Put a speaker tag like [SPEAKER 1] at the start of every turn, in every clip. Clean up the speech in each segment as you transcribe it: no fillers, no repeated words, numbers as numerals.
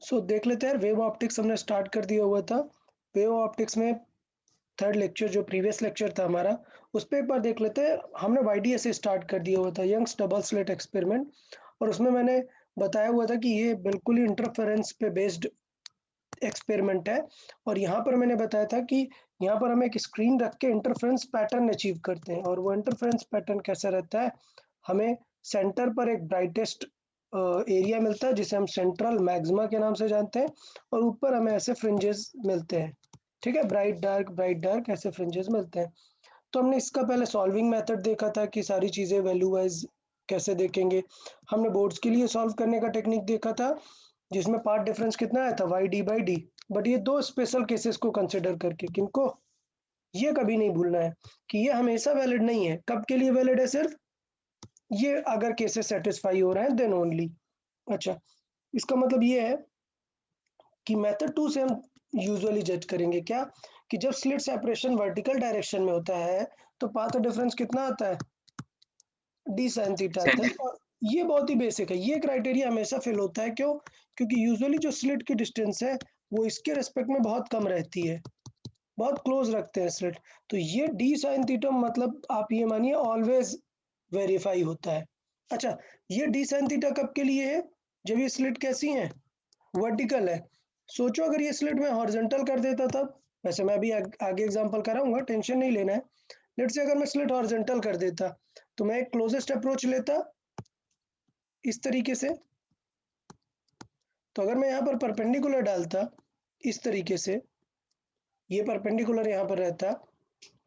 [SPEAKER 1] सो देख लेते हैं, वेव ऑप्टिक्स हमने स्टार्ट कर दिया हुआ था। वेव ऑप्टिक्स में थर्ड लेक्चर जो प्रीवियस लेक्चर था हमारा, उस पे एक बार देख लेते हैं। हमने वाईडीए से स्टार्ट कर दिया हुआ था, यंग्स डबल स्लिट एक्सपेरिमेंट, और उसमें मैंने बताया हुआ था कि ये बिल्कुल ही इंटरफेरेंस पे बेस्ड एक्सपेरिमेंट है। और यहाँ पर मैंने बताया था कि यहाँ पर हम एक स्क्रीन रख के इंटरफेरेंस पैटर्न अचीव करते हैं, और वो इंटरफेरेंस पैटर्न कैसा रहता है, हमें सेंटर पर एक ब्राइटेस्ट एरिया मिलता है जिसे हम सेंट्रल मैक्सिमा के नाम से जानते हैं, और ऊपर हमें ऐसे फ्रिंजेस मिलते हैं। ठीक है, ब्राइट डार्क ऐसे फ्रिंजेस मिलते हैं। तो हमने इसका पहले सॉल्विंग मेथड देखा था कि सारी चीजें वैल्यू वाइज कैसे देखेंगे। हमने बोर्ड्स के लिए सॉल्व करने का टेक्निक देखा था, जिसमें पार्ट डिफरेंस कितना आया था, Y D by D. But ये दो स्पेशल केसेस को कंसिडर करके, किनको, ये कभी नहीं भूलना है कि ये हमेशा वैलिड नहीं है। कब के लिए वैलिड है, सिर्फ ये अगर केसेस सेटिस्फाई हो रहे हैं देन ओनली। अच्छा, इसका मतलब ये है कि मेथड 2 से हम यूजुअली जज करेंगे क्या, कि जब स्लिट सेपरेशन वर्टिकल डायरेक्शन में होता है तो पाथ डिफरेंस कितना आता है, डी साइन थीटा आता है।
[SPEAKER 2] सेंटी
[SPEAKER 1] और ये बहुत ही बेसिक है, ये क्राइटेरिया हमेशा फिल होता है। क्यों? क्योंकि यूजुअली जो स्लिट की डिस्टेंस है वो इसके रेस्पेक्ट में बहुत कम रहती है, बहुत क्लोज रखते हैं स्लिट। तो ये डी साइन थीटा मतलब आप ये मानिए ऑलवेज वेरीफाई होता है। अच्छा, ये डी साइन थीटा कब के लिए है, जब ये स्लिट कैसी है, वर्टिकल है। सोचो अगर ये स्लिट में हॉरिजॉन्टल कर देता तब, वैसे मैं अभी आगे एग्जांपल कराऊंगा, टेंशन नहीं लेना है। लेट से अगर मैं स्लिट हॉरिजॉन्टल कर देता तो मैं एक क्लोजेस्ट अप्रोच लेता इस तरीके से। तो अगर मैं यहाँ पर परपेंडिकुलर डालता इस तरीके से, ये परपेंडिकुलर यहाँ पर रहता,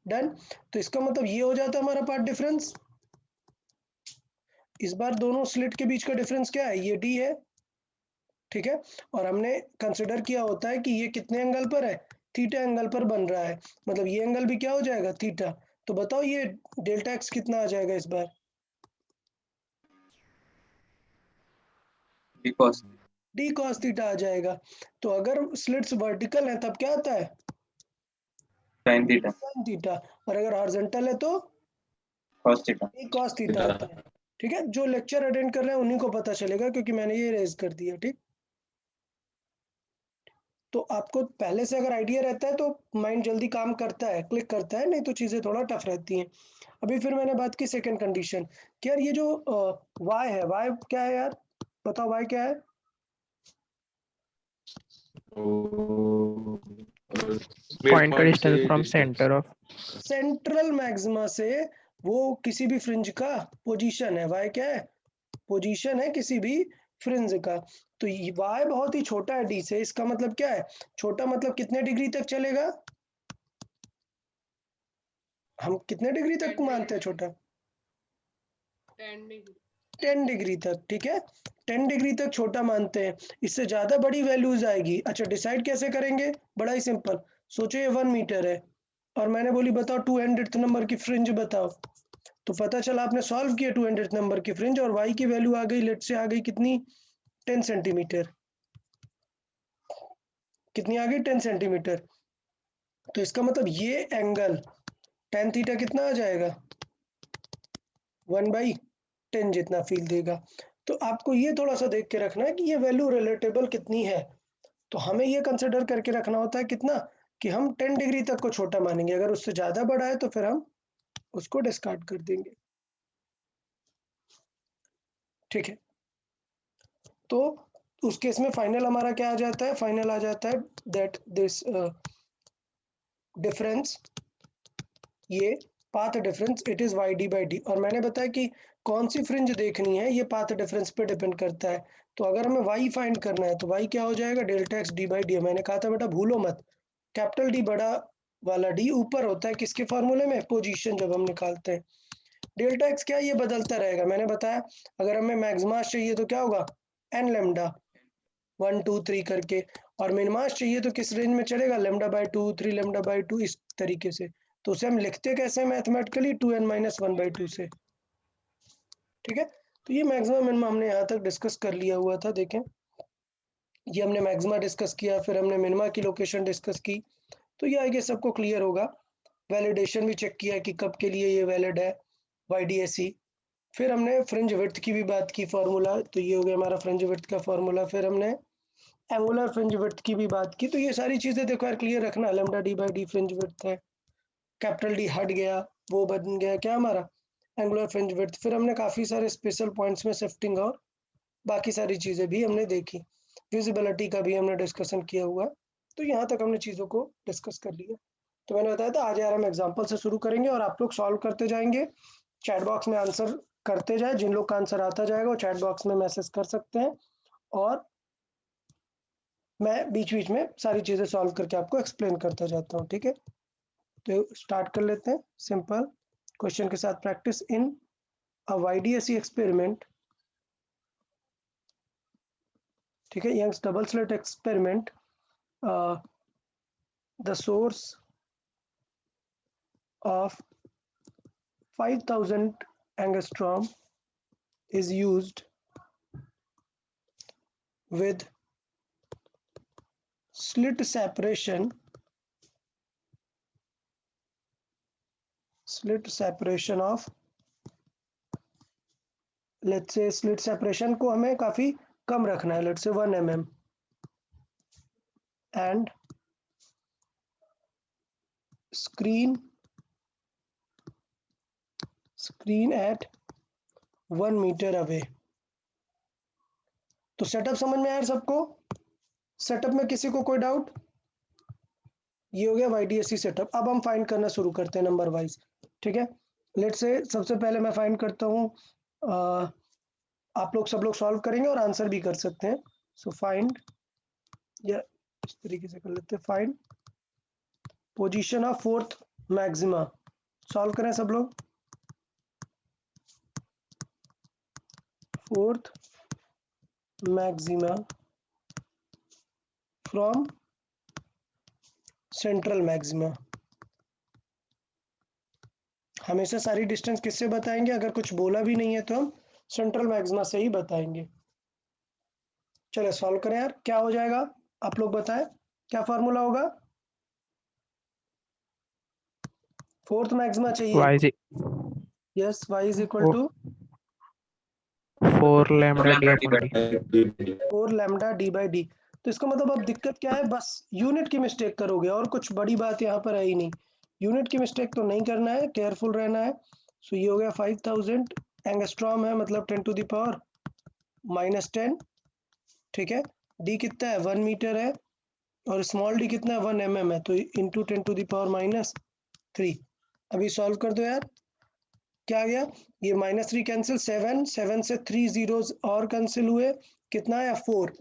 [SPEAKER 1] डन। तो इसका मतलब ये हो जाता हमारा पार्ट डिफरेंस। इस बार दोनों स्लिट के बीच का डिफरेंस क्या है, ये डी है। ठीक है, और हमने कंसिडर किया होता है कि ये कितने एंगल पर है, थीटा एंगल पर बन रहा है, मतलब ये एंगल भी क्या हो जाएगा, थीटा। तो बताओ ये डेल्टा एक्स कितना आ जाएगा इस बार,
[SPEAKER 2] बिकॉज
[SPEAKER 1] डी कॉस थीटा आ जाएगा। तो अगर स्लिट्स वर्टिकल है तब क्या आता है,
[SPEAKER 2] साइन थीटा
[SPEAKER 1] साइन थीटा। और अगर हॉरिजॉन्टल है तो
[SPEAKER 2] cos theta.
[SPEAKER 1] D cos theta आता है। ठीक है, जो लेक्चर अटेंड कर रहे हैं उन्हीं को पता चलेगा, क्योंकि मैंने ये रेज कर दिया। ठीक, तो आपको पहले से अगर आइडिया रहता है तो माइंड जल्दी काम करता है, क्लिक करता है, नहीं तो चीज़ें थोड़ा टफ रहती हैं। अभी फिर मैंने बात की सेकंड कंडीशन कि यार ये जो y है, y क्या है यार, बताओ y क्या है,
[SPEAKER 3] Point का
[SPEAKER 4] Midpoint
[SPEAKER 3] distance
[SPEAKER 4] से
[SPEAKER 3] from
[SPEAKER 4] distance.
[SPEAKER 3] center of
[SPEAKER 1] central maxima से वो किसी भी फ्रिंज का पोजीशन है। y क्या है, पोजीशन है किसी भी फ्रिंज का। तो y बहुत ही छोटा है d से, इसका मतलब क्या है, छोटा मतलब कितने डिग्री तक चलेगा, हम कितने डिग्री तक मानते हैं छोटा, 10 डिग्री तक। ठीक है, 10 डिग्री तक छोटा मानते हैं, इससे ज्यादा बड़ी वैल्यूज आएगी। अच्छा, डिसाइड कैसे करेंगे, बड़ा ही सिंपल। सोचो ये 1 मीटर है और मैंने बोली बताओ 200th नंबर की फ्रिंज बताओ। तो पता चला आपने सॉल्व किया 200th नंबर की फ्रिंज, और y की वैल्यू आ गई, लेट से आ गई कितनी, 10 सेंटीमीटर। कितनी आ गई, 10 सेंटीमीटर। तो इसका मतलब ये एंगल tan थीटा कितना आ जाएगा, 1/10 जितना फील देगा। तो आपको ये थोड़ा सा देख के रखना है कि ये वैल्यू रिलेटेबल कितनी है। तो हमें ये कंसिडर करके रखना होता है कितना, कि हम 10 डिग्री तक को छोटा मानेंगे, अगर उससे ज्यादा बड़ा है तो फिर हम उसको डिस्कार्ड कर देंगे। ठीक है, तो उस केस में फाइनल हमारा क्या आ जाता है, फाइनल आ जाता है दैट दिस डिफरेंस, ये path difference it is Y D by D. और मैंने बताया कि कौन सी फ्रिंज देखनी है ये पाथ डिफरेंस पे डिपेंड करता है। तो अगर हमें y फाइंड करना है तो y क्या हो जाएगा, delta x D by D. मैंने कहा था बेटा भूलो मत, कैपिटल डी बड़ा वाला डी ऊपर होता है किसके फॉर्मूले में, पोजीशन जब हम निकालते हैं। डेल्टा एक्स क्या है, ये बदलता रहेगा। मैंने बताया अगर हमें मैक्सिमास चाहिए तो क्या होगा, एन लेमडा 1 2 3 करके, और मिनिमास चाहिए तो किस रेंज में चलेगा, लेमडा बाई 2 3 लेमडा बाई 2 इस तरीके से। तो उसे हम लिखते कैसे मैथमेटिकली, 2n-1/2 से। ठीक है, तो ये मैक्सिमम मिनिमम हमने यहाँ तक डिस्कस कर लिया हुआ था। देखें, ये हमने मैक्सिमा डिस्कस किया, फिर हमने मिनिमा की लोकेशन डिस्कस की। तो ये आगे सबको क्लियर होगा। वैलिडेशन भी चेक किया कि कब के लिए ये वैलिड है, YDSE। फिर हमने फ्रिंज विड्थ की भी बात की, फार्मूला। तो ये हो गया हमारा फ्रिंज विड्थ का फार्मूला। फिर हमने एंगुलर फ्रिंज विड्थ की भी बात की। तो ये सारी चीजें देखो यार क्लियर रखना, lambda D by D fringe width है, कैपिटल डी हट गया, वो बन गया क्या हमारा एंगुलर फ्रिंज विड्थ। फिर हमने काफी सारे स्पेशल पॉइंट्स में शिफ्टिंग और बाकी सारी चीजें भी हमने देखी, विजिबिलिटी का भी हमने डिस्कशन किया हुआ। तो यहाँ तक हमने चीजों को डिस्कस कर लिया। तो मैंने बताया था आज यार हम एग्जाम्पल से शुरू करेंगे और आप लोग सॉल्व करते जाएंगे, चैट बॉक्स में आंसर करते जाए, जिन लोग का आंसर आता जाएगा वो चैट बॉक्स में मैसेज कर सकते हैं और मैं बीच बीच में सारी चीजें सॉल्व करके आपको एक्सप्लेन करता जाता हूँ, ठीक है। तो स्टार्ट कर लेते हैं सिंपल क्वेश्चन के साथ। Practice in a YDSE experiment, ठीक है, Young's double slit experiment, the source of 5000 angstrom is used with slit separation of, let's say slit separation को हमें काफी कम रखना है, let's say 1 mm and screen at 1 meter away। तो setup समझ में आया सबको? सेटअप में किसी को कोई डाउट? ये हो गया YDSE सेटअप। अब हम फाइंड करना शुरू करते हैं नंबर वाइज, ठीक है। लेट्स से सबसे पहले मैं फाइंड करता हूँ, आप लोग सब लोग सॉल्व करेंगे और आंसर भी कर सकते हैं। सो फाइंड, या इस तरीके से कर लेते हैं, find position of fourth maxima. Solve करें सब लोग। Fourth maxima from central maxima. हमेशा सारी डिस्टेंस किससे बताएंगे? अगर कुछ बोला भी नहीं है तो हम सेंट्रल मैक्सिमा से ही बताएंगे। चलो सॉल्व करें यार, क्या हो जाएगा आप लोग बताएं, क्या फॉर्मूला होगा? फोर्थ मैक्सिमा चाहिए। Yes, y is equal to
[SPEAKER 3] 4 lambda D upon D.
[SPEAKER 1] 4 lambda D by D. तो इसका मतलब अब दिक्कत क्या है, बस यूनिट की मिस्टेक करोगे और कुछ बड़ी बात यहाँ पर है ही नहीं। यूनिट की मिस्टेक तो नहीं करना है, केयरफुल रहना है। सो ये हो गया 5000 एंगस्ट्रॉम है, मतलब 10 टू द पावर -10, ठीक है। डी कितना है? 1 मीटर है और स्मॉल डी कितना है? 1 mm है, तो इंटू 10 टू द पावर -3। अभी सॉल्व कर दो यार, क्या आ गया? ये -3 कैंसिल, 7 से 3 जीरोस और कैंसिल हुए, कितना आया? 4,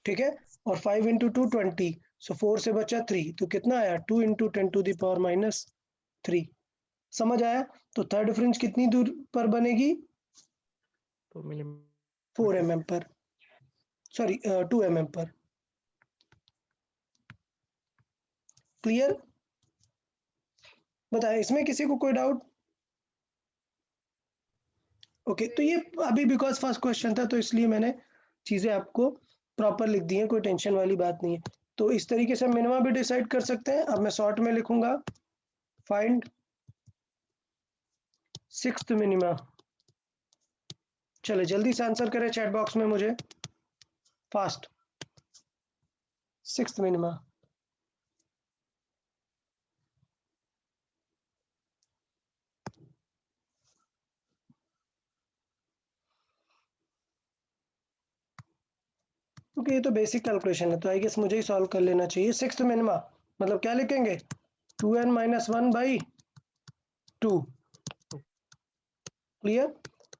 [SPEAKER 1] ठीक है। और 5 इंटू 2 20, सो 4 से बचा 3, तो कितना आया? 2 इंटू 10 टू द पावर -3। समझ आया? तो थर्ड फ्रिंज कितनी दूर पर बनेगी? 4 mm पर, सॉरी 2 mm पर। क्लियर? बताएं इसमें किसी को कोई डाउट? ओके, तो ये अभी बिकॉज फर्स्ट क्वेश्चन था तो इसलिए मैंने चीजें आपको प्रॉपर लिख दी है, कोई टेंशन वाली बात नहीं है। तो इस तरीके से मिनिमा भी डिसाइड कर सकते हैं। अब मैं शॉर्ट में लिखूंगा, फाइंड सिक्स्थ मिनिमा। चले जल्दी से आंसर करें चैट बॉक्स में मुझे, फास्ट। सिक्स्थ मिनिमा, क्योंकि ये तो बेसिक कैलकुलेशन है तो आई गेस मुझे ही सॉल्व कर लेना चाहिए। सिक्स्थ मिनिमा मतलब क्या लिखेंगे? 2n - 1 by 2। क्लियर?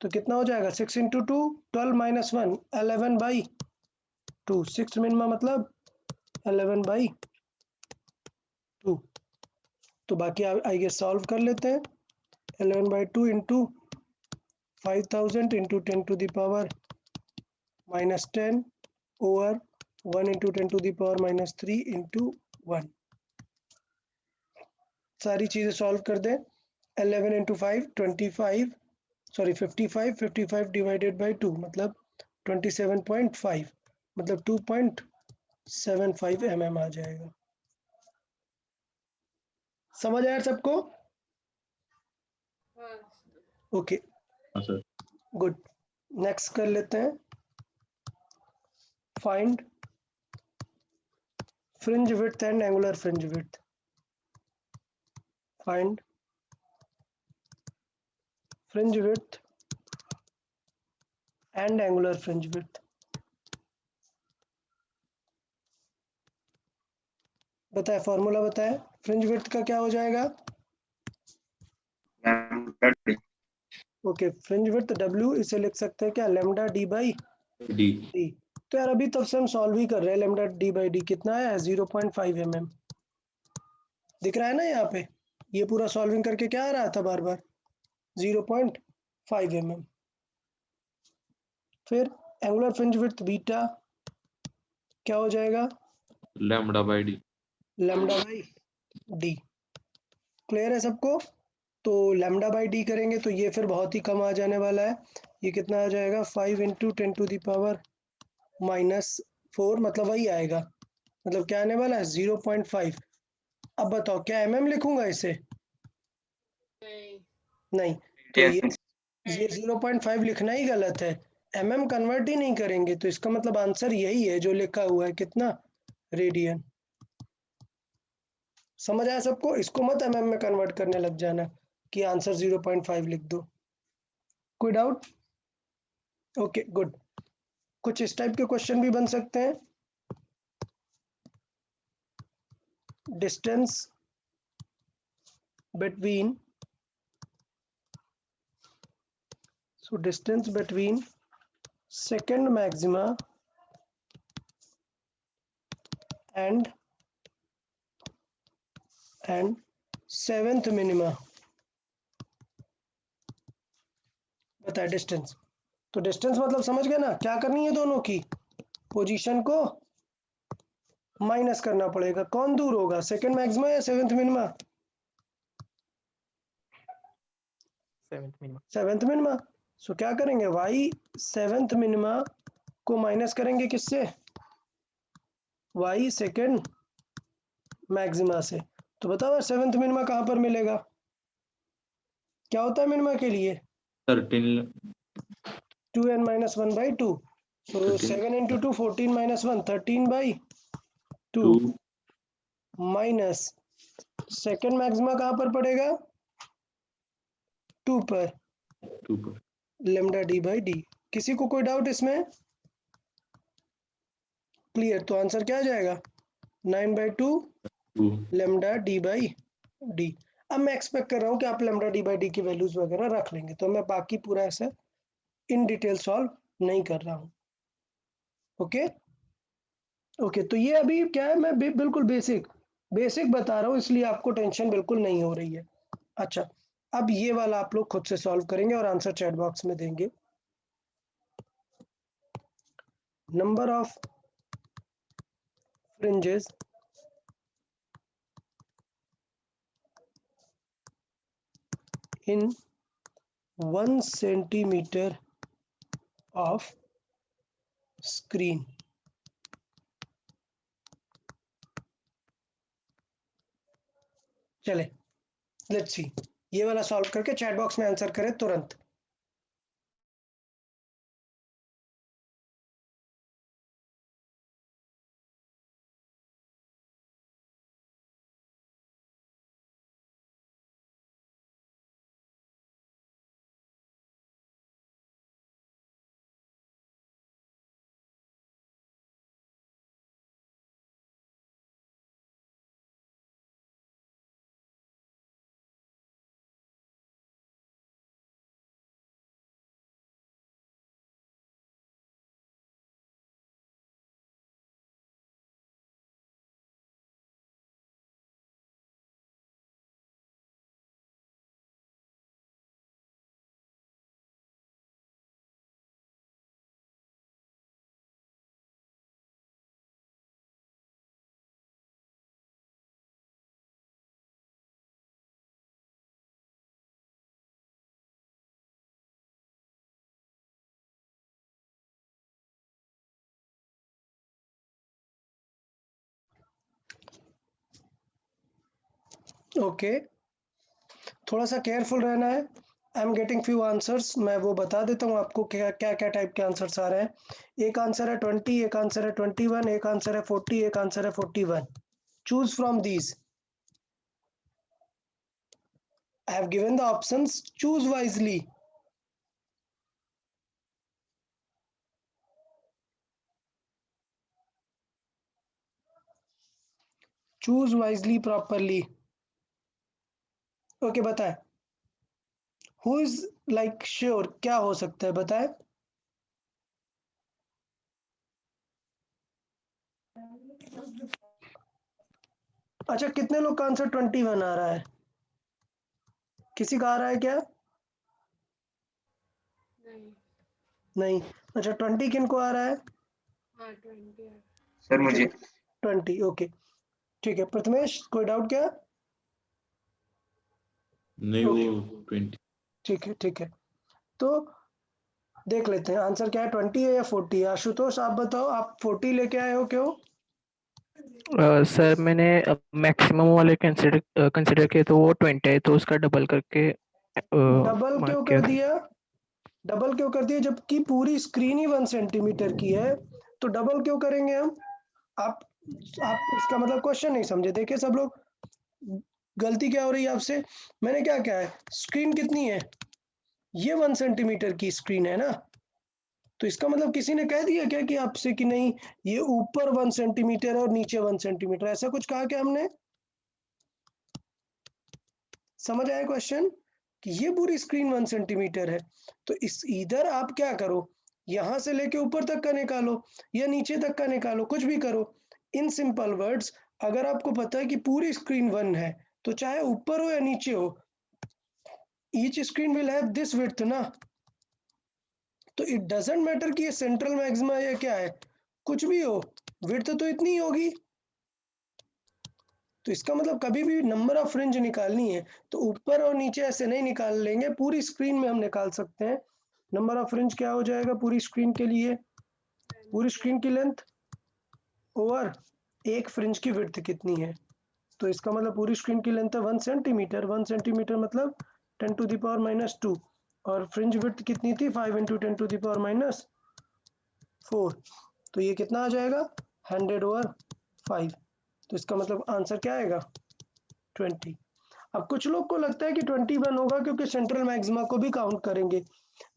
[SPEAKER 1] तो कितना हो जाएगा? 6 इंटू 2 12 - 1 11 बाई 2। सिक्स्थ मिनिमा मतलब 11 बाई 2। तो बाकी आई गेस सॉल्व कर लेते हैं। 11 by 2 into 5000 into 10 to the power -10 over 1 into 10 to the power -3 into 1। सारी चीजें सॉल्व कर दें। 11 इंटू 5 25, सॉरी 55, 55 डिवाइडेड बाई 2 मतलब 27.5, मतलब 2.75 mm आ जाएगा। समझ आया सबको? ओके गुड, नेक्स्ट कर लेते हैं। Find fringe width and angular fringe width. Find fringe width and angular fringe width. बताए, फॉर्मूला बताए, फ्रिंज विड्थ का क्या हो जाएगा?
[SPEAKER 2] lambda d.
[SPEAKER 1] Okay, fringe width W, इसे लिख सकते हैं क्या, lambda D by
[SPEAKER 3] D.
[SPEAKER 1] D। तो यार अभी तब से हम सॉल्व ही कर रहे हैं। लैम्डा D बाई D कितना है? 0.5 mm। दिख रहा है ना यहाँ पे, ये पूरा सॉल्विंग करके क्या आ रहा था बार बार? 0.5 mm। फिर एंगुलर फ्रिंज विड्थ बीटा क्या हो जाएगा?
[SPEAKER 3] Lambda by D.
[SPEAKER 1] Lambda by D। Clear है सबको? तो लैम्डा बाई डी करेंगे तो ये फिर बहुत ही कम आ जाने वाला है। ये कितना आ जाएगा? 5 × 10⁻⁻⁴, मतलब वही आएगा। मतलब क्या आने वाला है? 0.5। अब बताओ क्या mm लिखूंगा इसे? नहीं, तो ये 0.5 लिखना ही गलत है। mm कन्वर्ट ही नहीं करेंगे, तो इसका मतलब आंसर यही है जो लिखा हुआ है, कितना? रेडियन। समझ आया सबको? इसको मत mm में कन्वर्ट करने लग जाना कि आंसर 0.5 लिख दो। कोई डाउट? Okay, good. कुछ इस टाइप के क्वेश्चन भी बन सकते हैं। Distance between, so distance between second maxima and seventh minima। बताए डिस्टेंस, तो डिस्टेंस मतलब समझ गए ना, क्या करनी है? दोनों की पोजीशन को माइनस करना पड़ेगा। कौन दूर होगा, सेकंड मैक्सिमा या seventh minima? Seventh minima. So क्या करेंगे, y सेवेंथ मिनिमा को माइनस करेंगे किससे? y सेकंड मैक्सिमा से। तो बताओ सेवेंथ मिनिमा कहाँ पर मिलेगा? क्या होता है मिनिमा के लिए?
[SPEAKER 3] 13.
[SPEAKER 1] 2n-1/2। So 7 × 2 14 - 1 13/2
[SPEAKER 3] 2.
[SPEAKER 1] Minus second maxima कहाँ पर पड़ेगा? 2 पर,
[SPEAKER 3] 2 पर.
[SPEAKER 1] Lambda d by D. किसी को कोई डाउट इसमें? क्लियर? तो आंसर क्या आ जाएगा? 9/2
[SPEAKER 3] 2.
[SPEAKER 1] Lambda d by D. अब मैं एक्सपेक्ट कर रहा हूँ कि आप लैम्डा d बाई डी की वैल्यूज वगैरह रख लेंगे, तो मैं बाकी पूरा ऐसे इन डिटेल सॉल्व नहीं कर रहा हूँ। ओके ओके, तो ये अभी क्या है, मैं बिल्कुल बेसिक बता रहा हूँ, इसलिए आपको टेंशन बिल्कुल नहीं हो रही है। अच्छा, अब ये वाला आप लोग खुद से सॉल्व करेंगे और आंसर चैट बॉक्स में देंगे। Number of fringes in 1 centimetre of screen. चले, लेट्स सी, ये वाला सॉल्व करके चैट बॉक्स में आंसर करें तुरंत। ओके, थोड़ा सा केयरफुल रहना है। I am getting few answers, मैं वो बता देता हूँ आपको क्या क्या क्या टाइप के आंसर्स आ रहे हैं। एक आंसर है 20, एक आंसर है 21, एक आंसर है 40, एक आंसर है 41। Choose from these. I have given the options, choose wisely. Choose wisely properly. Okay, बताएं। Who is like sure, क्या हो सकता है बताएं। अच्छा, कितने लोग का आंसर 21 आ रहा है? किसी का आ रहा है क्या?
[SPEAKER 4] नहीं।
[SPEAKER 1] नहीं। अच्छा, 20 किन को आ रहा है?
[SPEAKER 4] हाँ 20 है।
[SPEAKER 2] सर मुझे
[SPEAKER 1] 20, ओके ठीक है। प्रथमेश, कोई डाउट क्या?
[SPEAKER 3] नहीं वो
[SPEAKER 1] Okay.
[SPEAKER 3] 20।
[SPEAKER 1] ठीक है ठीक है, तो देख लेते हैं आंसर क्या है, 20 है या 40। आशुतोष आप बताओ, आप 40 लेके आए हो क्यों?
[SPEAKER 5] सर मैंने मैक्सिमम वाले कंसिडर किए तो वो 20 है, तो उसका डबल करके
[SPEAKER 1] डबल
[SPEAKER 5] मार्क
[SPEAKER 1] क्यों
[SPEAKER 5] किया।
[SPEAKER 1] कर दिया? डबल क्यों कर दिया जबकि पूरी स्क्रीन ही 1 सेंटीमीटर की है? तो डबल क्यों करेंगे हम? आप आप इसका मतलब क्वेश्चन नहीं समझे। देखिए सब लोग, गलती क्या हो रही है आपसे। मैंने क्या कहा है, स्क्रीन कितनी है? ये 1 सेंटीमीटर की स्क्रीन है ना। तो इसका मतलब किसी ने कह दिया क्या कि आपसे कि नहीं ये ऊपर 1 सेंटीमीटर और नीचे 1 सेंटीमीटर, ऐसा कुछ कहा क्या हमने? समझ आया क्वेश्चन कि ये पूरी स्क्रीन 1 सेंटीमीटर है। तो इस इधर आप क्या करो, यहां से लेके ऊपर तक का निकालो या नीचे तक का निकालो, कुछ भी करो। इन सिंपल वर्ड्स, अगर आपको पता है कि पूरी स्क्रीन 1 है, तो चाहे ऊपर हो या नीचे हो, each screen will have this width ना। तो इट डजंट मैटर कि ये सेंट्रल मैक्सिमा या क्या है, कुछ भी हो, विड्थ तो इतनी ही होगी। तो इसका मतलब कभी भी नंबर ऑफ फ्रिंज निकालनी है तो ऊपर और नीचे ऐसे नहीं निकाल लेंगे, पूरी स्क्रीन में हम निकाल सकते हैं। नंबर ऑफ फ्रिंज क्या हो जाएगा पूरी स्क्रीन के लिए? पूरी स्क्रीन की लेंथ ओवर एक फ्रिंज की विड्थ कितनी है। तो इसका मतलब पूरी स्क्रीन की लेंथ है 1 सेंटीमीटर। 1 सेंटीमीटर मतलब 10⁻⁻²। और फ्रिंज विड्थ कितनी थी? 5 × 10⁻⁴। तो ये कितना आ जाएगा? 100/5। तो इसका मतलब आंसर क्या आएगा? 20। अब कुछ लोग को लगता है कि 21 होगा क्योंकि सेंट्रल मैक्सिमा को भी काउंट करेंगे।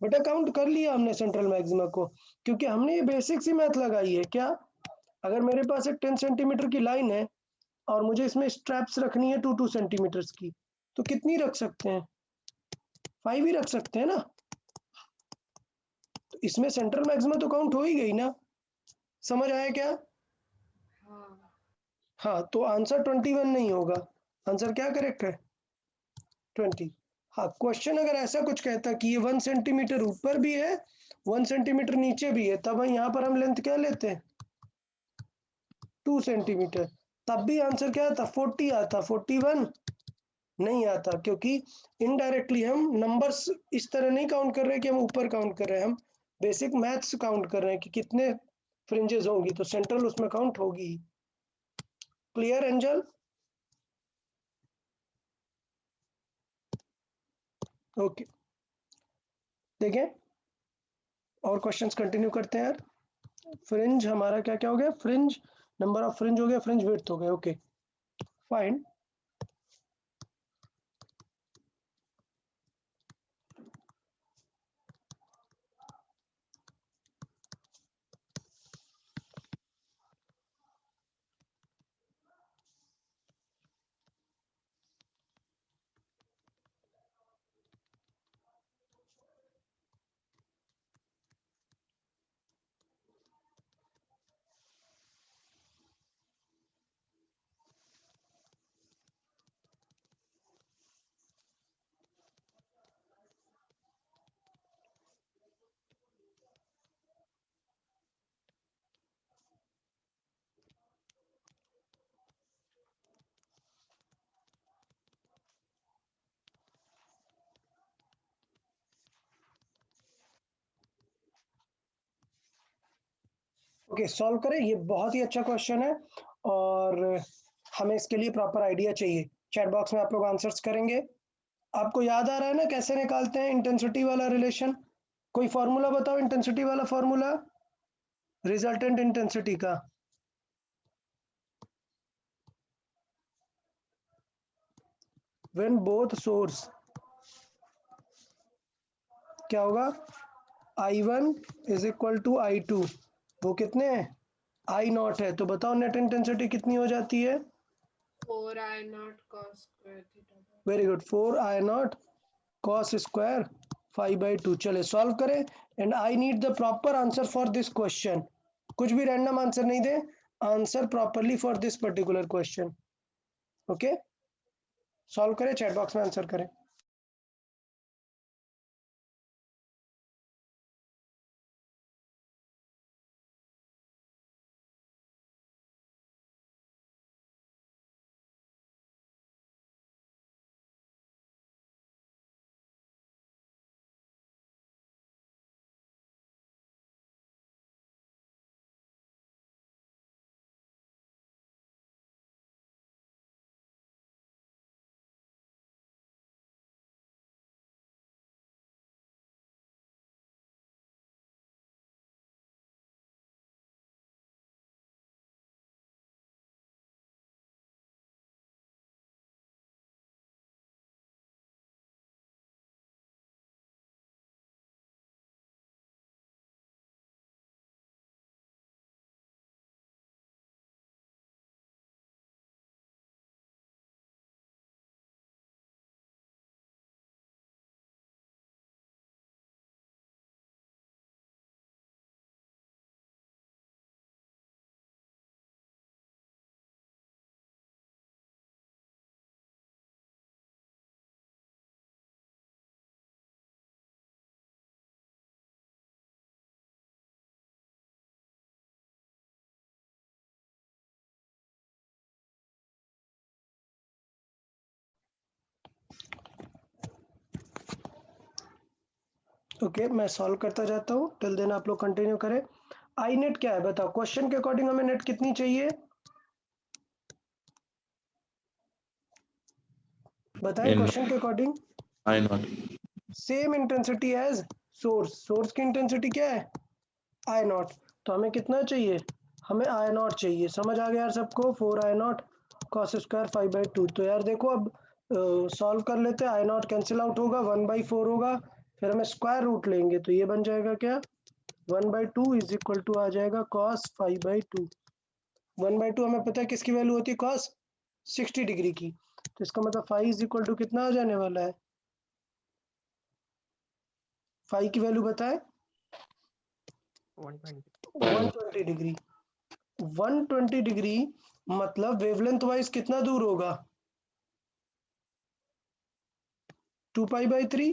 [SPEAKER 1] बेटा काउंट कर लिया हमने सेंट्रल मैक्सिमा को, क्योंकि हमने ये बेसिक सी मैथ लगाई है। क्या? अगर मेरे पास एक 10 सेंटीमीटर की लाइन है और मुझे इसमें स्ट्रैप्स रखनी है 2 सेंटीमीटर्स की, तो कितनी रख सकते हैं? 5 ही रख सकते हैं ना। तो इसमें सेंट्रल मैक्सिमा तो काउंट हो ही गई ना। समझ आया क्या?
[SPEAKER 4] हाँ।
[SPEAKER 1] हाँ, तो आंसर 21 नहीं होगा। आंसर क्या करेक्ट है? 20। हाँ, क्वेश्चन अगर ऐसा कुछ कहता कि ये 1 सेंटीमीटर ऊपर भी है 1 सेंटीमीटर नीचे भी है, तब यहाँ पर हम लेंथ क्या लेते हैं? 2 सेंटीमीटर। तब भी आंसर क्या आता? 40 आता। 41 नहीं आता, क्योंकि इनडायरेक्टली हम नंबर्स इस तरह नहीं काउंट कर रहे कि हम ऊपर काउंट कर रहे हैं, हम बेसिक मैथ्स काउंट कर रहे हैं कि कितने फ्रिंजेस होंगी, तो सेंट्रल उसमें काउंट होगी। Clear angel? ओके, देखें और क्वेश्चंस कंटिन्यू करते हैं यार। फ्रिंज हमारा क्या क्या हो गया? फ्रिंज नंबर ऑफ फ्रिंज हो गया, फ्रिंज विड्थ हो गया। Okay fine. ओके, सॉल्व करें। ये बहुत ही अच्छा क्वेश्चन है और हमें इसके लिए प्रॉपर आइडिया चाहिए। चैट बॉक्स में आप लोग आंसर्स करेंगे। आपको याद आ रहा है ना कैसे निकालते हैं इंटेंसिटी वाला रिलेशन? कोई फॉर्मूला बताओ इंटेंसिटी वाला फॉर्मूला, रिजल्टेंट इंटेंसिटी का। व्हेन बोथ सोर्स, क्या होगा? I1 is equal to I2, वो कितने हैं? I0 है, तो बताओ नेट इंटेंसिटी कितनी हो जाती है?
[SPEAKER 4] 4I0 cos square theta.
[SPEAKER 1] Very good, 4I0 cos square 5/2। चले सॉल्व करें, and I need the proper answer for this question. कुछ भी रैंडम आंसर नहीं दे, answer properly for this particular question. Okay, solve करें, चैट बॉक्स में answer करें। Okay, मैं सॉल्व करता जाता हूँ, टिल देन आप लोग कंटिन्यू करें। आई नेट क्या है बताओ? क्वेश्चन के अकॉर्डिंग हमें नेट कितनी चाहिए बताएं?
[SPEAKER 3] In
[SPEAKER 1] क्वेश्चन के according
[SPEAKER 3] I0.
[SPEAKER 1] Same intensity as source, source की इंटेंसिटी क्या है? I0, तो हमें कितना चाहिए? हमें I0 चाहिए। समझ आ गया यार सबको? 4I0 cos square 5/2। तो यार देखो, अब सॉल्व कर लेते हैं। I0 कैंसिल आउट होगा, 1/4 होगा, फिर हमें स्क्वायर रूट लेंगे, तो ये बन जाएगा क्या? 1/2 इज इक्वल टू आ जाएगा cos 5/2। 1/2 हमें पता है किसकी वैल्यू होती है? cos 60 डिग्री की। तो इसका मतलब 5 इज इक्वल टू कितना आ जाने वाला है? 5 की वैल्यू बताए? 120 डिग्री। 120 डिग्री मतलब वेवलेंथ वाइज कितना दूर होगा? 2π/3।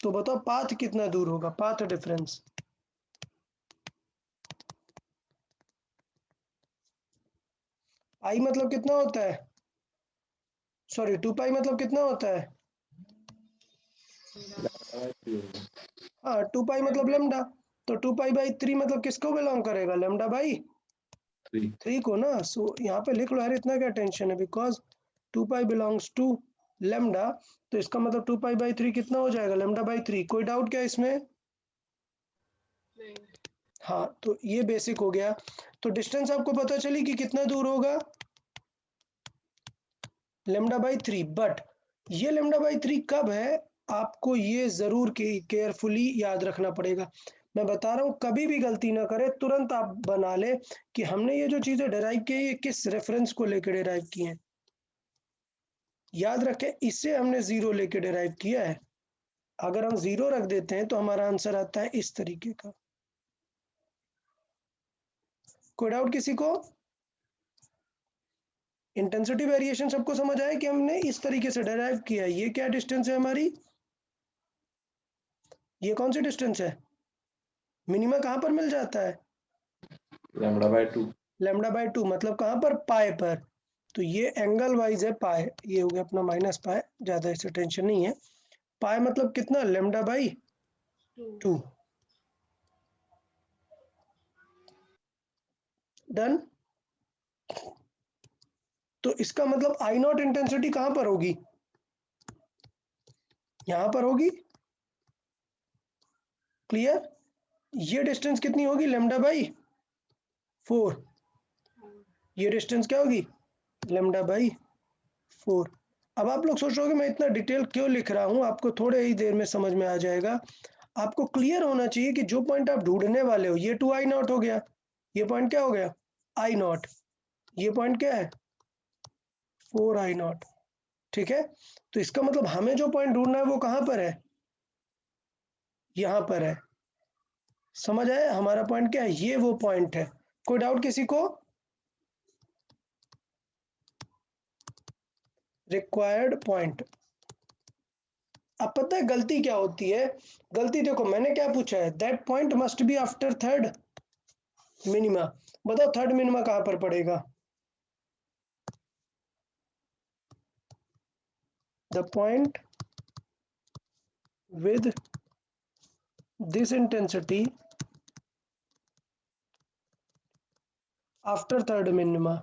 [SPEAKER 1] तो बताओ पाथ कितना दूर होगा? पाथ डिफरेंस आई मतलब कितना होता है? सॉरी, 2π मतलब कितना होता है? हाँ, 2π मतलब लेमडा। तो 2π/3 मतलब किसको बिलोंग करेगा? लेमडा/3
[SPEAKER 3] 3.
[SPEAKER 1] को ना। सो यहाँ पे लिख लो यार, इतना क्या टेंशन है? बिकॉज 2π बिलोंग्स टू लेमडा, तो इसका मतलब 2π/3 कितना हो जाएगा? लेमडा/3। कोई डाउट क्या इसमें?
[SPEAKER 4] नहीं.
[SPEAKER 1] हाँ, तो ये बेसिक हो गया। तो डिस्टेंस आपको पता चली कि कितना दूर होगा? लेमडा/3। बट ये लेमडा/3 कब है? आपको ये जरूर केयरफुली याद रखना पड़ेगा। मैं बता रहा हूँ, कभी भी गलती ना करें, तुरंत आप बना ले कि हमने ये जो चीजें डिराइव की है, ये किस रेफरेंस को लेकर डिराइव की हैं। याद रखें, इससे हमने जीरो लेके डिराइव किया है। अगर हम जीरो रख देते हैं तो हमारा आंसर आता है इस तरीके का। कोई डाउट किसी को? इंटेंसिटी वेरिएशन सबको समझ आया कि हमने इस तरीके से डिराइव किया है। ये क्या डिस्टेंस है हमारी? ये कौन सी डिस्टेंस है? मिनिमा कहाँ पर मिल जाता है?
[SPEAKER 3] λ/2.
[SPEAKER 1] λ/2 मतलब कहाँ पर? पाए पर। तो ये एंगल वाइज है पाए, ये हो गया अपना माइनस पाए, ज्यादा इससे टेंशन नहीं है। पाए मतलब कितना? λ/2।
[SPEAKER 4] 2.
[SPEAKER 1] डन। तो इसका मतलब आई नॉट इंटेंसिटी कहां पर होगी, यहां पर होगी। क्लियर? ये डिस्टेंस कितनी होगी, लेमडा बाई 4। ये डिस्टेंस क्या होगी, लेमडा बाई 4। अब आप लोग सोच रहे हो मैं इतना डिटेल क्यों लिख रहा हूं, आपको थोड़े ही देर में समझ में आ जाएगा। आपको क्लियर होना चाहिए कि जो पॉइंट आप ढूंढने वाले हो, ये 2 आई नॉट हो गया, ये पॉइंट क्या हो गया, आई नॉट, ये पॉइंट क्या है, 4 आई नॉट। ठीक है, तो इसका मतलब हमें जो पॉइंट ढूंढना है वो कहां पर है, यहां पर है। समझ आया, हमारा पॉइंट क्या है, ये वो पॉइंट है। कोई डाउट किसी को? Required point. अब पता है गलती क्या होती है, गलती देखो मैंने क्या पूछा है, that point must be after third minima. बताओ थर्ड मिनिमा कहां पर पड़ेगा, the point with this intensity after third minima।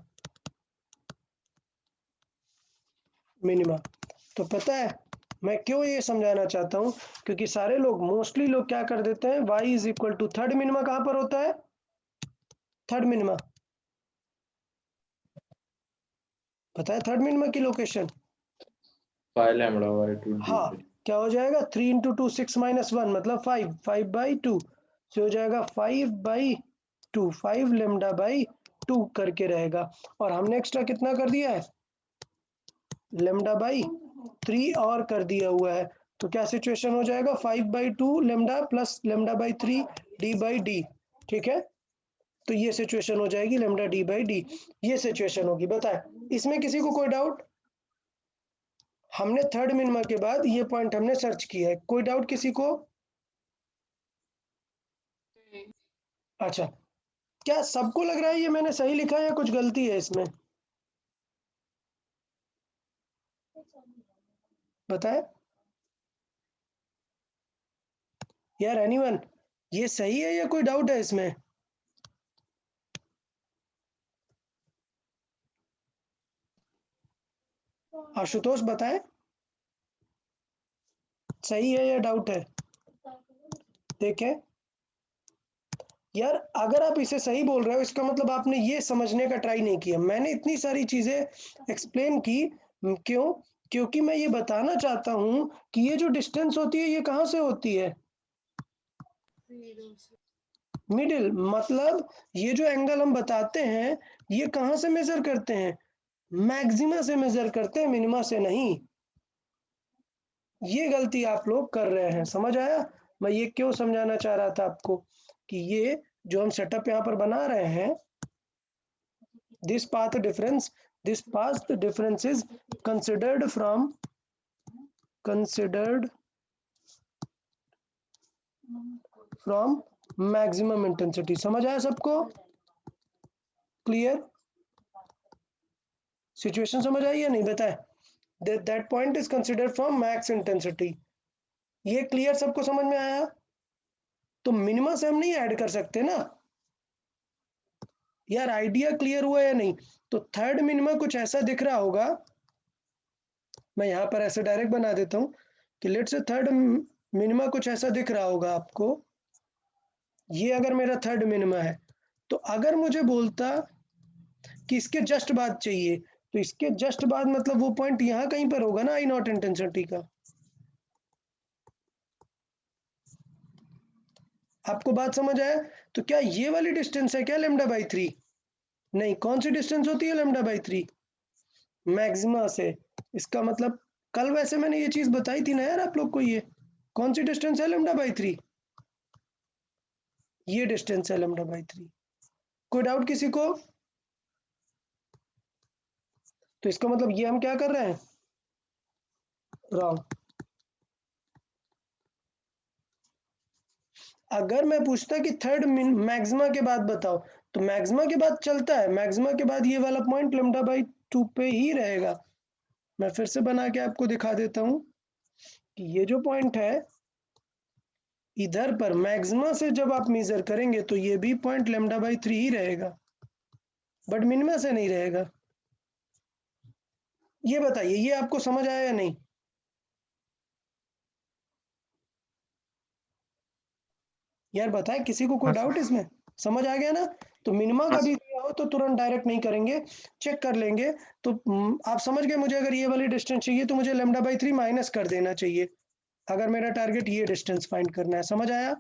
[SPEAKER 1] तो पता है मैं क्यों ये समझाना चाहता हूं, क्योंकि सारे लोग मोस्टली लोग क्या कर देते हैं, y is equal to third minima कहां पर होता है, थर्ड मिनिमा पता है थर्ड मिनिमा की लोकेशन,
[SPEAKER 3] 5 lambda by 2
[SPEAKER 1] हाँ क्या हो जाएगा, 3 इंटू 2 6 माइनस 1 मतलब 5, 5/2 से हो जाएगा 5/2, 5 लेमडा बाई 2 करके रहेगा। और हमने एक्स्ट्रा कितना कर दिया है, लेमडा बाई 3 और कर दिया हुआ है। तो क्या सिचुएशन हो जाएगा, 5/2 lambda plus lambda by 3 D by D. ठीक है, तो ये सिचुएशन हो जाएगी लेमडा डी बाई डी, ये सिचुएशन होगी। बताए इसमें किसी को कोई डाउट, हमने थर्ड मिनिमा के बाद ये पॉइंट हमने सर्च किया है, कोई डाउट किसी को? अच्छा, क्या सबको लग रहा है ये मैंने सही लिखा है या कुछ गलती है इसमें, बताए यार, एनीवन ये सही है या कोई डाउट है इसमें? आशुतोष बताएं, सही है या डाउट है? देखें यार, अगर आप इसे सही बोल रहे हो इसका मतलब आपने ये समझने का ट्राई नहीं किया। मैंने इतनी सारी चीजें एक्सप्लेन की, क्यों? क्योंकि मैं ये बताना चाहता हूं कि ये जो डिस्टेंस होती है ये कहां से होती है, मिडिल। मतलब ये जो एंगल हम बताते हैं ये कहां से मेजर करते हैं, मैक्सिमा से मेजर करते हैं, मिनिमा से नहीं। ये गलती आप लोग कर रहे हैं, समझ आया? मैं ये क्यों समझाना चाह रहा था आपको कि ये जो हम सेटअप यहाँ पर बना रहे हैं, this path difference is considered from maximum intensity। समझ आया सबको? क्लियर? सिचुएशन समझ आई या नहीं, बताए? that point is considered from max intensity। ये क्लियर, सबको समझ में आया? तो मिनिमा से हम नहीं ऐड कर सकते ना यार, आइडिया क्लियर हुआ या नहीं? तो थर्ड मिनिमा कुछ ऐसा दिख रहा होगा, मैं यहां पर ऐसे डायरेक्ट बना देता हूं कि लेट से थर्ड मिनिमा कुछ ऐसा दिख रहा होगा आपको। ये अगर मेरा थर्ड मिनिमा है, तो अगर मुझे बोलता कि इसके जस्ट बाद चाहिए, तो इसके जस्ट बाद मतलब वो पॉइंट यहां कहीं पर होगा ना, आई नॉट इंटेंसिटी का। आपको बात समझ आया? तो क्या ये वाली डिस्टेंस है क्या लेमडा बाई 3? नहीं, कौन सी डिस्टेंस होती है लेमडा बाई 3? मैक्सिमा से। इसका मतलब कल वैसे मैंने ये चीज बताई थी ना यार आप लोग को, ये कौन सी डिस्टेंस है लेमडा बाई 3? ये डिस्टेंस है लेमडा बाई 3। कोई डाउट किसी को? तो इसका मतलब ये हम क्या कर रहे हैं, रॉन्ग। अगर मैं पूछता कि थर्ड मैक्सिमा के बाद बताओ, तो मैक्सिमा के बाद चलता है, मैक्सिमा के बाद ये वाला पॉइंट लेमडा बाई 2 पे ही रहेगा। मैं फिर से बना के आपको दिखा देता हूं कि ये जो पॉइंट है इधर पर मैक्सिमा से जब आप मेजर करेंगे तो ये भी पॉइंट लेमडा बाई 3 ही रहेगा, बट मिनिमा से नहीं रहेगा। ये बताइए, ये आपको समझ आया या नहीं? यार बताए, किसी को कोई
[SPEAKER 5] हाँ
[SPEAKER 1] डाउट इसमें? समझ आ गया ना? तो मिनिमा
[SPEAKER 2] हाँ
[SPEAKER 1] का भी
[SPEAKER 2] सर।
[SPEAKER 1] दिया हो तो तुरंत डायरेक्ट नहीं करेंगे, चेक कर लेंगे। तो आप समझ गए, मुझे अगर ये वाली डिस्टेंस चाहिए तो मुझे लेमडा बाई 3 माइनस कर देना चाहिए, अगर मेरा टारगेट ये डिस्टेंस फाइंड करना है। समझ आया?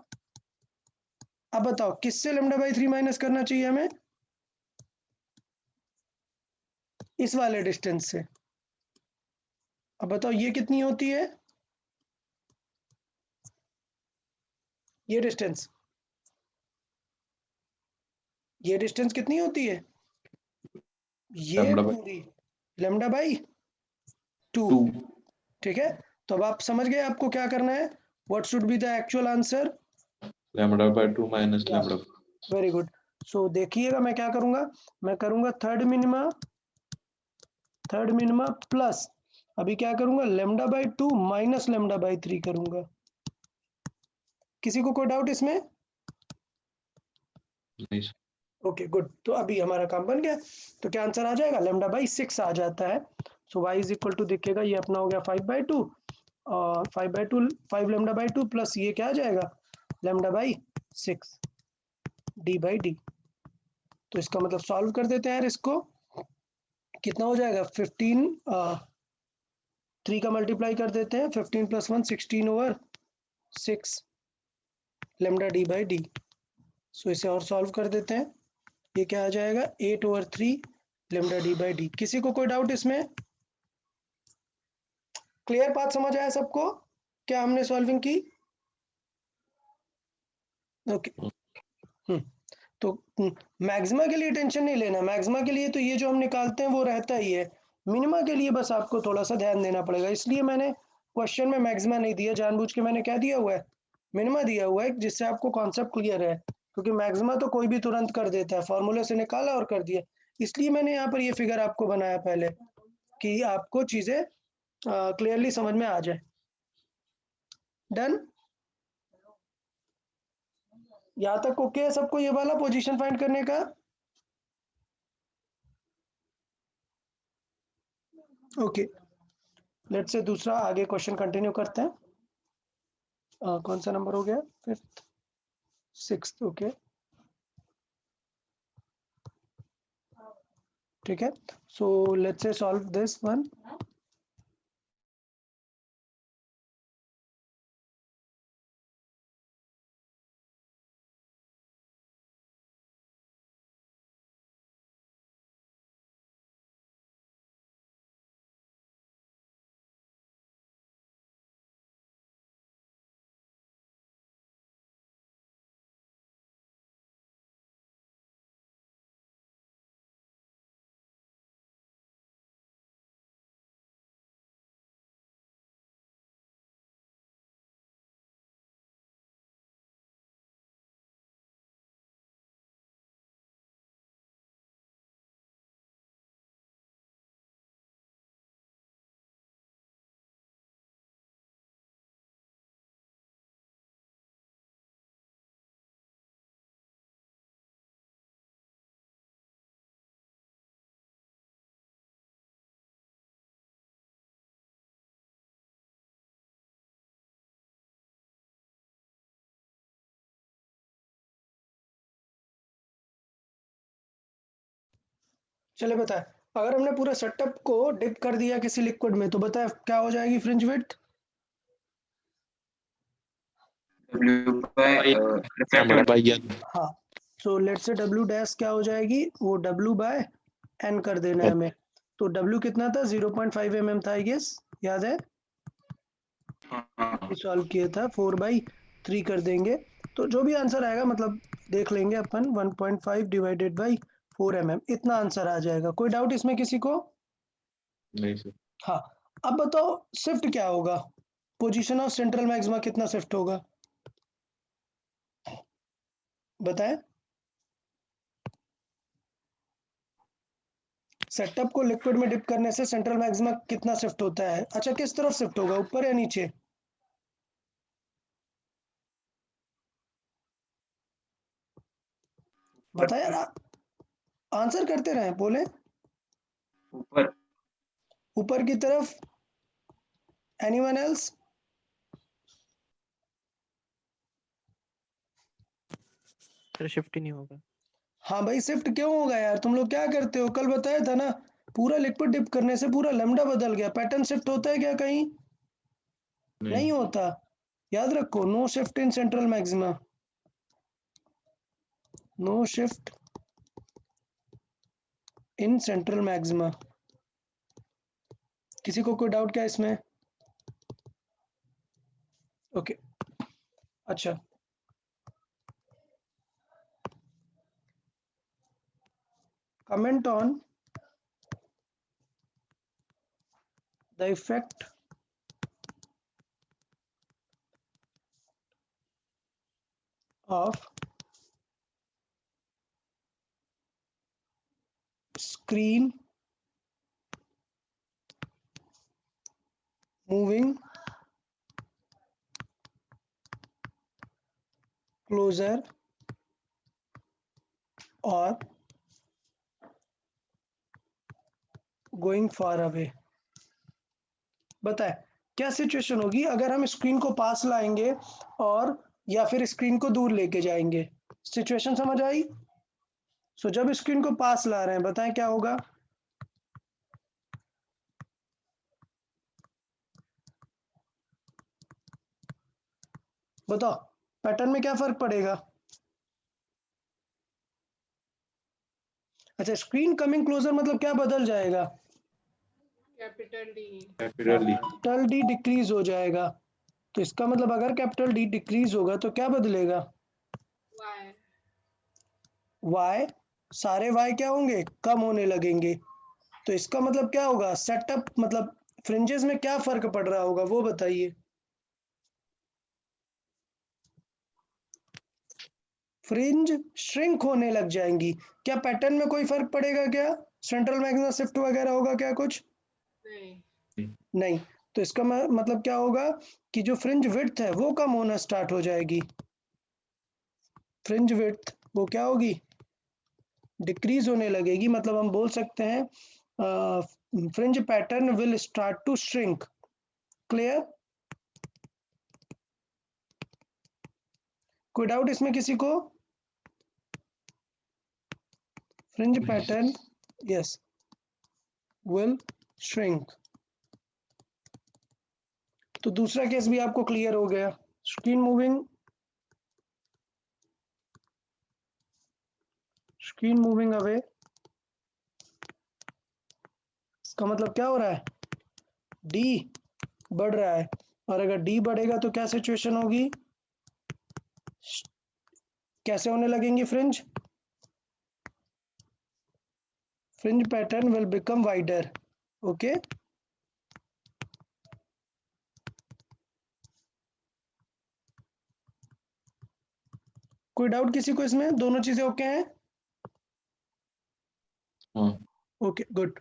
[SPEAKER 1] अब बताओ किससे लेमडा बाई 3 माइनस करना चाहिए हमें? इस वाले डिस्टेंस से। अब बताओ ये कितनी होती है, ये डिस्टेंस, ये डिस्टेंस कितनी होती है? ये
[SPEAKER 3] lambda by
[SPEAKER 1] पूरी लेमडा बाई 2।
[SPEAKER 3] 2
[SPEAKER 1] ठीक है, तो अब आप समझ गए आपको क्या करना है। What should be the actual answer?
[SPEAKER 3] lambda by 2 minus
[SPEAKER 1] या,
[SPEAKER 3] lambda
[SPEAKER 1] वेरी गुड। सो देखिएगा मैं क्या करूंगा, मैं करूंगा थर्ड मिनिमा प्लस, अभी क्या करूंगा, lambda by 2 minus lambda by 3 करूंगा। किसी को कोई डाउट इसमें?
[SPEAKER 3] नहीं sir.
[SPEAKER 1] ओके गुड, तो अभी हमारा काम बन गया। तो क्या आंसर आ जाएगा, लेमडा बाई 6 आ जाता है। सो y इज इक्वल टू, देखिएगा ये अपना हो गया 5/2, और 5/2 5 लेमडा बाई 2 प्लस ये क्या आ जाएगा, lambda by 6 D by D. तो इसका मतलब सॉल्व कर देते हैं यार इसको, कितना हो जाएगा 15, 3 का मल्टीप्लाई कर देते हैं, 15 + 1 16/6 लेमडा डी बाई डी। सो इसे और सॉल्व कर देते हैं, ये क्या आ जाएगा 8/3 लेमडा डी बाई डी। किसी को कोई डाउट इसमें? क्लियर बात समझ आया सबको, क्या हमने सॉल्विंग की? ओके। तो मैक्सिमा के लिए टेंशन नहीं लेना, मैक्सिमा के लिए तो ये जो हम निकालते हैं वो रहता ही है, मिनिमा के लिए बस आपको थोड़ा सा ध्यान देना पड़ेगा। इसलिए मैंने क्वेश्चन में मैक्सिमा नहीं दिया, जानबूझ के मैंने क्या दिया हुआ है, मिनिमा दिया हुआ है, जिससे आपको कॉन्सेप्ट क्लियर है। क्योंकि मैक्सिमा तो कोई भी तुरंत कर देता है, फॉर्मूले से निकाला और कर दिया। इसलिए मैंने यहाँ पर ये फिगर आपको बनाया पहले, कि आपको चीजें क्लियरली समझ में आ जाए। डन? यहाँ तक ओके है सबको, ये वाला पोजीशन फाइंड करने का? ओके, लेट्स से दूसरा आगे क्वेश्चन कंटिन्यू करते हैं। कौन सा नंबर हो गया, 5th 6th, ओके ठीक है। So let's say solve this one. चले बताए, अगर हमने पूरा सेटअप को डिप कर दिया किसी लिक्विड में, तो बताए क्या हो जाएगी fringe width?
[SPEAKER 2] W by
[SPEAKER 3] lambda
[SPEAKER 2] refracted
[SPEAKER 3] by n
[SPEAKER 1] हाँ, so let's say W dash क्या हो जाएगी, वो डब्ल्यू बाय एन कर देना है हमें। तो डब्ल्यू कितना था, 0.5 mm था आई गेस, याद है?
[SPEAKER 2] हाँ
[SPEAKER 1] सॉल्व किया था, 4/3 कर देंगे। तो जो भी आंसर आएगा, मतलब देख लेंगे अपन, 1.5 डिवाइडेड बाई 4 mm, इतना आंसर आ जाएगा। कोई डाउट इसमें किसी को?
[SPEAKER 3] नहीं sir.
[SPEAKER 1] हाँ, अब बताओ शिफ्ट क्या होगा, पोजीशन ऑफ सेंट्रल मैक्सिमा कितना शिफ्ट होगा, बताएं। सेटअप को लिक्विड में डिप करने से सेंट्रल मैक्सिमा कितना शिफ्ट होता है? अच्छा, किस तरफ शिफ्ट होगा, ऊपर या नीचे? बताया यार, आंसर करते रहे, बोले।
[SPEAKER 2] ऊपर।
[SPEAKER 1] ऊपर की तरफ एनीवन एल्स?
[SPEAKER 5] सर शिफ्ट ही नहीं होगा।
[SPEAKER 1] हाँ भाई शिफ्ट क्यों होगा यार, तुम लोग क्या करते हो, कल बताया था ना, पूरा लिक्विड डिप करने से पूरा लैम्डा बदल गया। पैटर्न शिफ्ट होता है क्या कहीं? नहीं होता, याद रखो। No shift in central maxima, no shift in central maxima. किसी को कोई डाउट क्या इसमें? ओके अच्छा, comment on the effect of screen moving closer or going far away। बताए क्या सिचुएशन होगी अगर हम स्क्रीन को पास लाएंगे और या फिर स्क्रीन को दूर लेके जाएंगे? सिचुएशन समझ आई? सो जब स्क्रीन को पास ला रहे हैं बताएं क्या होगा? बताओ पैटर्न में क्या फर्क पड़ेगा? अच्छा, स्क्रीन कमिंग क्लोजर मतलब क्या बदल जाएगा?
[SPEAKER 4] Capital D.
[SPEAKER 1] Capital D decrease हो जाएगा। तो इसका मतलब अगर कैपिटल डी डिक्रीज होगा तो क्या बदलेगा?
[SPEAKER 4] वाई।
[SPEAKER 1] वाई, सारे वाई क्या होंगे? कम होने लगेंगे। तो इसका मतलब क्या होगा? सेटअप मतलब फ्रिंजेस में क्या फर्क पड़ रहा होगा वो बताइए। फ्रिंज श्रिंक होने लग जाएंगी। क्या पैटर्न में कोई फर्क पड़ेगा क्या? सेंट्रल मैक्सिमा शिफ्ट वगैरह होगा क्या कुछ?
[SPEAKER 4] नहीं।
[SPEAKER 1] नहीं। तो इसका मतलब क्या होगा कि जो फ्रिंज विड्थ है वो कम होना स्टार्ट हो जाएगी। फ्रिंज विड्थ वो क्या होगी? डिक्रीज होने लगेगी। मतलब हम बोल सकते हैं fringe pattern will start to shrink. Clear? कोई डाउट इसमें किसी को? Fringe pattern yes will shrink. तो दूसरा केस भी आपको क्लियर हो गया। स्क्रीन मूविंग अवे, इसका मतलब क्या हो रहा है? डी बढ़ रहा है। और अगर डी बढ़ेगा तो क्या सिचुएशन होगी? कैसे होने लगेंगी fringe? Fringe pattern will become wider. Okay, कोई डाउट किसी को इसमें? दोनों चीजें ओके हैं? Okay good.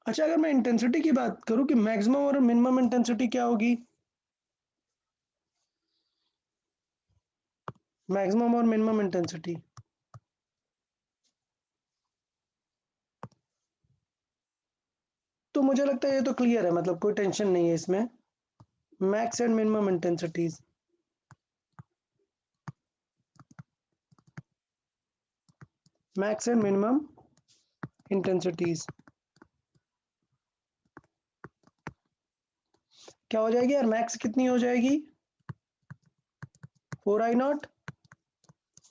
[SPEAKER 1] अच्छा, अगर मैं इंटेंसिटी की बात करूं कि मैक्सिमम और मिनिमम इंटेंसिटी क्या होगी? मैक्सिमम और मिनिमम इंटेंसिटी तो मुझे लगता है ये तो क्लियर है, मतलब कोई टेंशन नहीं है इसमें। Max and minimum intensities, max and minimum intensities क्या हो जाएगी यार? मैक्स कितनी हो जाएगी? 4I0।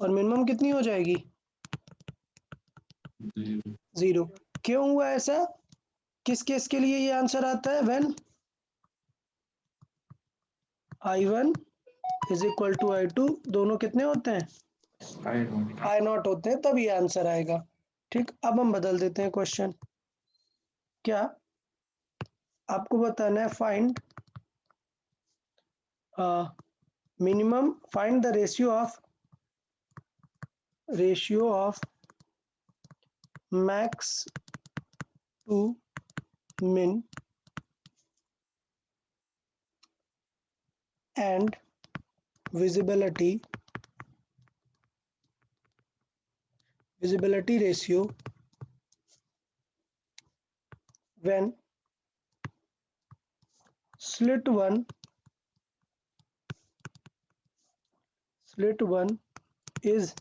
[SPEAKER 1] और मिनिमम कितनी हो जाएगी? 0। क्यों हुआ ऐसा? किस केस के लिए ये आंसर आता है? When I1 is equal to I2 दोनों कितने होते हैं? I0 होते हैं, तब ये आंसर आएगा। ठीक, अब हम बदल देते हैं क्वेश्चन। क्या आपको बताना है? Find minimum, find the ratio of max to min and visibility ratio when slit 1 is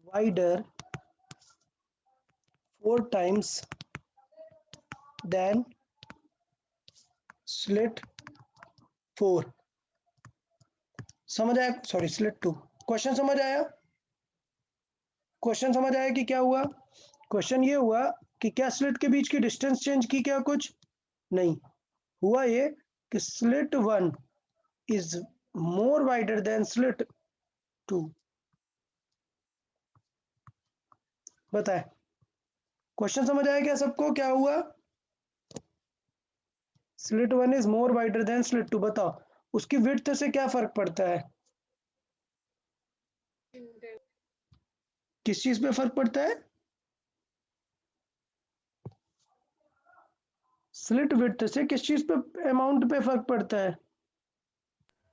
[SPEAKER 1] wider 4 times than slit 4. समझ आया? Sorry, slit 2. क्वेश्चन समझ आया? क्वेश्चन समझ आया कि क्या हुआ? क्वेश्चन ये हुआ कि क्या स्लिट के बीच की डिस्टेंस चेंज की? क्या कुछ नहीं हुआ। ये कि slit 1 is more wider than slit 2. बताए, क्वेश्चन समझ आया क्या सबको? क्या हुआ? Slit 1 is more wider than slit 2. बताओ उसकी विड्थ से क्या फर्क पड़ता है?
[SPEAKER 4] Inten-
[SPEAKER 1] किस चीज पे फर्क पड़ता है? स्लिट विड्थ से किस चीज पे, अमाउंट पे फर्क पड़ता है?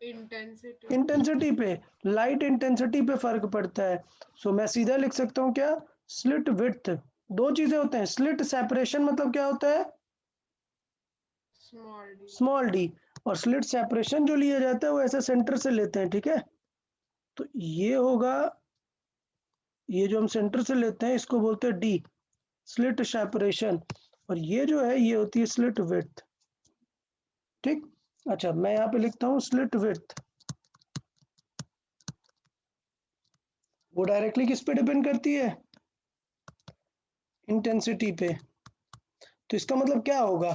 [SPEAKER 4] Intensity.
[SPEAKER 1] इंटेंसिटी पे, लाइट इंटेंसिटी पे फर्क पड़ता है. सो मैं सीधा लिख सकता हूँ क्या? Slit width. दो चीजें होते हैं. स्लिट सेपरेशन मतलब क्या होता है?
[SPEAKER 4] Small d.
[SPEAKER 1] Small D. और स्लिट सेपरेशन जो लिया जाता है वो ऐसे सेंटर से लेते हैं, ठीक है? तो ये होगा, ये जो हम सेंटर से लेते हैं इसको बोलते हैं डी, स्लिट सेपरेशन. और ये जो है ये होती है स्लिट विड्थ. ठीक. अच्छा, मैं यहाँ पे लिखता हूँ स्लिट विड्थ. वो डायरेक्टली किस पे डिपेंड करती है? इंटेंसिटी पे. तो इसका मतलब क्या होगा?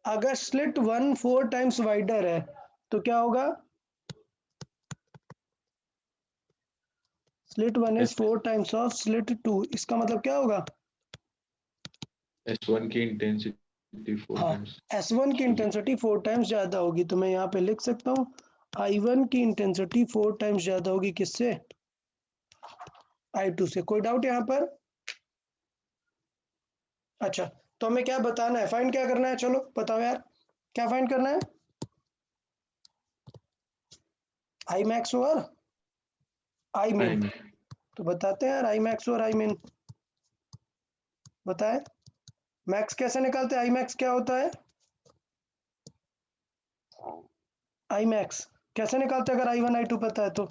[SPEAKER 1] अगर स्लिट 1 4 टाइम्स वाइडर है तो क्या होगा? Slit 1 is 4 times of slit 2. इसका मतलब क्या होगा?
[SPEAKER 3] S1 की इंटेंसिटी 4
[SPEAKER 1] हाँ,
[SPEAKER 3] टाइम्स.
[SPEAKER 1] S1 की इंटेंसिटी 4 टाइम्स ज्यादा होगी. तो मैं यहाँ पे लिख सकता हूँ I1 की इंटेंसिटी 4 टाइम्स ज्यादा होगी. किससे? I2 से. कोई डाउट यहाँ पर? अच्छा, तो हमें क्या बताना है? फाइंड क्या करना है? चलो बताओ यार, क्या फाइंड करना है? आई मैक्स और आई मिन. तो बताते हैं यार, आई मैक्स और आई मिन. बताए, मैक्स कैसे निकालते हैं? आई मैक्स क्या होता है? आई मैक्स कैसे निकालते हैं अगर I1 I2 पता है तो?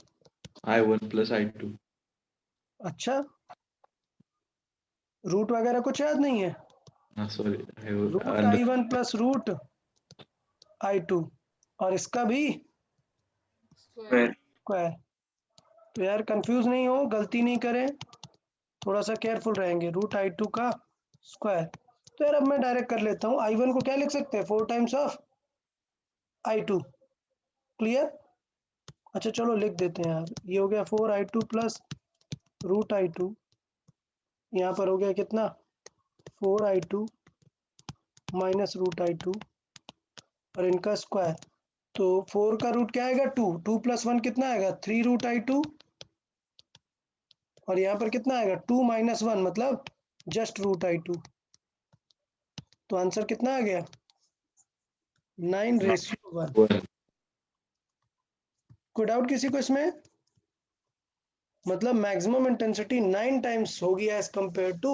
[SPEAKER 3] I1 plus I2.
[SPEAKER 1] अच्छा, रूट वगैरह कुछ याद नहीं है?
[SPEAKER 3] Sorry,
[SPEAKER 1] root I1 plus root I2 और इसका भी
[SPEAKER 4] Square.
[SPEAKER 1] स्क्वायर. तो यार कंफ्यूज नहीं हो, गलती नहीं करें, थोड़ा सा केयरफुल रहेंगे. रूट I2 का स्क्वायर. तो यार अब मैं डायरेक्ट कर लेता हूँ. I1 को क्या लिख सकते हैं? 4 टाइम्स ऑफ I2. क्लियर? अच्छा चलो लिख देते हैं यार. ये हो गया 4I2 प्लस रूट I2. यहाँ पर हो गया कितना? 4I2 माइनस रूट I2 और इनका स्क्वायर. तो 4 का रूट क्या आएगा? 2. 2 प्लस 1 कितना आएगा? 3 रूट I2. और यहाँ पर कितना आएगा? 2 माइनस 1 मतलब जस्ट रूट I2. तो आंसर कितना आ गया? 9:1.
[SPEAKER 3] 1.
[SPEAKER 1] कोई डाउट किसी को इसमें? मतलब मैक्सिमम इंटेंसिटी 9 टाइम्स होगी as compare to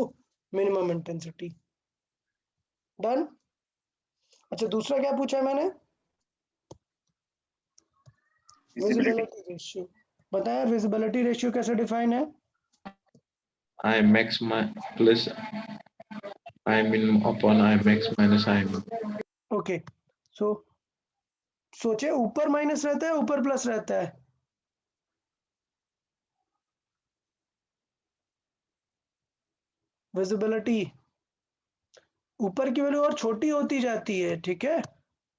[SPEAKER 1] minimum intensity. Done. अच्छा, दूसरा क्या पूछा है मैंने? Visibility ratio. बताया विजिबिलिटी रेशियो कैसे डिफाइन है?
[SPEAKER 3] I max plus I min upon I max minus I min.
[SPEAKER 1] Okay. So सोचे, ऊपर माइनस रहता है ऊपर प्लस रहता है? विजिबिलिटी ऊपर की वैल्यू और छोटी होती जाती है, ठीक है,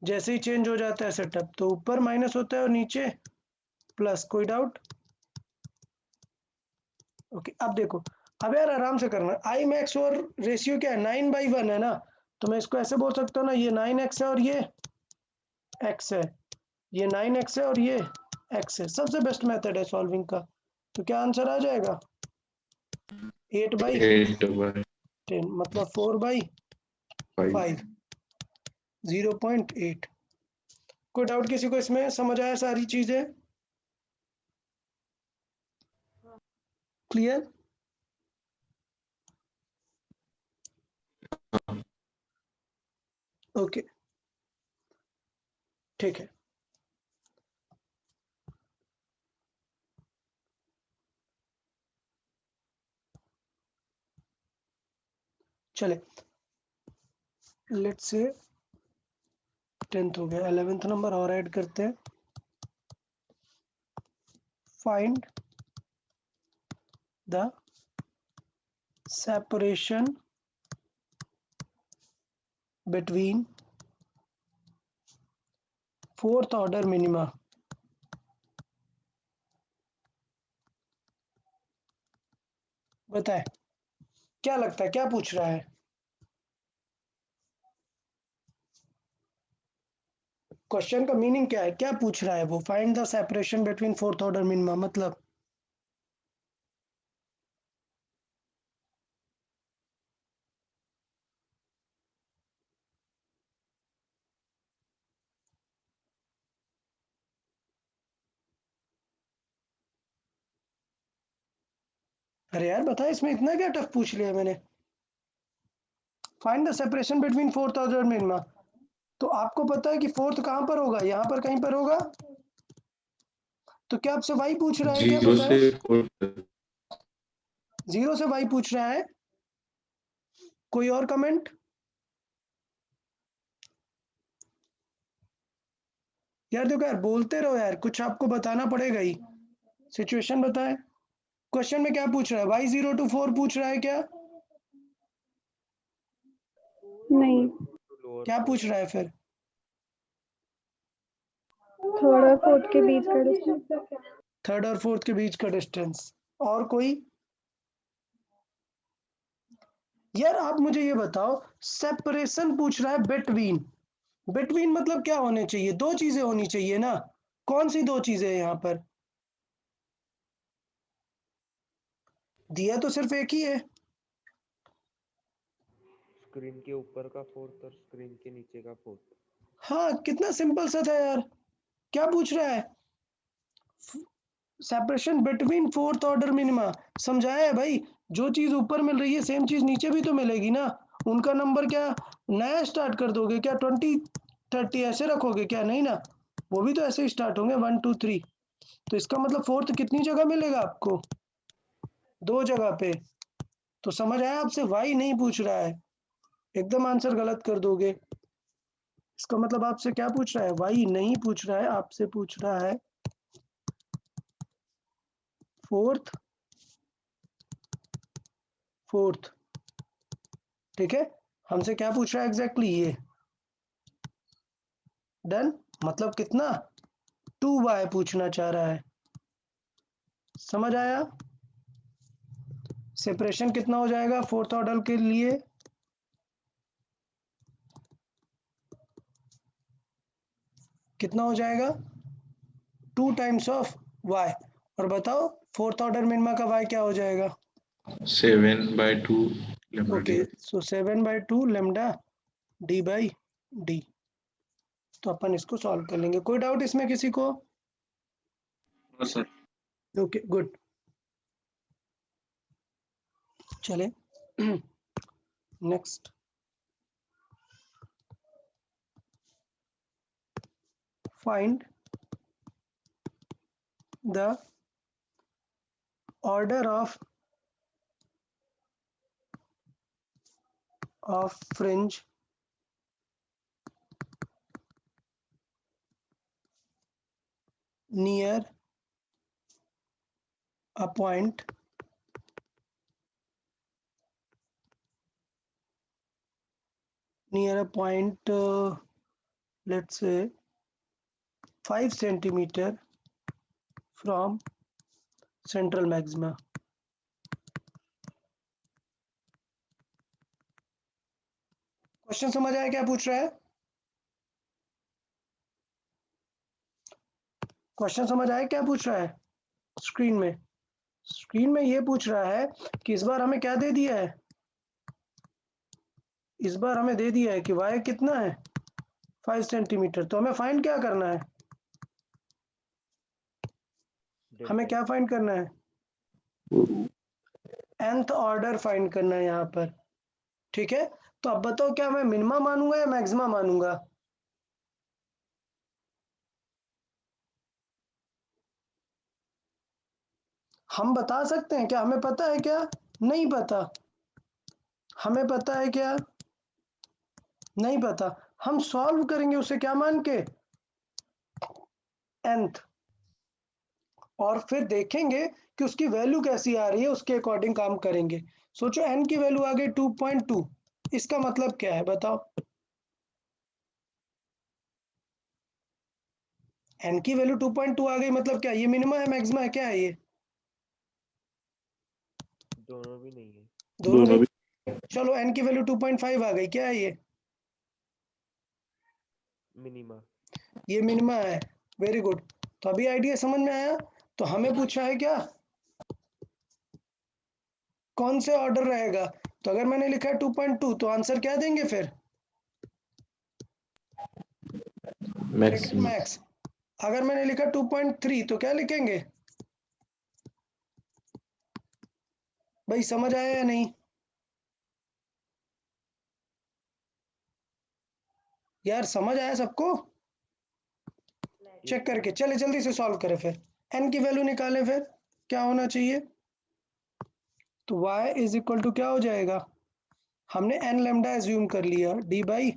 [SPEAKER 1] जैसे ही चेंज हो जाता है सेटअप. तो ऊपर माइनस होता है और नीचे प्लस. कोई डाउट? ओके. अब देखो, अब यार आराम से करना. आई मैक्स और रेशियो क्या है? 9/1 है ना. तो मैं इसको ऐसे बोल सकता हूँ ना, ये 9x है और ये x है, ये 9x है और ये x है. सबसे बेस्ट मेथड है सॉल्विंग का. तो क्या आंसर आ जाएगा? 8/10 मतलब 4/5. 0.8. कोई डाउट किसी को इसमें? समझ आया सारी चीजें? क्लियर? ओके. ठीक है, चले लेट्स से 10th हो गया, 11th नंबर और ऐड करते हैं। Find the separation between fourth order minima। बताए क्या लगता है, क्या पूछ रहा है? क्वेश्चन का मीनिंग क्या है, क्या पूछ रहा है वो? Find the separation between fourth order minima मतलब अरे यार बता, इसमें इतना क्या टफ पूछ लिया मैंने? Find the separation between fourth order minima, तो आपको पता है कि फोर्थ कहां पर होगा? यहां पर कहीं पर होगा। तो क्या आपसे वाई पूछ रहा है? क्या
[SPEAKER 3] 0
[SPEAKER 1] पता
[SPEAKER 3] से
[SPEAKER 1] है?
[SPEAKER 3] 4 तक।
[SPEAKER 1] 0 से वाई पूछ रहा है। कोई और कमेंट? यार देखो यार, बोलते रहो यार, कुछ आपको बताना पड़ेगा ही। सिचुएशन बताएं। क्वेश्चन में क्या पूछ रहा है? y0 to 4 पूछ रहा है क्या?
[SPEAKER 6] नहीं,
[SPEAKER 1] क्या पूछ रहा है फिर?
[SPEAKER 6] थर्ड और फोर्थ के बीच का डिस्टेंस।
[SPEAKER 1] थर्ड और फोर्थ के बीच का डिस्टेंस। और कोई? यार आप मुझे ये बताओ, सेपरेशन पूछ रहा है बिटवीन। बिटवीन मतलब क्या होने चाहिए? दो चीजें होनी चाहिए ना। कौन सी दो चीजें हैं यहाँ पर? दिया तो सिर्फ एक ही है।
[SPEAKER 7] स्क्रीन के ऊपर का फोर्थ और स्क्रीन के नीचे का फोर्थ।
[SPEAKER 1] हाँ, कितना सिंपल सा था यार। क्या पूछ रहा है? Separation between fourth order minima. समझाया है भाई, जो चीज ऊपर मिल रही है सेम चीज नीचे भी तो मिलेगी ना। उनका नंबर क्या नया स्टार्ट कर दोगे क्या? 20 30 ऐसे रखोगे क्या? नहीं ना, वो भी तो ऐसे ही स्टार्ट होंगे 1 2 3। तो इसका मतलब फोर्थ कितनी जगह मिलेगा आपको? दो जगह पे। तो समझ आया? आपसे वाई नहीं पूछ रहा है, एकदम आंसर गलत कर दोगे। इसका मतलब आपसे क्या पूछ रहा है? वाई नहीं पूछ रहा है, आपसे पूछ रहा है फोर्थ। फोर्थ, ठीक है। हमसे क्या पूछ रहा है एग्जैक्टली ये? डन, मतलब कितना? 2y पूछना चाह रहा है। समझ आया? सेपरेशन कितना हो जाएगा फोर्थ ऑर्डर के लिए? कितना हो जाएगा? 2 टाइम्स ऑफ y। और बताओ फोर्थ ऑर्डर मिनिमा का y क्या हो जाएगा?
[SPEAKER 3] 7/2 lambda
[SPEAKER 1] okay,
[SPEAKER 3] d।
[SPEAKER 1] So 7/2 lambda d by D. तो अपन इसको सॉल्व कर लेंगे। कोई डाउट इसमें किसी को?
[SPEAKER 2] No sir.
[SPEAKER 1] ओके गुड, चले next. Find the order of fringe near a point let's say 5 centimeter from central maxima। Question समझ आया क्या पूछ रहा है? क्वेश्चन समझ आया क्या पूछ रहा है? स्क्रीन में ये पूछ रहा है कि इस बार हमें क्या दे दिया है? इस बार हमें दे दिया है कि y कितना है? 5 सेंटीमीटर। तो हमें फाइंड क्या करना है? हमें क्या फाइंड करना है? nth ऑर्डर फाइंड करना है यहाँ पर, ठीक है। तो अब बताओ, क्या मैं मिनिमा मानूंगा या मैक्सिमा मानूंगा? हम बता सकते हैं क्या? हमें पता है क्या? नहीं पता। हमें पता है क्या? नहीं पता। हम सॉल्व करेंगे उसे क्या मान के? nth, और फिर देखेंगे कि उसकी वैल्यू कैसी आ रही है, उसके अकॉर्डिंग काम करेंगे। सोचो n की वैल्यू आ गई 2.2, इसका मतलब क्या है बताओ? n की वैल्यू 2.2 आ गई मतलब क्या? ये मिनिमा है मैक्सिमा है, क्या है ये?
[SPEAKER 7] दोनों भी नहीं है।
[SPEAKER 1] दोनों
[SPEAKER 3] दोनों
[SPEAKER 1] नहीं। चलो n की वैल्यू 2.5 आ गई, क्या है ये?
[SPEAKER 7] मिनिमा।
[SPEAKER 1] ये मिनिमा है। Very good. तो अभी आइडिया समझ में आया? तो हमें पूछा है क्या, कौन से ऑर्डर रहेगा? तो अगर मैंने लिखा है 2.2 तो आंसर क्या देंगे फिर?
[SPEAKER 3] मैक्सिमम।
[SPEAKER 1] मैक्स। अगर मैंने लिखा 2.3 तो क्या लिखेंगे? भाई समझ आया या नहीं? यार समझ आया सबको? चेक करके चले जल्दी से सॉल्व करें फिर। n की वैल्यू निकालें, फिर क्या होना चाहिए? तो y इज इक्वल टू क्या हो जाएगा? हमने n लेमडा एज्यूम कर लिया d बाई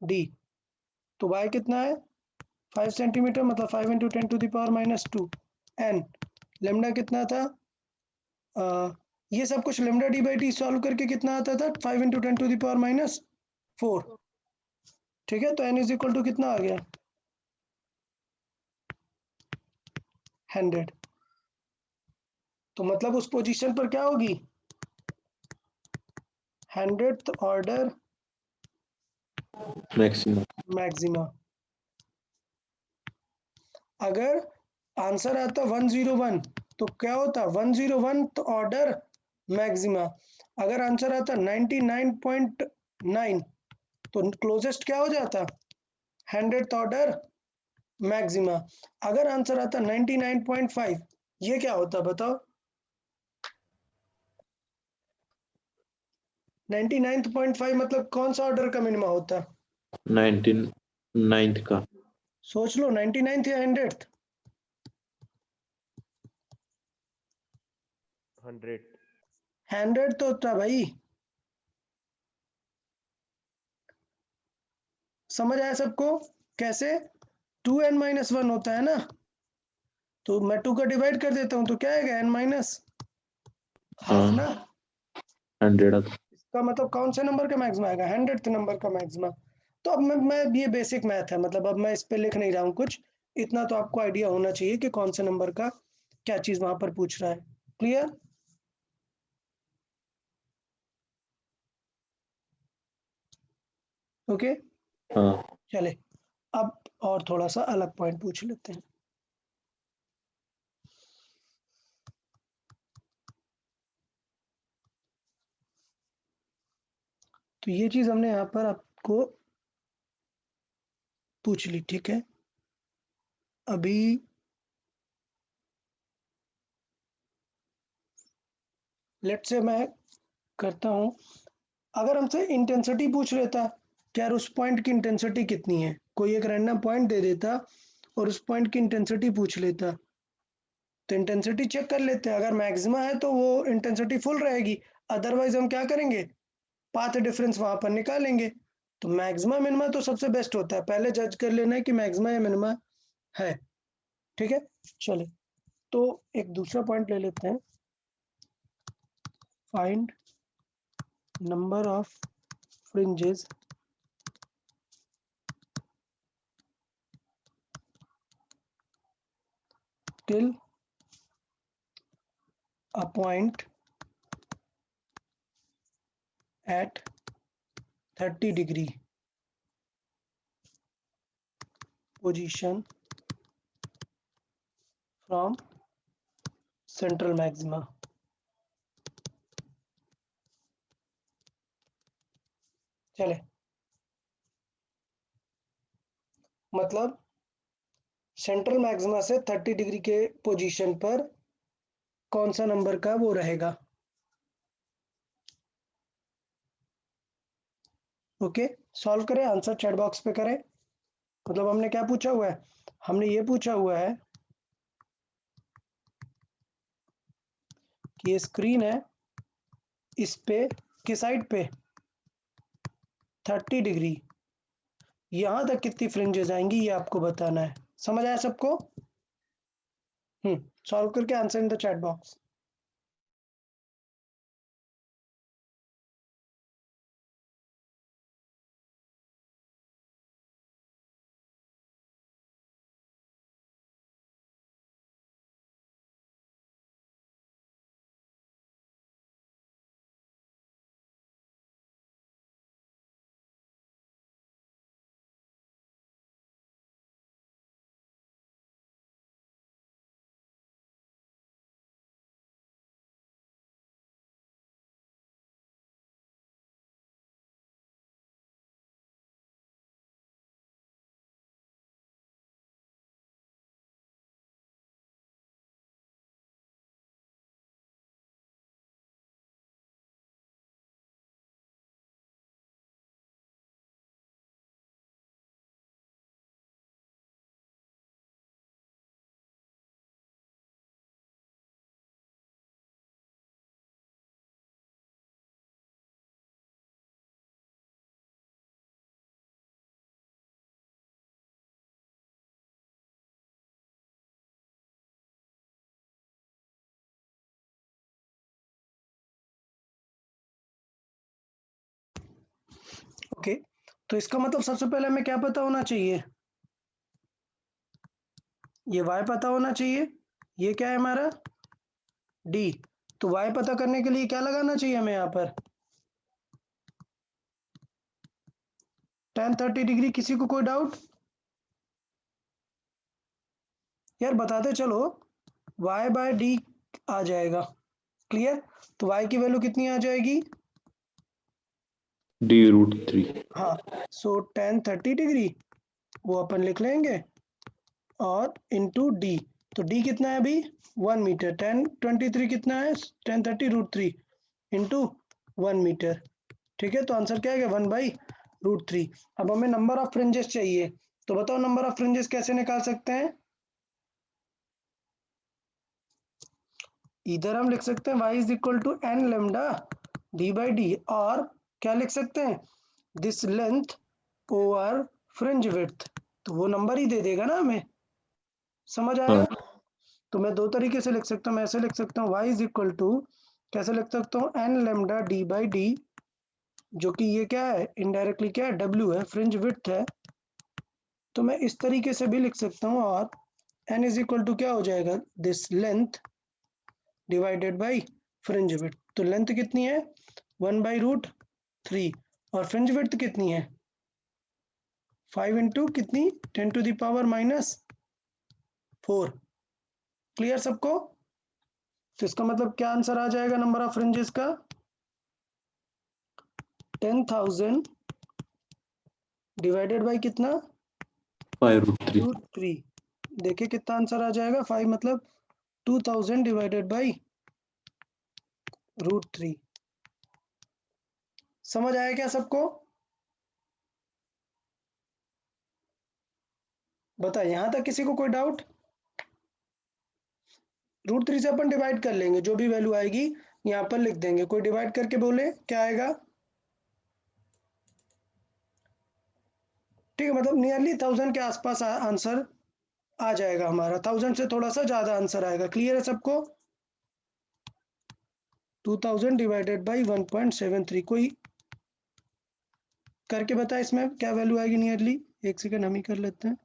[SPEAKER 1] डी। तो y कितना है? 5 सेंटीमीटर, मतलब 5 into 10 to the power minus 2। n lambda कितना था? ये सब कुछ lambda D by T solve करके कितना आता था? 5 into 10 to the power minus 4। ठीक है, तो n इज इक्वल टू कितना आ गया? 100। तो मतलब उस पोजीशन पर क्या होगी? 100th order
[SPEAKER 3] maximum.
[SPEAKER 1] मैक्सिमा। अगर आंसर आता 101 तो क्या होता? 101th order maxima. अगर आंसर आता 99.9 तो क्लोजेस्ट क्या हो जाता? 100th order maxima. अगर आंसर आता 99.5, ये क्या होता बताओ? 99.5 मतलब कौन सा ऑर्डर का मिनिमा होता?
[SPEAKER 3] 99th का।
[SPEAKER 1] सोच लो, 99th या 100th?
[SPEAKER 7] 100।
[SPEAKER 1] 100 तो होता भाई। समझ आया सबको? कैसे? 2n-1 होता है ना, तो मैं 2 का डिवाइड कर देता हूँ तो क्या आएगा? n माइनस हाफ ना।
[SPEAKER 3] 100th।
[SPEAKER 1] इसका मतलब कौन से नंबर का मैक्सिमा आएगा? 100th नंबर का मैक्सिमा। तो अब मैं ये बेसिक मैथ है, मतलब अब मैं इस पे लिख नहीं रहा हूँ कुछ। इतना तो आपको आइडिया होना चाहिए कि कौन से नंबर का क्या चीज वहां पर पूछ रहा है। क्लियर? ओके।
[SPEAKER 3] हाँ।
[SPEAKER 1] चले, अब और थोड़ा सा अलग पॉइंट पूछ लेते हैं। तो ये चीज हमने यहाँ पर आपको पूछ ली, ठीक है। अभी लेट से मैं करता हूँ, अगर हमसे इंटेंसिटी पूछ लेता कि यार उस पॉइंट की इंटेंसिटी कितनी है, कोई एक रैंडम पॉइंट दे देता और उस पॉइंट की इंटेंसिटी पूछ लेता, तो इंटेंसिटी चेक कर लेते हैं। अगर मैक्सिमा है तो वो इंटेंसिटी फुल रहेगी, अदरवाइज हम क्या करेंगे? पाथ डिफरेंस वहां पर निकालेंगे। तो मैक्सिमा मिनिमा तो सबसे बेस्ट होता है, पहले जज कर लेना है कि मैक्सिमा या मिनिमा है। ठीक है, चले तो एक दूसरा पॉइंट ले लेते हैं। Find number of fringes till a point at 30 degree position from central maxima। चले, मतलब सेंट्रल मैक्सिमा से 30 डिग्री के पोजीशन पर कौन सा नंबर का वो रहेगा। ओके, सॉल्व करें, आंसर चैट बॉक्स पे करें। मतलब हमने क्या पूछा हुआ है? हमने ये पूछा हुआ है कि ये स्क्रीन है, इस पे किस साइड पे 30 डिग्री, यहां तक कितनी फ्रिंजेस आएंगी ये आपको बताना है। समझ आया सबको? सॉल्व करके answer in the chat box. Okay, तो इसका मतलब सबसे पहले हमें क्या पता होना चाहिए? ये y पता होना चाहिए, ये क्या है हमारा d। तो y पता करने के लिए क्या लगाना चाहिए हमें यहाँ पर? tan 30 degree. किसी को कोई डाउट? यार बताते चलो, y बाय डी आ जाएगा। क्लियर? तो y की वैल्यू कितनी आ जाएगी?
[SPEAKER 3] d√3।
[SPEAKER 1] हाँ, सो tan 30 डिग्री वो अपन लिख लेंगे और इंटू डी। तो डी कितना है अभी? 1 मीटर। tan 23 कितना है? tan 30√3 into 1 metre. ठीक है, तो आंसर क्या है? 1/√3। अब हमें नंबर ऑफ फ्रिंजेस चाहिए, तो बताओ नंबर ऑफ फ्रिंजेस कैसे निकाल सकते हैं? इधर हम लिख सकते हैं y is equal to n lambda d/d, और क्या लिख सकते हैं? This length over fringe width. तो वो नंबर ही दे देगा ना हमें। समझ आया?
[SPEAKER 3] हाँ,
[SPEAKER 1] तो मैं दो तरीके से लिख सकता हूँ। मैं ऐसे लिख सकता हूँ y इज इक्वल टू, कैसे लिख सकता हूँ, n लेमडा d/d, जो कि ये क्या है? इनडायरेक्टली क्या है? w है, फ्रिंज विड्थ है। तो मैं इस तरीके से भी लिख सकता हूँ, और n इज इक्वल टू क्या हो जाएगा? This length divided by fringe width. तो लेंथ कितनी है? 1/√3, और फ्रिंज विड्थ कितनी है? 5 इंटू कितनी? 10⁻⁻⁴। क्लियर सबको? तो इसका मतलब क्या आंसर आ जाएगा नंबर ऑफ फ्रिंजेस का? 10,000 डिवाइडेड बाई कितना?
[SPEAKER 3] 5√3।
[SPEAKER 1] √3। देखिए कितना आंसर आ जाएगा? 5 मतलब 2000 डिवाइडेड बाई √3। समझ आया क्या सबको? बता, यहां तक किसी को कोई डाउट? √3 से अपन डिवाइड कर लेंगे, जो भी वैल्यू आएगी यहाँ पर लिख देंगे। कोई डिवाइड करके बोले क्या आएगा? ठीक है, मतलब नियरली 1000 के आसपास आंसर आ जाएगा हमारा। 1000 से थोड़ा सा ज्यादा आंसर आएगा। क्लियर है सबको? 2000 डिवाइडेड बाई 1.73। कोई करके बता इसमें क्या वैल्यू आएगी नियरली। एक सेकंड हम ही कर लेते हैं।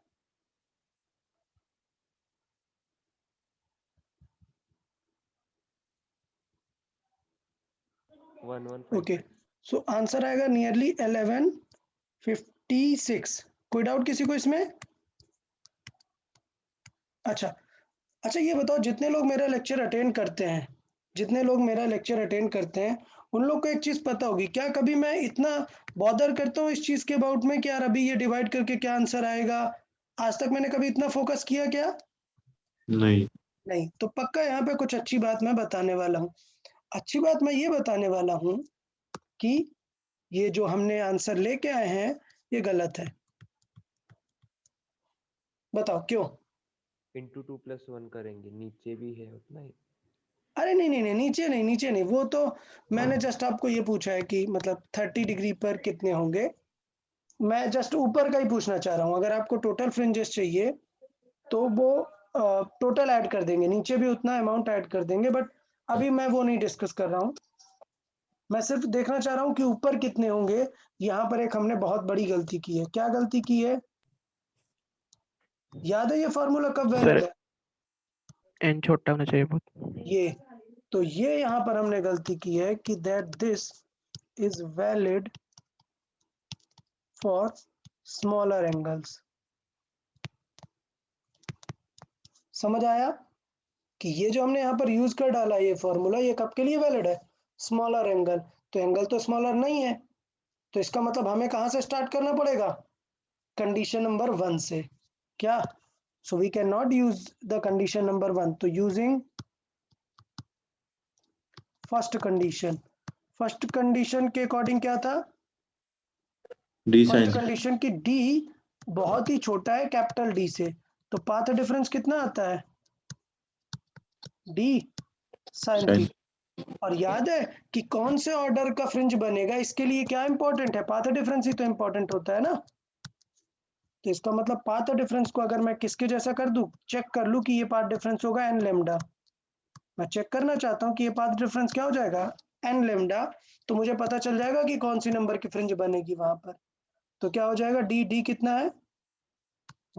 [SPEAKER 7] 1156।
[SPEAKER 1] ओके, सो आंसर आएगा नियरली 1156। कोई डाउट किसी को इसमें? अच्छा अच्छा, ये बताओ, जितने लोग मेरा लेक्चर अटेंड करते हैं, जितने लोग मेरा लेक्चर अटेंड करते हैं, उन लोग को एक चीज पता होगी क्या? कभी मैं इतना बॉदर करता हूँ इस चीज के अबाउट में कि यार अभी ये डिवाइड करके क्या आंसर आएगा? आज तक मैंने कभी इतना फोकस किया क्या?
[SPEAKER 3] नहीं।
[SPEAKER 1] नहीं। तो पक्का यहाँ पे कुछ अच्छी बात मैं बताने वाला हूँ। अच्छी बात मैं ये बताने वाला हूँ कि ये जो हमने आंसर लेके आए हैं ये गलत है। बताओ क्यों?
[SPEAKER 7] इंटू 2 + 1 करेंगे, नीचे भी है उतना ही।
[SPEAKER 1] अरे नहीं नहीं नहीं, नीचे नहीं, नीचे नहीं, वो तो मैंने जस्ट आपको ये पूछा है कि मतलब 30 डिग्री पर कितने होंगे। मैं जस्ट ऊपर का ही पूछना चाह रहा हूँ। अगर आपको टोटल फ्रिंजेस चाहिए तो वो टोटल ऐड कर देंगे, नीचे भी उतना अमाउंट ऐड कर देंगे, बट अभी मैं वो नहीं डिस्कस कर रहा हूँ। मैं सिर्फ देखना चाह रहा हूँ कि ऊपर कितने होंगे। यहाँ पर एक हमने बहुत बड़ी गलती की है। क्या गलती की है? याद है ये फॉर्मूला कब वैलिड
[SPEAKER 5] सर
[SPEAKER 1] है?
[SPEAKER 5] एन छोटा होना चाहिए बहुत।
[SPEAKER 1] ये तो ये यहाँ पर हमने गलती की है कि that this is valid for smaller angles. समझ आया कि ये जो हमने यहाँ पर यूज कर डाला ये फॉर्मूला, ये कब के लिए वैलिड है? Smaller angle. तो एंगल तो स्मॉलर नहीं है, तो इसका मतलब हमें कहाँ से स्टार्ट करना पड़ेगा? कंडीशन नंबर 1 से। क्या? So we can not use the condition number 1, तो using first condition. First condition के अकॉर्डिंग क्या था?
[SPEAKER 3] D
[SPEAKER 1] फर्स्ट
[SPEAKER 3] sin
[SPEAKER 1] कंडीशन की डी बहुत ही छोटा है कैपिटल डी से, तो पाथ डिफरेंस कितना आता है? D sine
[SPEAKER 3] sin
[SPEAKER 1] theta. और याद है कि कौन से ऑर्डर का फ्रिंज बनेगा, इसके लिए क्या इंपॉर्टेंट है? पाथ डिफरेंस ही तो इंपॉर्टेंट होता है ना। तो इसका मतलब पाथ डिफरेंस को अगर मैं किसके जैसा कर दूं, चेक कर लूं कि ये पाथ डिफरेंस होगा एन लेमडा। मैं चेक करना चाहता हूं कि ये पाथ डिफरेंस क्या हो जाएगा, एन लेमडा। तो मुझे पता चल जाएगा कि कौन सी नंबर की फ्रिंज बनेगी वहां पर। तो क्या हो जाएगा, डी डी कितना है?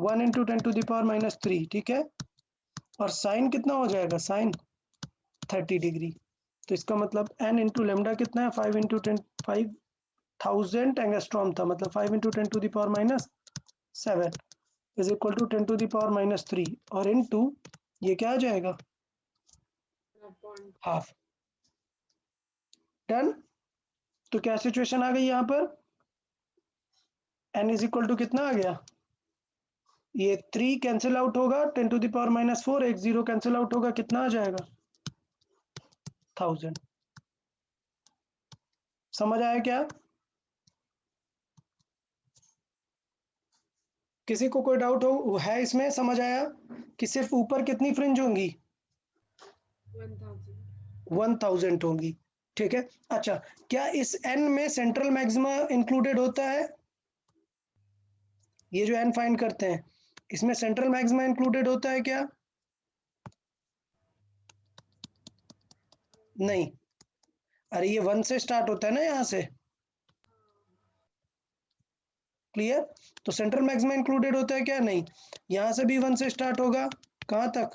[SPEAKER 1] 1 इंटू 10⁻³ ठीक है। और साइन कितना हो जाएगा? Sine 30 degree. तो इसका मतलब एन इंटू लेमडा कितना है? 5 इंटू 10 5000 एंगस्ट्रॉम था, मतलब 5 इंटू 10⁻⁷ इज इक्वल टू 10⁻³ और इनटू ये क्या आ जाएगा? हाफ। डन। तो क्या सिचुएशन आ गई यहाँ पर? n इज इक्वल टू कितना आ गया? ये 3 कैंसिल आउट होगा, 10⁻⁴ एक 0 कैंसिल आउट होगा, कितना आ जाएगा? 1000। समझ आया क्या? किसी को कोई डाउट हो है इसमें? समझ आया कि सिर्फ ऊपर कितनी फ्रिंज होंगी? 1000 होंगी, ठीक है। अच्छा, क्या इस n में सेंट्रल मैक्सिमा इंक्लूडेड होता है? ये जो n फाइंड करते हैं, इसमें सेंट्रल मैक्सिमा इंक्लूडेड होता है क्या? नहीं। अरे ये 1 से स्टार्ट होता है ना यहाँ से। क्लियर? तो सेंट्रल मैक्सिमा इंक्लूडेड होता है क्या? नहीं। यहाँ से भी 1 से स्टार्ट होगा, कहाँ तक?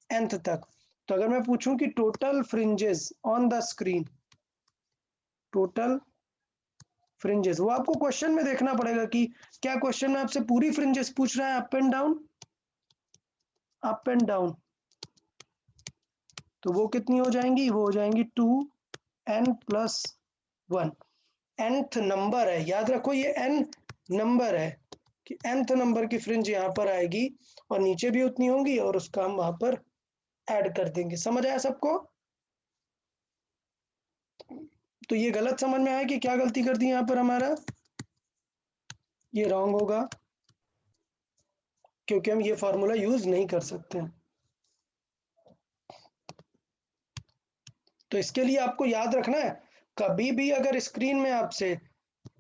[SPEAKER 1] nth तक। तो अगर मैं पूछूं कि total fringes on the screen, total fringes, वो आपको क्वेश्चन में देखना पड़ेगा कि क्या क्वेश्चन में आपसे पूरी फ्रिंजेस पूछ रहा है, up and down? Up and down. तो वो कितनी हो जाएंगी? वो हो जाएंगी 2n+1। nth नंबर है, याद रखो ये n नंबर है कि nth नंबर की फ्रिंज यहाँ पर आएगी और नीचे भी उतनी होंगी और उसका हम वहां पर ऐड कर देंगे। समझ आया सबको? तो ये गलत समझ में आया कि क्या गलती कर दी यहाँ पर हमारा? ये रॉन्ग होगा क्योंकि हम ये फॉर्मूला यूज नहीं कर सकते हैं। तो इसके लिए आपको याद रखना है, कभी भी अगर स्क्रीन में आपसे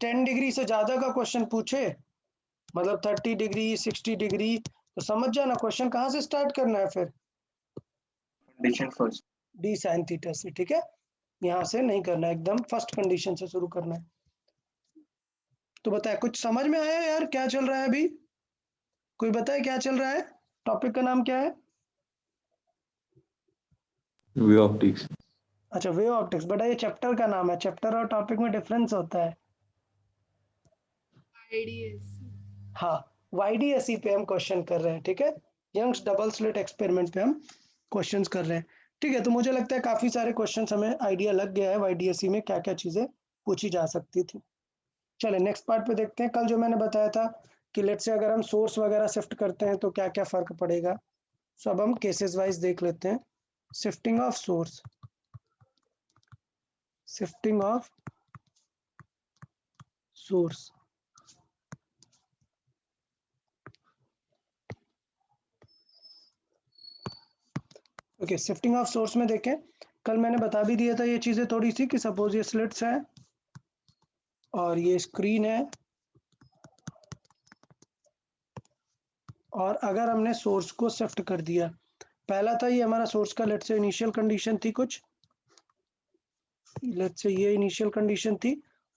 [SPEAKER 1] 10 डिग्री से ज्यादा का क्वेश्चन पूछे, मतलब 30 डिग्री 60 डिग्री, तो समझ जाना क्वेश्चन कहाँ से स्टार्ट करना है फिर?
[SPEAKER 2] Condition first.
[SPEAKER 1] D sine theta से, ठीक है। यहाँ से नहीं करना है, एकदम फर्स्ट कंडीशन से शुरू करना है। तो बताए कुछ समझ में आया यार क्या चल रहा है अभी? कोई बताए क्या चल रहा है? टॉपिक का नाम क्या है?
[SPEAKER 3] wave optics.
[SPEAKER 1] अच्छा, वेव ऑप्टिक्स। बेटा ये चैप्टर का नाम है, चैप्टर और टॉपिक में डिफरेंस होता है। हाँ, YDSE पे हम क्वेश्चन कर रहे हैं, ठीक है। यंग्स डबल स्लिट एक्सपेरिमेंट पे हम क्वेश्चंस कर रहे हैं, ठीक है। तो मुझे लगता है काफी सारे क्वेश्चंस हमें आइडिया लग गया है YDSE में क्या क्या चीजें पूछी जा सकती थी। चले नेक्स्ट पार्ट पे देखते हैं। कल जो मैंने बताया था कि लेट से अगर हम सोर्स वगैरह शिफ्ट करते हैं तो क्या क्या फर्क पड़ेगा, सो अब हम केसेस वाइज देख लेते हैं। Shifting of source, shifting of source. Okay, shifting of source में देखें, कल मैंने बता भी दिया था ये चीजें थोड़ी सी कि सपोज ये स्लिट्स है और ये स्क्रीन है, और अगर हमने सोर्स को शिफ्ट कर दिया, पहला था ये हमारा सोर्स का लेट्स से इनिशियल कंडीशन थी कुछ, लेट्स से ये इनिशियल कंडीशन थी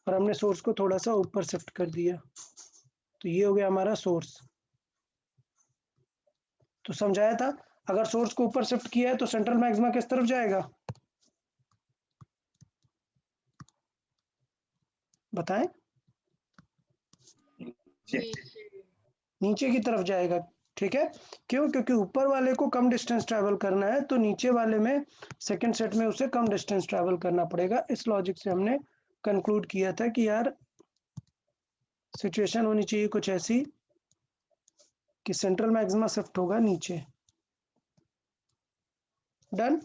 [SPEAKER 1] और हमने सोर्स को थोड़ा सा ऊपर शिफ्ट कर दिया, तो ये हो गया हमारा सोर्स। तो समझाया था अगर सोर्स को ऊपर शिफ्ट किया है तो सेंट्रल मैक्सिमा किस तरफ जाएगा, बताएं। नीचे की तरफ जाएगा, ठीक है। क्यों? क्योंकि ऊपर वाले को कम डिस्टेंस ट्रैवल करना है, तो नीचे वाले में सेकंड सेट में उसे कम डिस्टेंस ट्रैवल करना पड़ेगा। इस लॉजिक से हमने कंक्लूड किया था कि यार सिचुएशन होनी चाहिए कुछ ऐसी कि सेंट्रल मैक्सिमा शिफ्ट होगा नीचे। डन।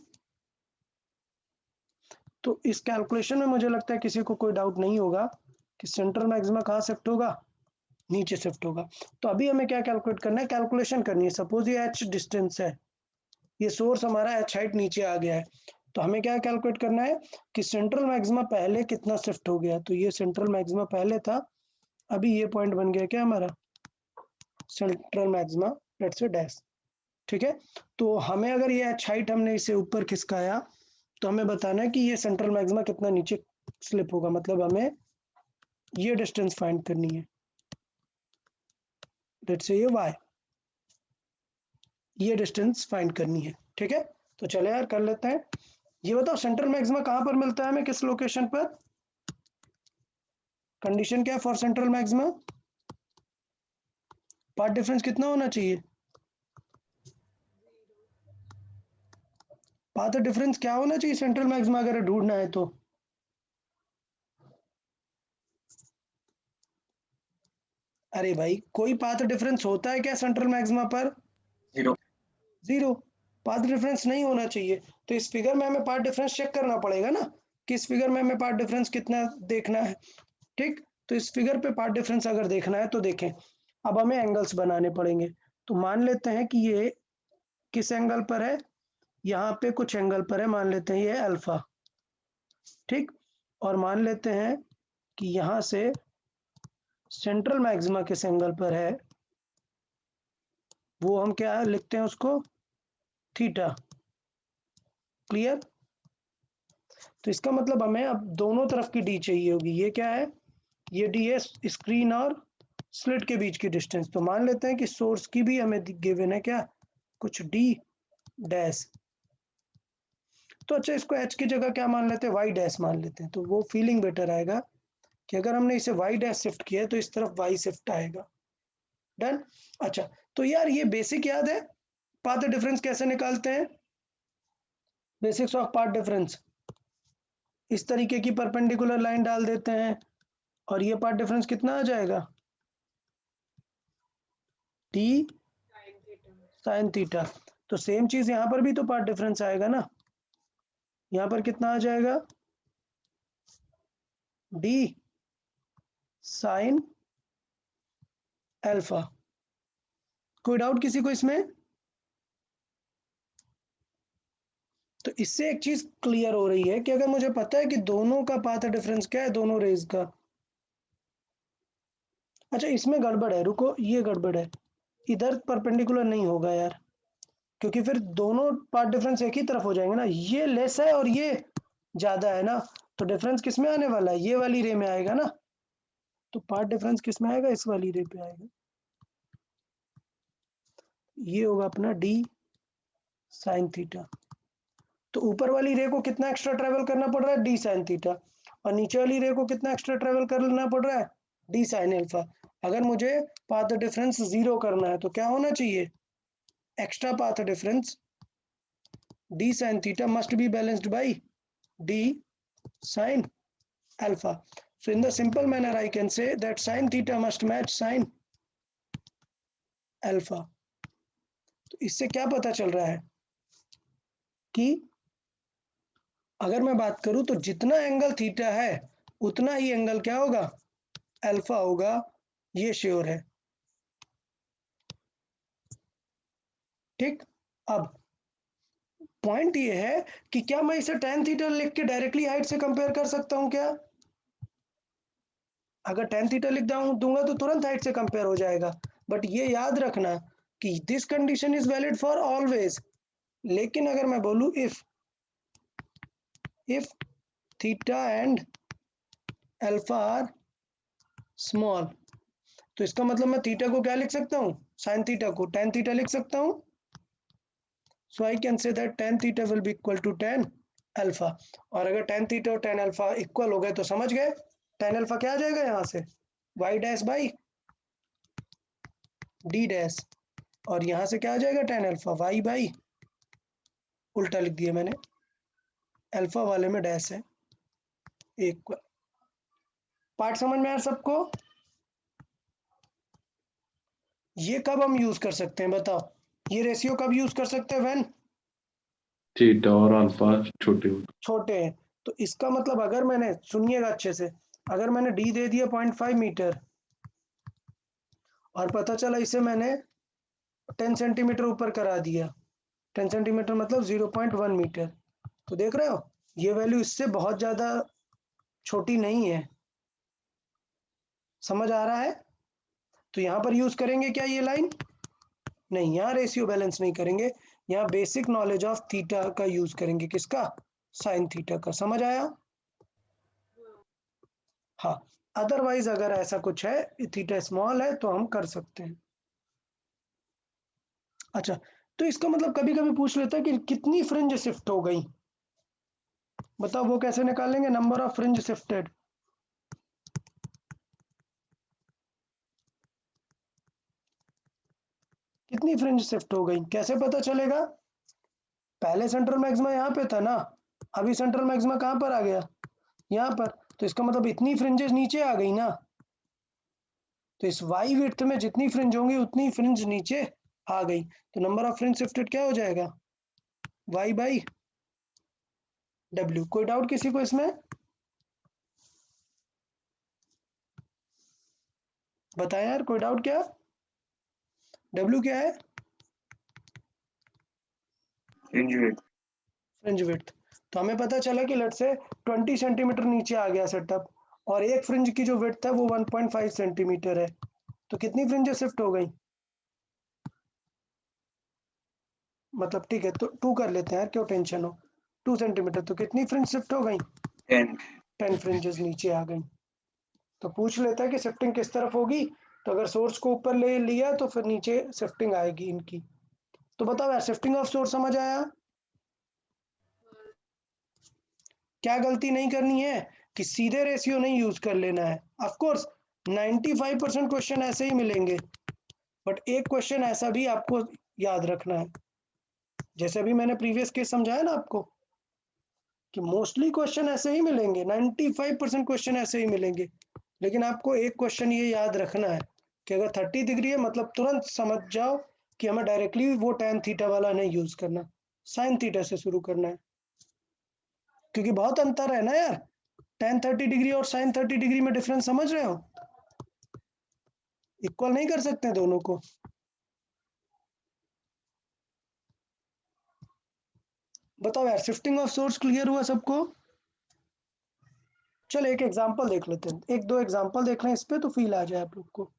[SPEAKER 1] तो इस कैलकुलेशन में मुझे लगता है किसी को कोई डाउट नहीं होगा कि सेंट्रल मैक्सिमा कहाँ शिफ्ट होगा, नीचे शिफ्ट होगा। तो अभी हमें क्या कैलकुलेट करना है, कैलकुलेशन करनी है। सपोज ये h डिस्टेंस है, ये सोर्स हमारा h हाइट नीचे आ गया है, तो हमें क्या कैलकुलेट करना है कि सेंट्रल मैक्सिमा पहले कितना शिफ्ट हो गया। तो ये सेंट्रल मैक्सिमा पहले था, अभी ये पॉइंट बन गया क्या हमारा central maxima, let's say dash, ठीक है। तो हमें अगर ये h हाइट हमने इसे ऊपर खिसकाया तो हमें बताना है कि ये सेंट्रल मैक्सिमा कितना नीचे स्लिप होगा, मतलब हमें ये डिस्टेंस फाइंड करनी है, लेट्स से ये y, ये डिस्टेंस फाइंड करनी है, ठीक है। तो चले यार कर लेते हैं। ये बताओ सेंट्रल मैक्सिमा कहां पर मिलता है हमें, किस लोकेशन पर, कंडीशन क्या है for central maxima, path difference कितना होना चाहिए, पाथ डिफरेंस क्या होना चाहिए सेंट्रल मैक्सिमा अगर ढूंढना है तो, अरे भाई कोई पाथ डिफरेंस होता है क्या सेंट्रल मैक्सिमा पर,
[SPEAKER 2] 0.
[SPEAKER 1] जीरो। पाथ डिफरेंस नहीं होना चाहिए, तो इस फिगर में हमें पाथ डिफरेंस चेक करना पड़ेगा ना कि इस फिगर में हमें पाथ डिफरेंस कितना देखना है, ठीक। तो इस फिगर पे पाथ डिफरेंस अगर देखना है तो देखें, अब हमें एंगल्स बनाने पड़ेंगे। तो मान लेते हैं कि ये किस एंगल पर है, यहाँ पे कुछ एंगल पर है, मान लेते हैं ये अल्फा, ठीक। और मान लेते हैं कि यहाँ से सेंट्रल मैक्सिमा किस एंगल पर है, वो हम क्या लिखते हैं उसको, थीटा। क्लियर। तो इसका मतलब हमें अब दोनों तरफ की डी चाहिए होगी, ये क्या है, ये डी है स्क्रीन और स्लिट के बीच की डिस्टेंस। तो मान लेते हैं कि सोर्स की भी हमें गिवन है क्या, कुछ डी डैश। तो अच्छा इसको एच की जगह क्या मान लेते हैं, वाई डैश मान लेते हैं, तो वो फीलिंग बेटर आएगा कि अगर हमने इसे वाई डैश शिफ्ट किया है तो इस तरफ वाई शिफ्ट आएगा। डन। अच्छा तो यार ये बेसिक याद है, पाथ डिफरेंस कैसे निकालते हैं, बेसिक्स ऑफ पाथ डिफरेंस, इस तरीके की परपेंडिकुलर लाइन डाल देते हैं और ये पाथ डिफरेंस कितना आ जाएगा, टी साइन थीटा। तो सेम चीज यहाँ पर भी तो पाथ डिफरेंस आएगा ना, यहाँ पर कितना आ जाएगा, डी साइन अल्फा। कोई डाउट किसी को इसमें, तो इससे एक चीज क्लियर हो रही है कि अगर मुझे पता है कि दोनों का पाथ डिफरेंस क्या है, दोनों रेज का। अच्छा इसमें गड़बड़ है, रुको ये गड़बड़ है, इधर परपेंडिकुलर नहीं होगा यार, क्योंकि फिर दोनों पाथ डिफरेंस एक ही तरफ हो जाएंगे ना, ये लेस है और ये ज्यादा है ना, तो डिफरेंस किस में आने वाला है, ये वाली रे में आएगा ना। तो पाथ डिफरेंस किस में आएगा, इस वाली रे पे आएगा, ये होगा अपना डी साइन थीटा। तो ऊपर वाली रे को कितना एक्स्ट्रा ट्रेवल करना पड़ रहा है, डी साइन थीटा, और नीचे वाली रे को कितना एक्स्ट्रा ट्रेवल करना पड़ रहा है, डी साइन अल्फा। अगर मुझे पाथ डिफरेंस 0 करना है तो क्या होना चाहिए, extra path difference d sin theta must be balanced by d sin alpha. So in the simple manner I can say that sin theta must match sin alpha. तो इससे क्या पता चल रहा है कि अगर मैं बात करूं तो जितना एंगल थीटा है उतना ही एंगल क्या होगा, अल्फा होगा, ये श्योर है, ठीक। अब पॉइंट ये है कि क्या मैं इसे tan थीटा लिख के डायरेक्टली हाइट से कंपेयर कर सकता हूं क्या? अगर tan थीटा लिख दूंगा तो तुरंत हाइट से कंपेयर हो जाएगा, बट ये याद रखना कि this condition is valid for always. लेकिन अगर मैं बोलूं if theta and alpha are small, तो इसका मतलब मैं थीटा को क्या लिख सकता हूँ? साइन थीटा को tan थीटा लिख सकता हूँ। So I can say that tan theta will be equal to tan alpha. और अगर tan थीटा और tan अल्फा इक्वल हो गए तो समझ गए, tan अल्फा क्या आ जाएगा यहाँ से? y dash by d dash, और यहाँ से क्या आ जाएगा? tan अल्फा y बाई, उल्टा लिख दिया मैंने, अल्फा वाले में डैश है, इक्वल। पार्ट समझ में आया सबको? ये कब हम यूज कर सकते हैं बताओ? ये रेशियो कब यूज कर सकते हैं? व्हेन
[SPEAKER 3] थीटा और अल्फा छोटे हो।
[SPEAKER 1] छोटे हैं। तो इसका मतलब अगर मैंने, सुनिएगा अच्छे से, अगर मैंने d दे दिया 0.5 मीटर और पता चला इसे मैंने 10 सेंटीमीटर ऊपर करा दिया, 10 सेंटीमीटर मतलब 0.1 मीटर, तो देख रहे हो ये वैल्यू इससे बहुत ज्यादा छोटी नहीं है। समझ आ रहा है? तो यहाँ पर यूज करेंगे क्या ये लाइन? नहीं, यहाँ रेशियो बैलेंस नहीं करेंगे, यहाँ बेसिक नॉलेज ऑफ थीटा का यूज करेंगे। किसका? साइन थीटा का। समझ आया? हाँ, अदरवाइज अगर ऐसा कुछ है, थीटा स्मॉल है, तो हम कर सकते हैं। अच्छा, तो इसका मतलब कभी कभी पूछ लेता है कि कितनी फ्रिंज शिफ्ट हो गई। बताओ वो कैसे निकालेंगे? Number of fringe shifted. कितनी फ्रिंज शिफ्ट हो गई कैसे पता चलेगा? पहले सेंट्रल मैक्सिमा यहाँ पे था ना, अभी सेंट्रल मैक्सिमा कहाँ पर आ गया? यहाँ पर। तो इसका मतलब इतनी फ्रिंजेस नीचे आ गई ना, तो इस वाई विड्थ में जितनी फ्रिंज होंगी उतनी फ्रिंज नीचे आ गई, तो नंबर ऑफ फ्रिंज शिफ्टेड क्या हो जाएगा? Y by W. कोई डाउट किसी को इसमें? बताएं यार, कोई डाउट क्या? डब्ल्यू क्या है?
[SPEAKER 2] Fringe width.
[SPEAKER 1] Fringe width. तो हमें पता चला कि लेट से 20 सेंटीमीटर नीचे आ गया सेटअप, और एक फ्रिंज की जो विड्थ है वो 1.5 सेंटीमीटर है, तो कितनी फ्रिंजेस शिफ्ट हो गई? मतलब ठीक है, तो 2 कर लेते हैं यार, क्यों टेंशन हो। 2 सेंटीमीटर, तो कितनी फ्रिंज शिफ्ट हो गई?
[SPEAKER 2] 10.
[SPEAKER 1] 10 फ्रिंजेस नीचे आ गई। तो पूछ लेता है कि शिफ्टिंग किस तरफ होगी, तो अगर सोर्स को ऊपर ले लिया तो फिर नीचे शिफ्टिंग आएगी इनकी। तो बताओ यार, शिफ्टिंग ऑफ सोर्स समझ आया? क्या गलती नहीं करनी है कि सीधे रेशियो नहीं यूज कर लेना है। ऑफ कोर्स 95% क्वेश्चन ऐसे ही मिलेंगे, बट एक क्वेश्चन ऐसा भी आपको याद रखना है। जैसे अभी मैंने प्रीवियस केस समझाया ना आपको, कि मोस्टली क्वेश्चन ऐसे ही मिलेंगे, 95% क्वेश्चन ऐसे ही मिलेंगे, लेकिन आपको एक क्वेश्चन ये याद रखना है कि अगर 30 डिग्री है मतलब तुरंत समझ जाओ कि हमें डायरेक्टली वो tan थीटा वाला नहीं यूज करना, साइन थीटा से शुरू करना है, क्योंकि बहुत अंतर है ना यार, tan 30 डिग्री और साइन 30 डिग्री में डिफरेंस समझ रहे हो? इक्वल नहीं कर सकते दोनों को। बताओ यार, शिफ्टिंग ऑफ सोर्स क्लियर हुआ सबको? चलो एक एग्जांपल देख लेते हैं, एक दो एग्जांपल देख लें इस पे, तो फील आ जाए आप लोग को।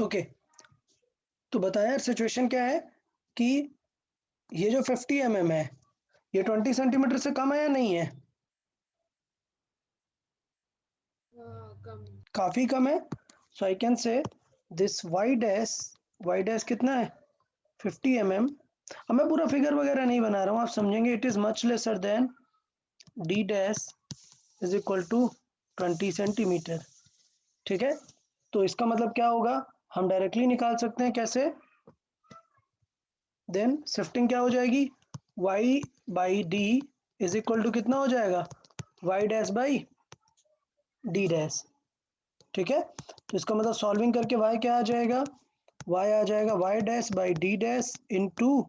[SPEAKER 1] ओके, तो बताया यार सिचुएशन क्या है कि ये जो 50 mm है ये 20 सेंटीमीटर से कम है या नहीं है?
[SPEAKER 4] कम।
[SPEAKER 1] काफी कम है। So I can say this y dash कितना है 50 mm। अब मैं पूरा फिगर वगैरह नहीं बना रहा हूँ, आप समझेंगे। It is much lesser than d dash is equal to 20 centimetre. ठीक है, तो इसका मतलब क्या होगा, हम डायरेक्टली निकाल सकते हैं। कैसे? देन शिफ्टिंग क्या हो जाएगी, y by D is equal to कितना हो जाएगा, y dash by d dash. ठीक है, तो इसका मतलब सॉल्विंग करके y क्या आ जाएगा, y आ जाएगा y dash by d dash into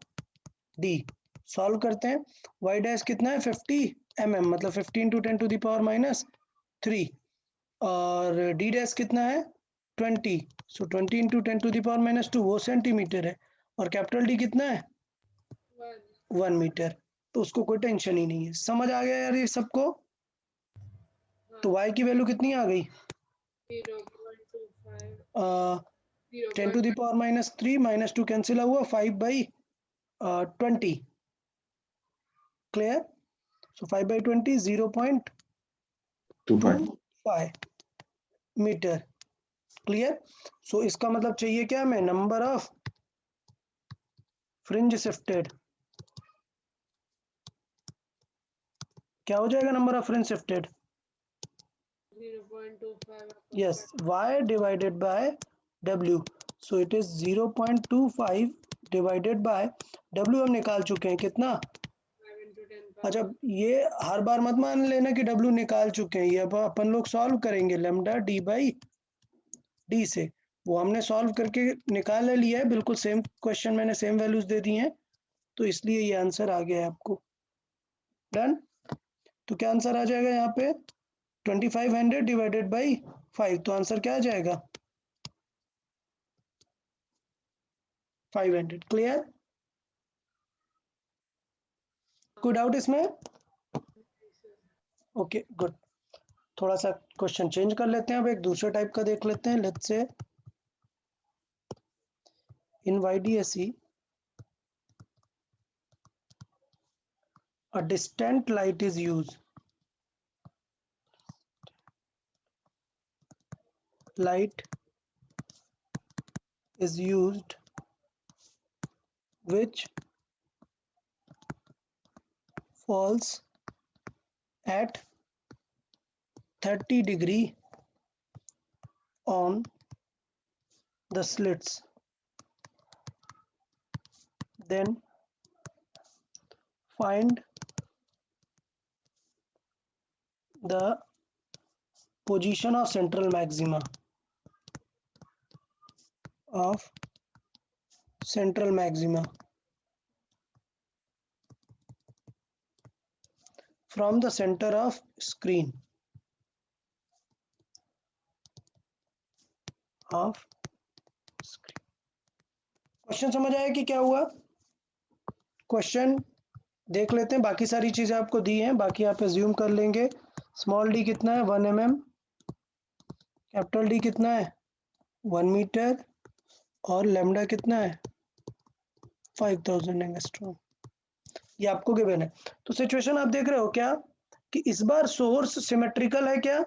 [SPEAKER 1] d। Solve करते हैं, y डैश कितना है 50 mm, मतलब 50 into 10 to the power minus 3, और d डैश कितना है 20, so 20 into 10 to the power minus 2, वो सेंटीमीटर है, और कैपिटल D कितना है 1 मीटर। तो उसको कोई टेंशन ही नहीं है। समझ आ गया यार ये सबको? तो y की वैल्यू कितनी आ गई,
[SPEAKER 4] 0.25
[SPEAKER 1] 10 to the power minus 3 minus 2 cancel हुआ 5/20। Clear? So 5/20
[SPEAKER 3] 2.5
[SPEAKER 1] 0.25 metre. Clear? So इसका मतलब चाहिए क्या हमें, नंबर ऑफ फ्रिंज शिफ्टेड। क्या हो जाएगा number of fringe shifted?
[SPEAKER 4] 0.25
[SPEAKER 1] yes, y divided by w। So it is 0.25 divided by w। हम निकाल चुके हैं कितना।
[SPEAKER 4] 5 into 10
[SPEAKER 1] अच्छा, ये हर बार मत मान लेना कि w निकाल चुके हैं, ये अब अपन लोग सॉल्व करेंगे लैम्डा d बाई डी से। वो हमने सॉल्व करके निकाल लिया है, बिल्कुल सेम क्वेश्चन मैंने सेम वैल्यूज दे दी हैं, तो इसलिए ये आंसर आ गया है आपको। डन? तो क्या आंसर आ जाएगा यहाँ पे, 2500 डिवाइडेड बाई 5, तो आंसर क्या आ जाएगा 500। क्लियर? कोई डाउट इसमें? Okay good. थोड़ा सा क्वेश्चन चेंज कर लेते हैं, अब एक दूसरे टाइप का देख लेते हैं। Let's say in YDSE a distant light is used. Light is used which falls at 30° on the slits. Then find the position of central maxima from the center of screen question समझ आया कि क्या हुआ? Question देख लेते हैं, बाकी सारी चीजें आपको दी हैं, बाकी आप एज्यूम कर लेंगे। स्मॉल d कितना है 1 mm, कैपिटल D कितना है 1 मीटर, और लैम्डा कितना है 5000 एंगस्ट्रॉम। ये आपको गिवन है। तो सिचुएशन आप देख रहे हो क्या कि इस बार सोर्स सिमेट्रिकल है क्या?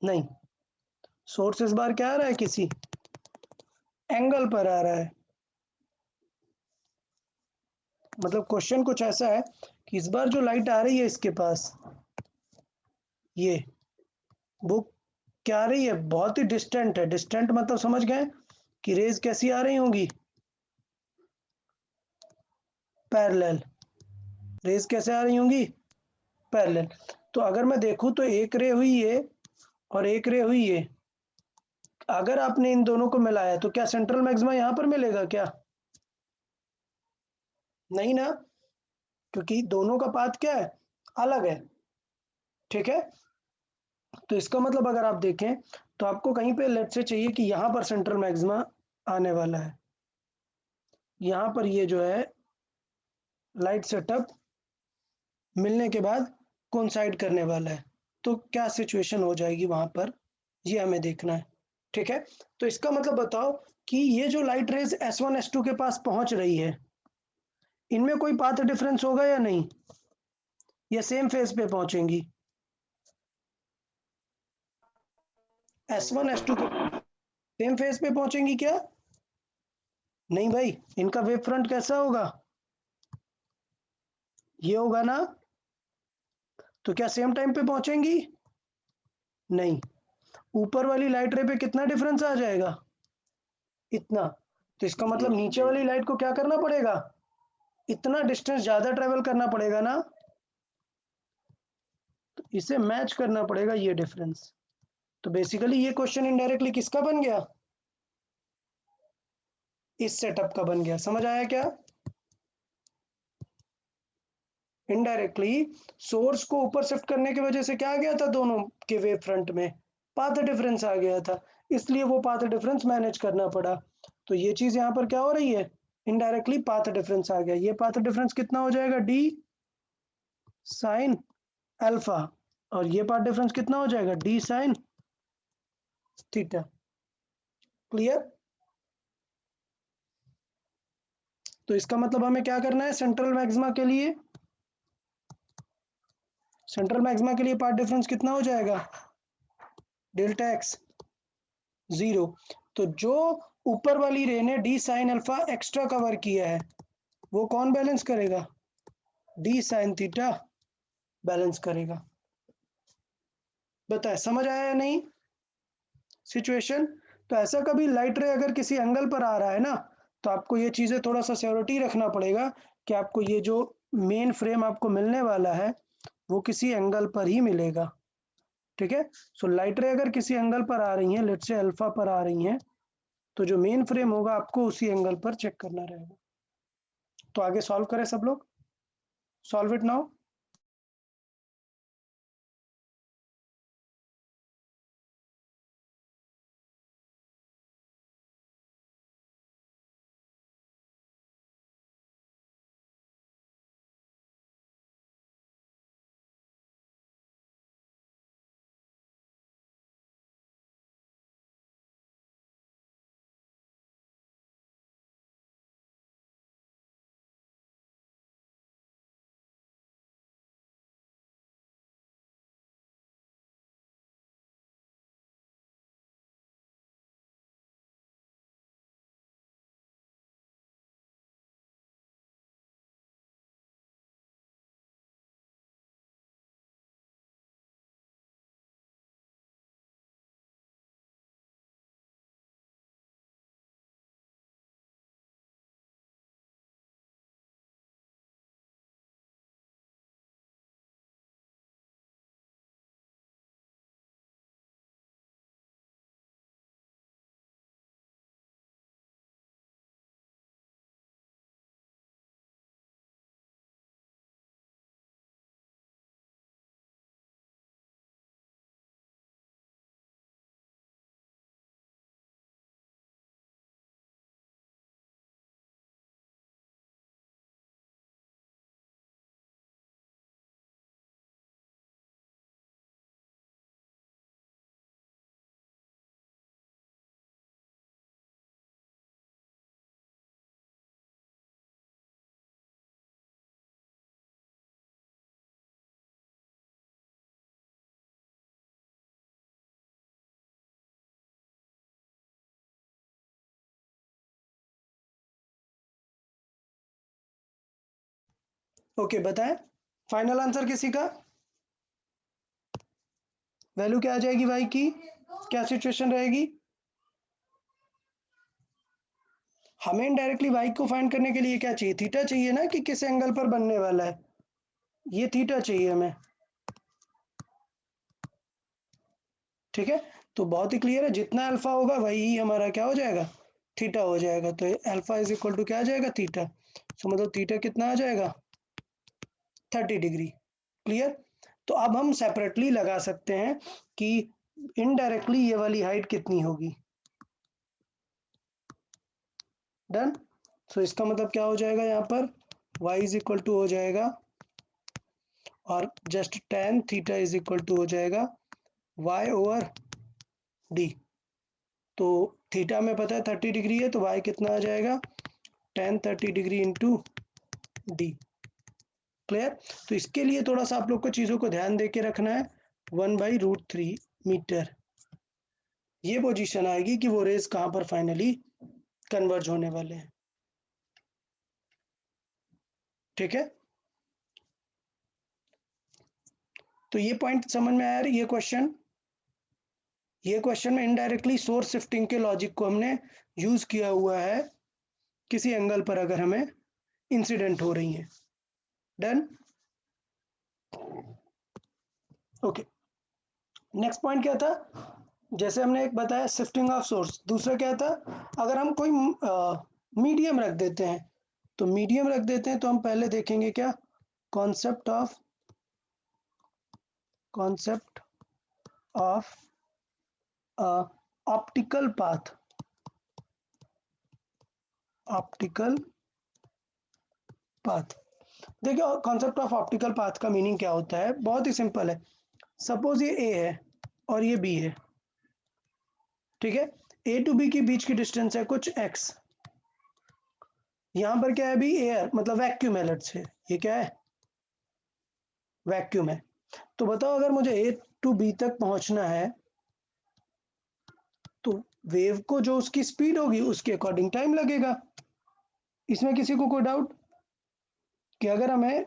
[SPEAKER 1] नहीं, सोर्स इस बार क्या आ रहा है, किसी एंगल पर आ रहा है। मतलब क्वेश्चन कुछ ऐसा है कि इस बार जो लाइट आ रही है इसके पास, ये वो क्या आ रही है, बहुत ही डिस्टेंट है। डिस्टेंट मतलब समझ गए कि रेज कैसी आ रही होंगी, पैरेलल। रेज कैसे आ रही होंगी, पैरेलल। तो अगर मैं देखूं तो एक रे हुई है और एक रे हुई है, अगर आपने इन दोनों को मिलाया तो क्या सेंट्रल मैक्सिमा यहां पर मिलेगा क्या? नहीं ना, क्योंकि दोनों का पाथ क्या है, अलग है। ठीक है, तो इसका मतलब अगर आप देखें तो आपको कहीं पे लेट से चाहिए कि यहां पर सेंट्रल मैक्सिमा आने वाला है, यहां पर ये जो है लाइट सेटअप मिलने के बाद कोइंसाइड करने वाला है। तो क्या सिचुएशन हो जाएगी वहां पर, ये हमें देखना है। ठीक है, तो इसका मतलब बताओ कि ये जो लाइट रेज S1 S2 के पास पहुंच रही है, इनमें कोई पाथ डिफरेंस होगा या नहीं, या सेम फेज पे पहुंचेंगी? S1 S2 के सेम फेज पे पहुंचेंगी क्या? नहीं भाई, इनका वेव फ्रंट कैसा होगा, ये होगा ना। तो क्या सेम टाइम पे पहुंचेंगी? नहीं, ऊपर वाली लाइट रे पे कितना डिफरेंस आ जाएगा, इतना। तो इसका मतलब नीचे वाली लाइट को क्या करना पड़ेगा, इतना डिस्टेंस ज्यादा ट्रेवल करना पड़ेगा ना, तो इसे मैच करना पड़ेगा ये डिफरेंस। तो बेसिकली ये क्वेश्चन इनडायरेक्टली किसका बन गया, इस सेटअप का बन गया। समझ आया क्या? इनडायरेक्टली सोर्स को ऊपर शिफ्ट करने की वजह से क्या आ गया था, दोनों के वेव फ्रंट में पाथ डिफरेंस आ गया था, इसलिए वो पाथ डिफरेंस मैनेज करना पड़ा। तो ये चीज यहाँ पर क्या हो रही है, इनडायरेक्टली पाथ डिफरेंस आ गया। ये पाथ डिफरेंस कितना हो जाएगा, डी साइन अल्फा, और ये पाथ डिफरेंस कितना हो जाएगा, डी साइन थीटा। क्लियर? तो इसका मतलब हमें क्या करना है, सेंट्रल मैक्सिमा के लिए, सेंट्रल मैक्सिमा के लिए पाथ डिफरेंस कितना हो जाएगा, डेल्टा एक्स 0। तो जो ऊपर वाली रे ने D sine alpha extra cover किया है, वो कौन बैलेंस करेगा, डी साइन थीटा बैलेंस करेगा। बताए समझ आया या नहीं सिचुएशन? तो ऐसा कभी लाइट रे अगर किसी एंगल पर आ रहा है ना, तो आपको ये चीजें थोड़ा सा सिक्योरिटी रखना पड़ेगा कि आपको ये जो मेन फ्रेम आपको मिलने वाला है वो किसी एंगल पर ही मिलेगा। ठीक है, सो लाइट रे अगर किसी एंगल पर आ रही हैं, लेट्स से अल्फा पर आ रही हैं, तो जो मेन फ्रेम होगा आपको उसी एंगल पर चेक करना रहेगा। तो आगे सॉल्व करें सब लोग, सॉल्व इट नाउ। ओके, बताएं फाइनल आंसर किसी का, वैल्यू क्या आ जाएगी वाई की, क्या सिचुएशन रहेगी? हमें इनडायरेक्टली वाई को फाइंड करने के लिए क्या चाहिए, थीटा चाहिए ना, कि किस एंगल पर बनने वाला है, ये थीटा चाहिए हमें। ठीक है, तो बहुत ही क्लियर है, जितना अल्फा होगा वही हमारा क्या हो जाएगा, थीटा हो जाएगा। तो अल्फा इज इक्वल टू क्या आ जाएगा, थीटा। सो मतलब थीटा कितना आ जाएगा, 30 डिग्री। क्लियर? तो अब हम सेपरेटली लगा सकते हैं कि इनडायरेक्टली ये वाली हाइट कितनी होगी। डन? सो इसका मतलब क्या हो जाएगा, यहाँ पर y इज इक्वल टू हो जाएगा, और just tan theta is equal to हो जाएगा y ओवर डी। तो थीटा में पता है 30 डिग्री है, तो y कितना आ जाएगा, tan 30 degree into D. Clear? तो इसके लिए थोड़ा सा आप लोग को चीज़ों को ध्यान दे के रखना है। 1/√3 मीटर ये पोजीशन आएगी कि वो रेज कहाँ पर फाइनली कन्वर्ज होने वाले हैं। ठीक है, तो ये पॉइंट समझ में आया। ये क्वेश्चन में इनडायरेक्टली सोर्स शिफ्टिंग के लॉजिक को हमने यूज किया हुआ है किसी एंगल पर अगर हमें इंसिडेंट हो रही है। डन? ओके, नेक्स्ट पॉइंट क्या था, जैसे हमने एक बताया शिफ्टिंग ऑफ सोर्स, दूसरा क्या था, अगर हम कोई मीडियम रख देते हैं, तो मीडियम रख देते हैं तो हम पहले देखेंगे क्या, कॉन्सेप्ट ऑफ ऑप्टिकल पाथ। देखिए कॉन्सेप्ट ऑफ ऑप्टिकल पाथ का मीनिंग क्या होता है, बहुत ही सिंपल है। सपोज ये ए है और ये बी है, ठीक है, ए टू बी के बीच की डिस्टेंस है कुछ x, यहां पर क्या है अभी, एयर मतलब वैक्यूम है, लेट्स से ये क्या है, वैक्यूम है। तो बताओ अगर मुझे ए टू बी तक पहुंचना है तो वेव को जो उसकी स्पीड होगी उसके अकॉर्डिंग टाइम लगेगा। इसमें किसी को कोई डाउट कि अगर हमें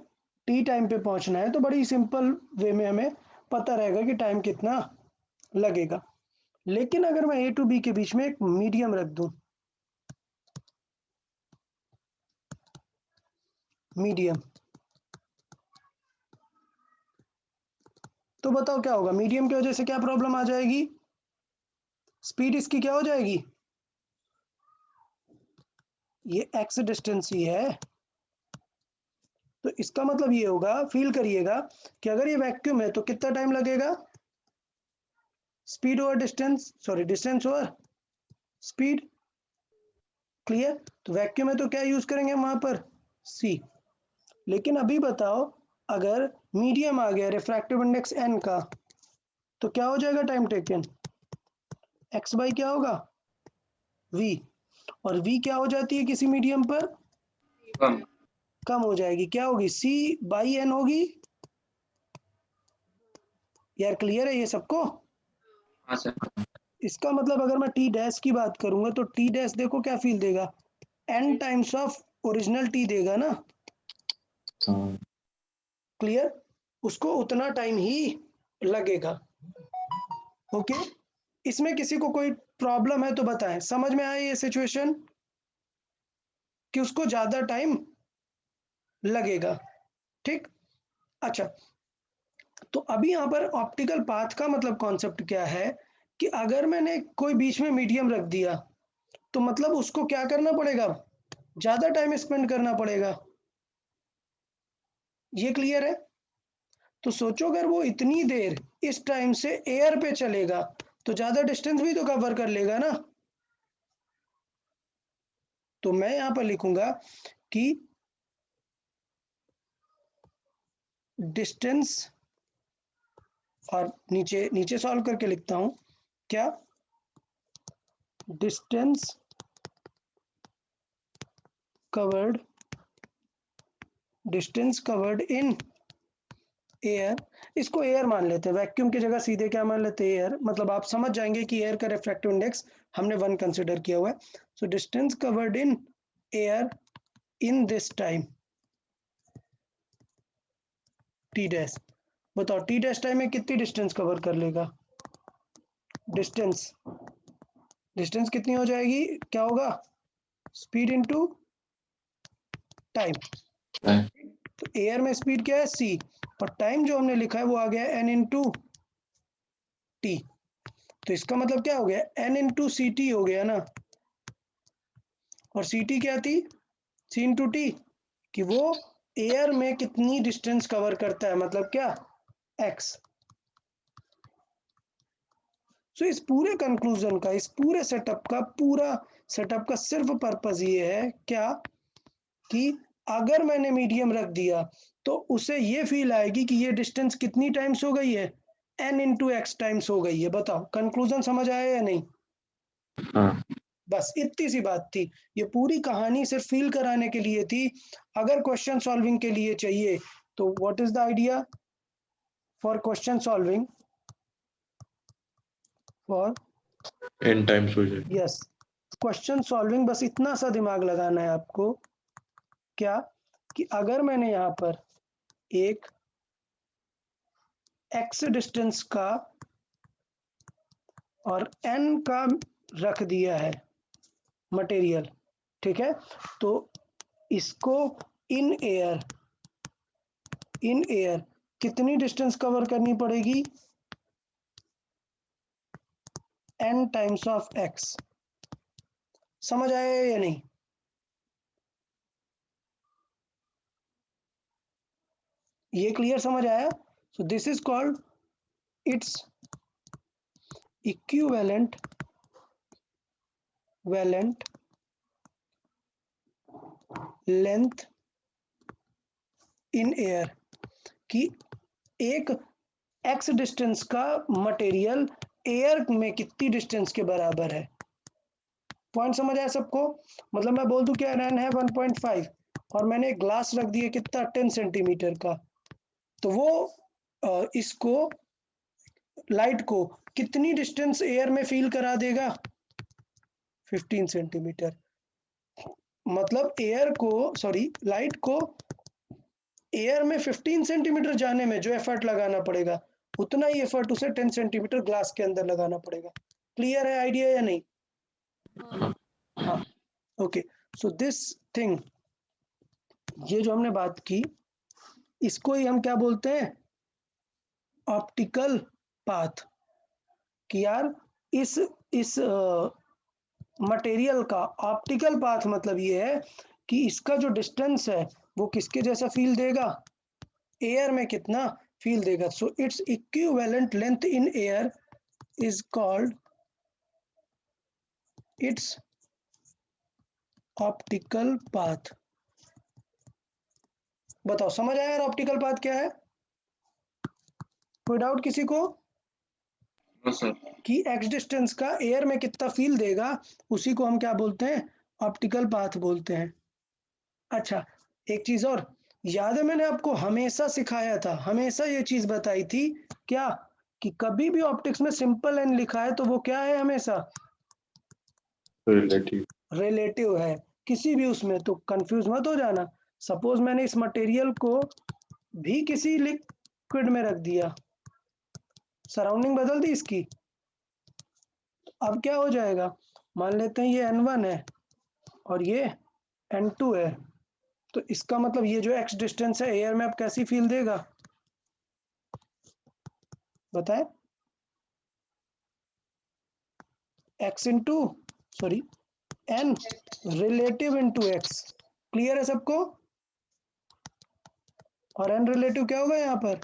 [SPEAKER 1] टी टाइम पे पहुंचना है तो बड़ी सिंपल वे में हमें पता रहेगा कि टाइम कितना लगेगा। लेकिन अगर मैं ए टू बी के बीच में एक मीडियम रख दूं, मीडियम, तो बताओ क्या होगा, मीडियम की वजह से क्या प्रॉब्लम आ जाएगी, स्पीड इसकी क्या हो जाएगी, ये एक्स डिस्टेंस ही है, तो इसका मतलब ये होगा, फील करिएगा कि अगर ये वैक्यूम है तो कितना टाइम लगेगा, speed over distance, sorry distance over speed. Clear? तो वैक्यूम है तो क्या यूज करेंगे वहां पर, सी। लेकिन अभी बताओ अगर मीडियम आ गया रिफ्रैक्टिव इंडेक्स n का, तो क्या हो जाएगा टाइम टेकन, x बाई क्या होगा, v, और v क्या हो जाती है किसी मीडियम पर, कम हो जाएगी, क्या होगी, c बाई n होगी। यार क्लियर है ये सबको?
[SPEAKER 2] हाँ सर।
[SPEAKER 1] इसका मतलब अगर मैं टी डैश की बात करूंगा तो टी डैश देखो क्या फील देगा, n times of original T देगा ना।
[SPEAKER 3] हाँ,
[SPEAKER 1] क्लियर? उसको उतना टाइम ही लगेगा। ओके, इसमें किसी को कोई प्रॉब्लम है तो बताएं, समझ में आया ये सिचुएशन कि उसको ज्यादा टाइम लगेगा। ठीक, अच्छा, तो अभी यहां पर ऑप्टिकल पाथ का मतलब कॉन्सेप्ट क्या है कि अगर मैंने कोई बीच में मीडियम रख दिया तो मतलब उसको क्या करना पड़ेगा, ज्यादा टाइम स्पेंड करना पड़ेगा। ये क्लियर है? तो सोचो अगर वो इतनी देर इस टाइम से एयर पे चलेगा तो ज्यादा डिस्टेंस भी तो कवर कर लेगा ना। तो मैं यहां पर लिखूंगा कि डिस्टेंस, और नीचे नीचे सॉल्व करके लिखता हूं क्या, डिस्टेंस कवर्ड इन एयर, इसको एयर मान लेते हैं, वैक्यूम की जगह सीधे क्या मान लेते हैं, एयर, मतलब आप समझ जाएंगे कि एयर का रिफ्रैक्टिव इंडेक्स हमने 1 कंसीडर किया हुआ है। So distance covered in air in this time T dash. बताओ टी डैश टाइम में कितनी डिस्टेंस कवर कर लेगा, डिस्टेंस कितनी हो जाएगी, क्या होगा, स्पीड इनटू टाइम।
[SPEAKER 3] टाइम।
[SPEAKER 1] तो एयर में स्पीड क्या है, c, और टाइम जो हमने लिखा है वो आ गया n इंटू टी। तो इसका मतलब क्या हो गया, n इंटू सी टी हो गया ना, और सी टी क्या थी, c इंटू टी, कि वो एयर में कितनी डिस्टेंस कवर करता है, मतलब क्या, x। सो इस पूरे कंक्लूजन का, इस पूरे सेटअप का सिर्फ पर्पस ये है क्या, कि अगर मैंने मीडियम रख दिया तो उसे ये फील आएगी कि ये डिस्टेंस कितनी टाइम्स हो गई है, n इंटू एक्स टाइम्स हो गई है। बताओ कंक्लूजन समझ आया या नहीं?
[SPEAKER 3] हाँ,
[SPEAKER 1] बस इतनी सी बात थी। ये पूरी कहानी सिर्फ फील कराने के लिए थी। अगर क्वेश्चन सॉल्विंग के लिए चाहिए तो what is the idea for question solving? For
[SPEAKER 3] n times हो जाएगा।
[SPEAKER 1] यस, क्वेश्चन सॉल्विंग बस इतना सा दिमाग लगाना है आपको, क्या कि अगर मैंने यहाँ पर एक x डिस्टेंस का और n का रख दिया है मटेरियल, ठीक है, तो इसको इन एयर कितनी डिस्टेंस कवर करनी पड़ेगी? n times of x। समझ आया या नहीं? ये क्लियर समझ आया? So this is called its equivalent length in air, कि एक x डिस्टेंस का मटेरियल एयर में कितनी डिस्टेंस के बराबर है। पॉइंट समझ आया सबको? मतलब मैं बोल दूं कि n है 1.5 और मैंने एक ग्लास रख दिया कितना 10 सेंटीमीटर का, तो वो इसको लाइट को कितनी डिस्टेंस एयर में फील करा देगा? 15 सेंटीमीटर। मतलब लाइट को एयर में 15 सेंटीमीटर जाने में जो एफर्ट लगाना पड़ेगा, उतना ही एफर्ट उसे 10 सेंटीमीटर ग्लास के अंदर लगाना पड़ेगा। क्लियर है आइडिया या नहीं? हाँ, ओके। सो दिस थिंग, ये जो हमने बात की, इसको ही हम क्या बोलते हैं? Optical path. कि यार इस मटेरियल का ऑप्टिकल पाथ मतलब ये है कि इसका जो डिस्टेंस है वो किसके जैसा फील देगा? एयर में कितना फील देगा। So its equivalent length in air is called its optical path. बताओ समझ आया यार ऑप्टिकल पाथ क्या है? कोई डाउट किसी को?
[SPEAKER 2] No sir.
[SPEAKER 1] कि एक्स डिस्टेंस का एयर में कितना फील देगा, उसी को हम क्या बोलते हैं? ऑप्टिकल पाथ बोलते हैं। अच्छा, एक चीज और याद है, मैंने आपको हमेशा सिखाया था, हमेशा ये चीज बताई थी, क्या कि कभी भी ऑप्टिक्स में सिंपल एन लिखा है तो वो क्या है? हमेशा
[SPEAKER 3] रिलेटिव।
[SPEAKER 1] रिलेटिव है। किसी भी उसमें तो कंफ्यूज मत हो जाना। सपोज मैंने इस मटेरियल को भी किसी लिक्विड में रख दिया, सराउंडिंग बदल दी इसकी, अब क्या हो जाएगा? मान लेते हैं ये n1 है और ये n2 है, तो इसका मतलब ये जो x डिस्टेंस है एयर में अब कैसी फील देगा? बताएं? x into n relative into x। Clear है सबको? और n रिलेटिव क्या होगा यहाँ पर?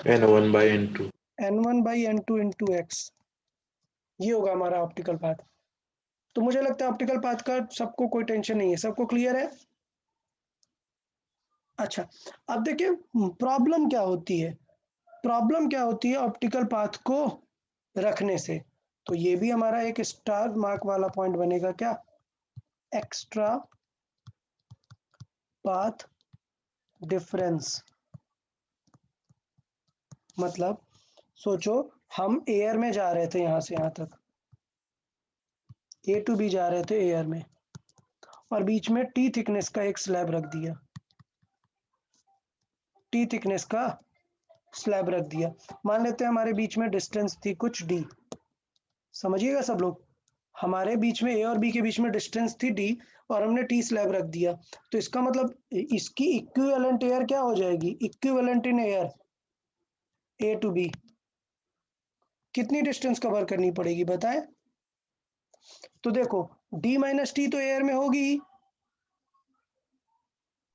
[SPEAKER 3] n1 by n2।
[SPEAKER 1] n1 by n2 into x। ये होगा हमारा ऑप्टिकल पाथ। तो मुझे लगता है ऑप्टिकल पाथ का सबको कोई टेंशन नहीं है, सबको क्लियर है? अच्छा, अब देखिए प्रॉब्लम क्या होती है। प्रॉब्लम क्या होती है ऑप्टिकल पाथ को रखने से? तो ये भी हमारा एक स्टार मार्क वाला पॉइंट बनेगा, क्या? Extra path difference. मतलब सोचो, हम एयर में जा रहे थे यहां से यहां तक, ए टू बी जा रहे थे एयर में, और बीच में टी थिकनेस का एक स्लैब रख दिया, टी थिकनेस का स्लैब रख दिया। मान लेते हैं हमारे बीच में डिस्टेंस थी कुछ डी। समझिएगा सब लोग, हमारे बीच में ए और बी के बीच में डिस्टेंस थी डी और हमने टी स्लैब रख दिया, तो इसका मतलब इसकी इक्विवेलेंट एयर क्या हो जाएगी? Equivalent in air A to B कितनी डिस्टेंस कवर करनी पड़ेगी बताएं? तो देखो डी माइनस टी तो एयर में होगी ही,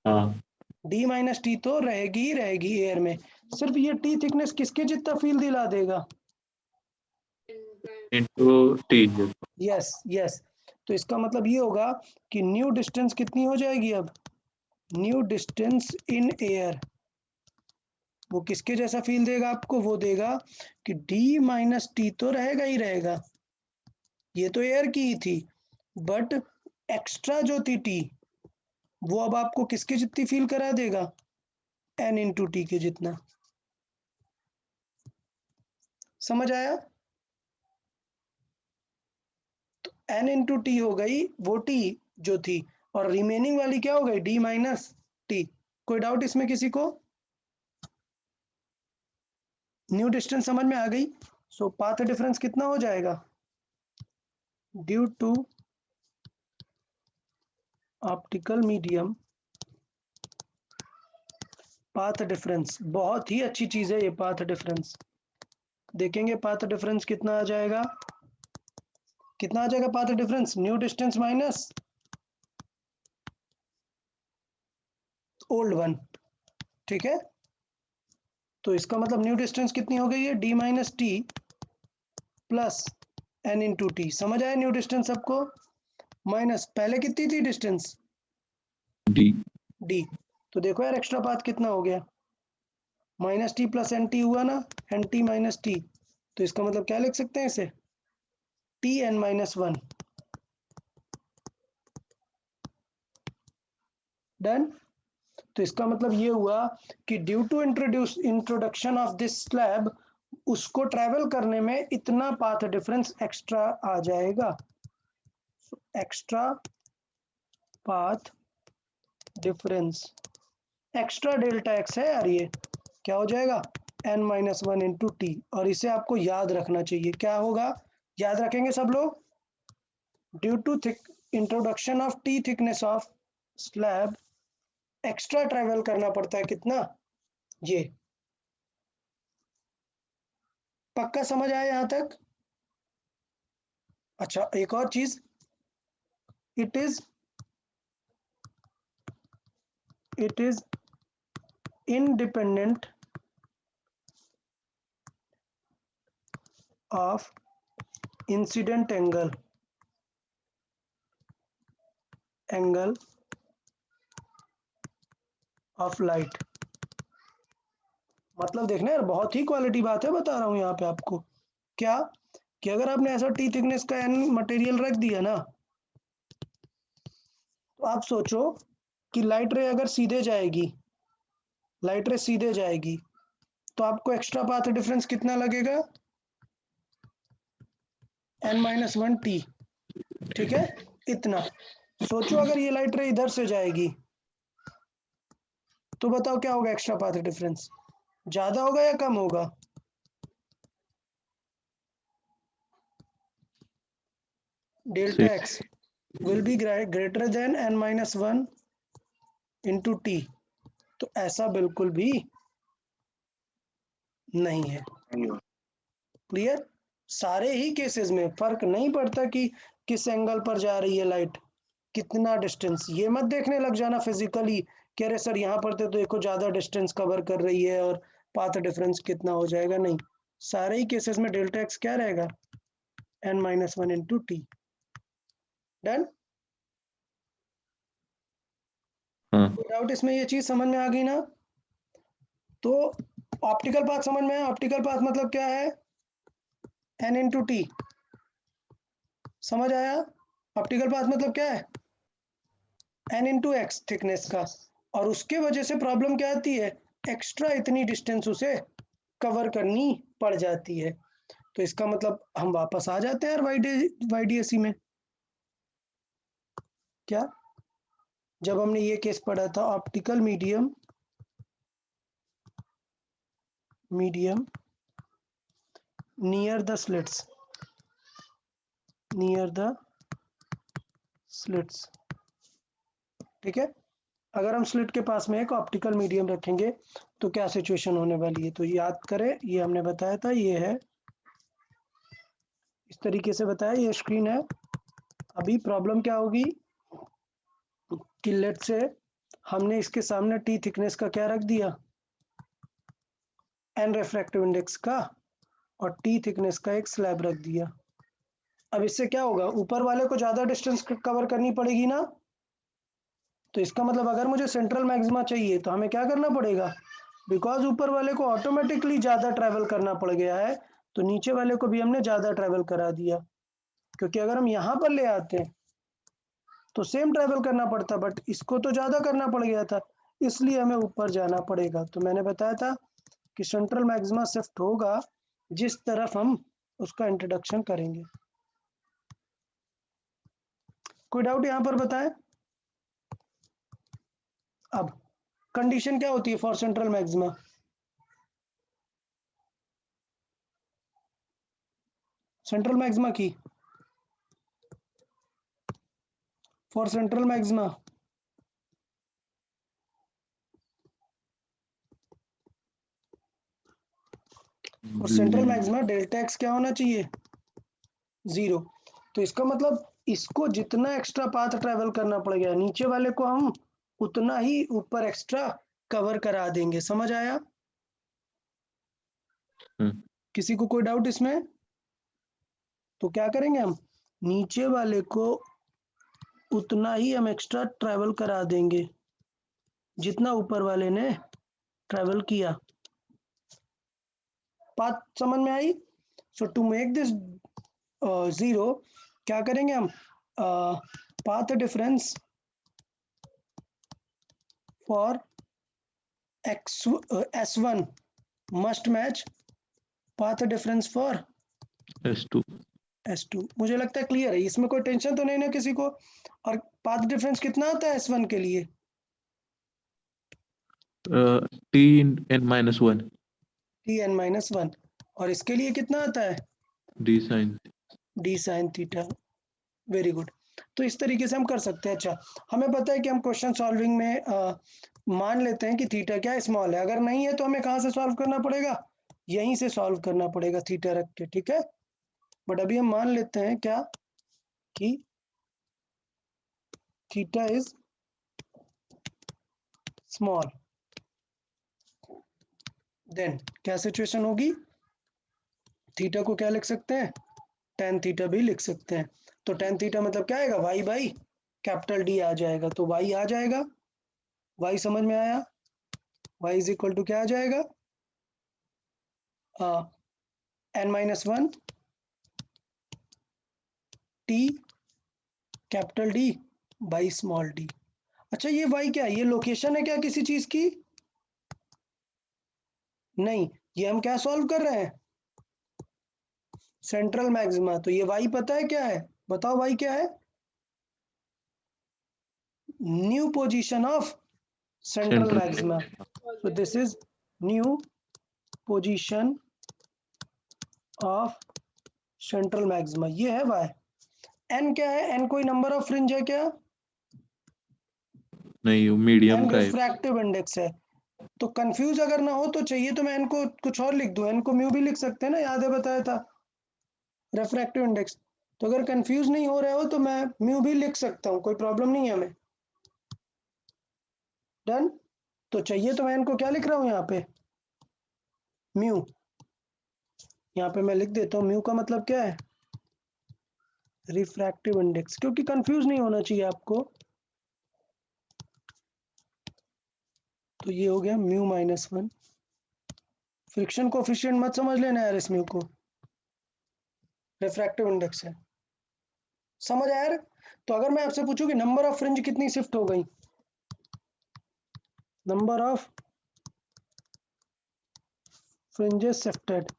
[SPEAKER 3] हाँ,
[SPEAKER 1] डी माइनस टी तो रहेगी ही रहेगी एयर में। सिर्फ ये टी थिकनेस किसके जितना फील दिला देगा?
[SPEAKER 3] into t।
[SPEAKER 1] Yes yes. तो इसका मतलब ये होगा कि न्यू डिस्टेंस कितनी हो जाएगी? अब न्यू डिस्टेंस इन एयर वो किसके जैसा फील देगा आपको? वो देगा कि डी माइनस टी तो रहेगा ही रहेगा, ये तो एयर की ही थी, बट एक्स्ट्रा जो थी टी वो अब आपको किसके जितनी फील करा देगा? एन इंटू टी के जितना। समझ आया? तो एन इंटू टी हो गई वो टी जो थी, और रिमेनिंग वाली क्या हो गई? D minus T. कोई डाउट इसमें किसी को? न्यू डिस्टेंस समझ में आ गई? सो पाथ डिफरेंस कितना हो जाएगा? Due to optical medium path difference, बहुत ही अच्छी चीज है ये पाथ डिफरेंस। देखेंगे पाथ डिफरेंस कितना आ जाएगा? कितना आ जाएगा path difference? New distance minus old one, ठीक है? तो इसका मतलब न्यू डिस्टेंस कितनी हो गई है? D minus T plus N into T. समझ आया न्यू डिस्टेंस सबको? माइनस पहले कितनी थी डिस्टेंस?
[SPEAKER 3] डी।
[SPEAKER 1] डी। तो देखो यार एक्स्ट्रा पाथ कितना हो गया? Minus T plus N T हुआ ना, एन टी माइनस टी। तो इसका मतलब क्या लिख सकते हैं इसे? T N minus one. Done. तो इसका मतलब ये हुआ कि due to introduction of this slab, उसको ट्रैवल करने में इतना पाथ डिफरेंस एक्स्ट्रा आ जाएगा। Extra path difference, extra delta X है यार, ये क्या हो जाएगा? N minus one into T. और इसे आपको याद रखना चाहिए, क्या होगा? याद रखेंगे सब लोग? Due to introduction of the thickness of slab, extra travel करना पड़ता है कितना? ये। पक्का समझ आया यहां तक? अच्छा एक और चीज, it is independent of incident angle of light। मतलब देखना यार, बहुत ही क्वालिटी बात है बता रहा हूं यहाँ पे आपको। क्या कि अगर आपने ऐसा टी थिकनेस का एन मटेरियल रख दिया ना, तो आप सोचो कि लाइट रे अगर सीधे जाएगी, लाइट रे सीधे जाएगी, तो आपको एक्स्ट्रा पाथ डिफरेंस कितना लगेगा? एन माइनस वन टी, ठीक है? इतना। सोचो अगर ये लाइट रे इधर से जाएगी, तो बताओ क्या होगा एक्स्ट्रा पाथ डिफरेंस? ज्यादा होगा या कम होगा? Delta X will be greater than N minus one into T. तो ऐसा बिल्कुल भी नहीं है। क्लियर? सारे ही केसेस में फर्क नहीं पड़ता कि किस एंगल पर जा रही है लाइट, कितना डिस्टेंस। ये मत देखने लग जाना फिजिकली कि अरे सर यहाँ पर तो देखो ज्यादा डिस्टेंस कवर कर रही है और पाथ डिफरेंस कितना हो जाएगा। नहीं, सारे ही केसेस में डेल्टा एक्स क्या रहेगा? N minus one into T. Done? Doubt इसमें? ये चीज समझ में आ गई ना? तो ऑप्टिकल पाथ समझ में आया? ऑप्टिकल पाथ मतलब क्या है? N into T. समझ आया? ऑप्टिकल पाथ मतलब क्या है? एन इंटू एक्स थिकनेस का, और उसके वजह से प्रॉब्लम क्या आती है? एक्स्ट्रा इतनी डिस्टेंस उसे कवर करनी पड़ जाती है। तो इसका मतलब हम वापस आ जाते हैं यार वाईडीएसी में। क्या? जब हमने ये केस पढ़ा था optical medium near the slits, ठीक है? अगर हम स्लिट के पास में एक ऑप्टिकल मीडियम रखेंगे तो क्या सिचुएशन होने वाली है? तो याद करें, ये हमने बताया था, ये है इस तरीके से बताया, ये स्क्रीन है। अभी प्रॉब्लम क्या होगी कि लेट से हमने इसके सामने टी थिकनेस का क्या रख दिया? एन रिफ्रैक्टिव इंडेक्स का, और टी थिकनेस का एक स्लैब रख दिया। अब इससे क्या होगा? ऊपर वाले को ज्यादा डिस्टेंस कवर करनी पड़ेगी ना। तो इसका मतलब अगर मुझे सेंट्रल मैक्सिमा चाहिए तो हमें क्या करना पड़ेगा? बिकॉज ऊपर वाले को ऑटोमेटिकली ज्यादा ट्रैवल करना पड़ गया है, तो नीचे वाले को भी हमने ज्यादा ट्रैवल करा दिया, क्योंकि अगर हम यहाँ पर ले आते तो सेम ट्रैवल करना पड़ता, बट इसको तो ज्यादा करना पड़ गया था, इसलिए हमें ऊपर जाना पड़ेगा। तो मैंने बताया था कि सेंट्रल मैक्सिमा शिफ्ट होगा जिस तरफ हम उसका इंट्रोडक्शन करेंगे। कोई डाउट यहाँ पर बताएं? अब कंडीशन क्या होती है for central maxima? Central maxima की फॉर सेंट्रल मैक्सिमा और सेंट्रल मैक्सिमा डेल्टा एक्स क्या होना चाहिए? 0। तो इसका मतलब इसको जितना एक्स्ट्रा पाथ ट्रेवल करना पड़ गया, नीचे वाले को हम उतना ही ऊपर एक्स्ट्रा कवर करा देंगे। समझ आया? किसी को कोई डाउट इसमें? तो क्या करेंगे हम, नीचे वाले को उतना ही हम एक्स्ट्रा ट्रैवल करा देंगे जितना ऊपर वाले ने ट्रैवल किया। बात समझ में आई? सो टू मेक दिस 0 क्या करेंगे हम, path difference for S1 must match path difference for S2। मुझे लगता है क्लियर है, इसमें कोई टेंशन तो नहीं ना किसी को? और पाथ डिफरेंस कितना आता है S1 के लिए?
[SPEAKER 3] Tn-1
[SPEAKER 1] Tn-1। और इसके लिए कितना आता है?
[SPEAKER 3] d
[SPEAKER 1] sin theta. Very good. तो इस तरीके से हम कर सकते हैं। अच्छा, हमें पता है कि हम क्वेश्चन सॉल्विंग में मान लेते हैं कि थीटा क्या स्मॉल है। अगर नहीं है तो हमें कहाँ से सॉल्व करना पड़ेगा? यहीं से सॉल्व करना पड़ेगा थीटा रख के, ठीक है? बट अभी हम मान लेते हैं क्या कि थीटा इज स्मॉल। देन क्या सिचुएशन होगी? थीटा को क्या लिख सकते हैं? tan थीटा भी लिख सकते हैं। तो tan थीटा मतलब क्या आएगा? y बाई कैपिटल D आ जाएगा। तो y आ जाएगा, y समझ में आया? y इज इक्वल टू क्या आ जाएगा? n-1 t capital D by small d। अच्छा, ये y क्या है? ये लोकेशन है क्या किसी चीज की? नहीं, ये हम क्या सॉल्व कर रहे हैं? Central maxima. तो ये y पता है क्या है? बताओ y क्या है? New position of central maxima. So this is new position of central maxima। ये है y। n क्या है? n कोई नंबर ऑफ फ्रिंज है क्या?
[SPEAKER 3] नहीं, मीडियम
[SPEAKER 1] n
[SPEAKER 3] का है।
[SPEAKER 1] रिफ्रैक्टिव इंडेक्स है। तो कंफ्यूज अगर ना हो तो चाहिए तो मैं n को कुछ और लिख दूं, n को म्यू भी लिख सकते हैं ना, याद है बताया था रिफ्रैक्टिव इंडेक्स। तो अगर कंफ्यूज नहीं हो रहे हो तो मैं म्यू भी लिख सकता हूँ, कोई प्रॉब्लम नहीं है हमें। डन। तो चाहिए तो मैं इनको क्या लिख रहा हूँ यहाँ पे? म्यू। यहाँ पे मैं लिख देता हूँ म्यू का मतलब क्या है? रिफ्रैक्टिव इंडेक्स, क्योंकि कंफ्यूज नहीं होना चाहिए आपको। तो ये हो गया μ-1। फ्रिक्शन कोफिशिएंट मत समझ लेना यार इस म्यू को, रिफ्रैक्टिव इंडेक्स है। समझ आया यार? तो अगर मैं आपसे पूछूं कि नंबर ऑफ फ्रिंज कितनी शिफ्ट हो गई, नंबर ऑफ फ्रिंजेस शिफ्टेड,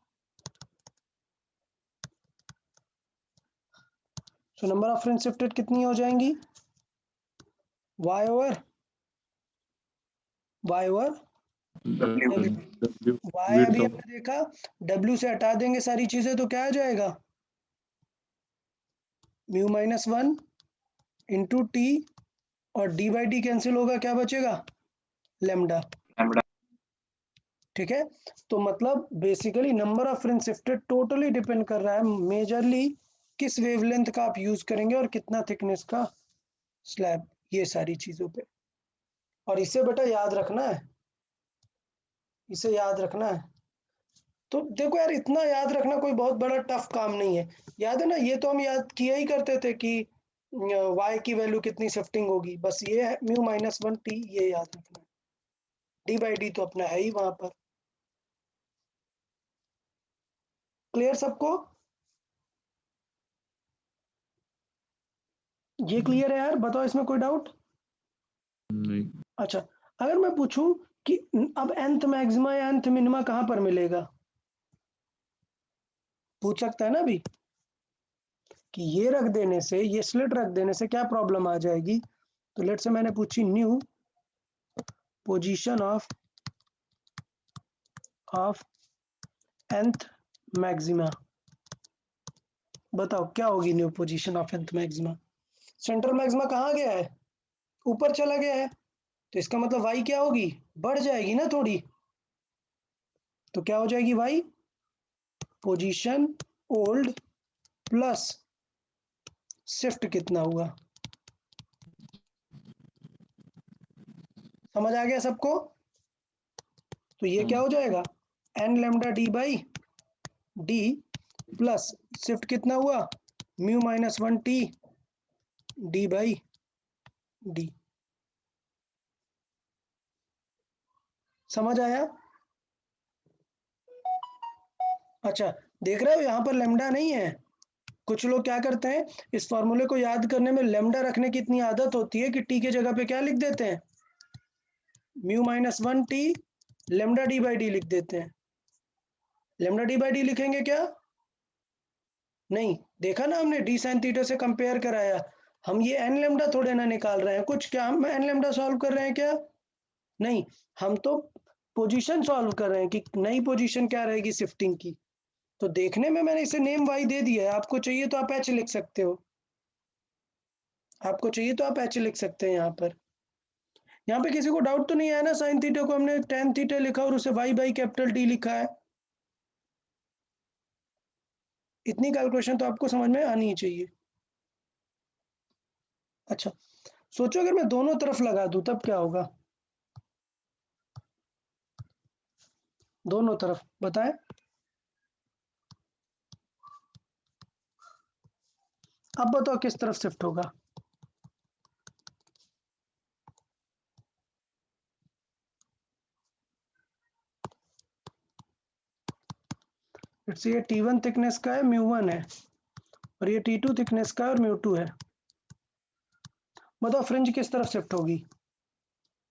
[SPEAKER 1] तो नंबर ऑफ फ्रिंज शिफ्टेड कितनी हो जाएंगी? y ओवर y अभी हमने देखा, w से हटा देंगे सारी चीजें तो क्या आ जाएगा? μ-1 इंटू टी, और d बाई डी कैंसिल होगा, क्या बचेगा? लैम्डा। ठीक है? तो मतलब basically number of fringe shifted totally depend कर रहा है मेजरली किस वेवलेंथ का आप यूज करेंगे और कितना थिकनेस का स्लैब, ये सारी चीजों पे। और इसे बेटा याद रखना है, इसे याद रखना है। तो देखो यार, इतना याद रखना कोई बहुत बड़ा टफ काम नहीं है। याद है ना, ये तो हम याद किया ही करते थे कि y की वैल्यू कितनी शिफ्टिंग होगी, बस ये है μ-1 t, ये याद रखना है। डी बाई डी तो अपना है ही वहां पर। क्लियर सबको? ये क्लियर है यार? बताओ इसमें कोई डाउट?
[SPEAKER 3] नहीं।
[SPEAKER 1] अच्छा, अगर मैं पूछूं कि अब nth मैक्सिमा या nth मिनिमा कहां पर मिलेगा, पूछ सकता है ना अभी कि ये रख देने से, ये स्लिट रख देने से क्या प्रॉब्लम आ जाएगी। तो लेट से मैंने पूछी new position of nth maxima, बताओ क्या होगी new position of nth maxima. Central maxima कहाँ गया है? ऊपर चला गया है, तो इसका मतलब y क्या होगी? बढ़ जाएगी ना थोड़ी। तो क्या हो जाएगी y? Position old plus shift कितना हुआ। समझ आ गया सबको? तो ये क्या हो जाएगा? n lambda D by D plus shift कितना हुआ? Mu minus 1t D by D. समझ आया? अच्छा, देख रहे हो यहाँ पर लैम्डा नहीं है। कुछ लोग क्या करते हैं, इस फॉर्मूले को याद करने में लैम्डा रखने की इतनी आदत होती है कि टी के जगह पे क्या लिख देते हैं? Mu minus 1t lambda D by D लिख देते हैं। लैम्डा डी बाई डी लिखेंगे क्या? नहीं, देखा ना हमने डी साइन थीटा से कंपेयर कराया। हम ये एन लैम्डा थोड़े ना निकाल रहे हैं कुछ, क्या हम एन लैम्डा सॉल्व कर रहे हैं क्या? नहीं, हम तो पोजीशन सॉल्व कर रहे हैं कि नई पोजीशन क्या रहेगी शिफ्टिंग की। तो देखने में मैंने इसे नेम वाई दे दिया है, आपको चाहिए तो आप एच लिख सकते हो, आपको चाहिए तो आप एच लिख सकते हैं। यहाँ पर, यहाँ पे किसी को डाउट तो नहीं आया ना? साइन थीटा को हमने टेन थीटा लिखा और उसे वाई बाई कैपिटल टी लिखा है। इतनी कैलकुलेशन तो आपको समझ में आनी ही चाहिए। अच्छा, सोचो अगर मैं दोनों तरफ लगा दूं तब क्या होगा? दोनों तरफ बताएं। अब बताओ किस तरफ शिफ्ट होगा? इट्स ये T1 थिकनेस का है, μ1 है, और ये T2 थिकनेस का है और μ2 है। बताओ फ्रिंज किस तरफ शिफ्ट होगी?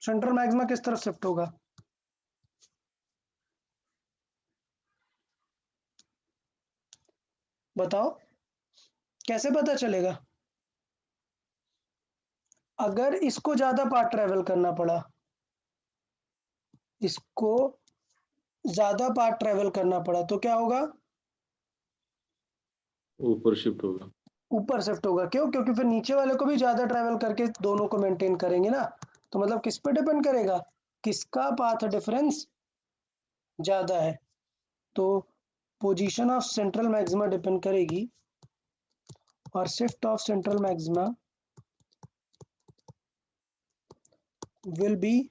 [SPEAKER 1] सेंट्रल मैक्सिमा किस तरफ शिफ्ट होगा? बताओ कैसे पता चलेगा? अगर इसको ज्यादा पार्ट ट्रेवल करना पड़ा, इसको ज्यादा पार्ट ट्रेवल करना पड़ा तो क्या होगा?
[SPEAKER 3] ऊपर शिफ्ट होगा।
[SPEAKER 1] ऊपर शिफ्ट होगा। क्यों? क्योंकि फिर नीचे वाले को भी ज्यादा ट्रेवल करके दोनों को मेंटेन करेंगे ना। तो मतलब किस पे डिपेंड करेगा? किसका पाथ डिफरेंस ज्यादा है। तो position of central maxima depend करेगी, और shift of central maxima will be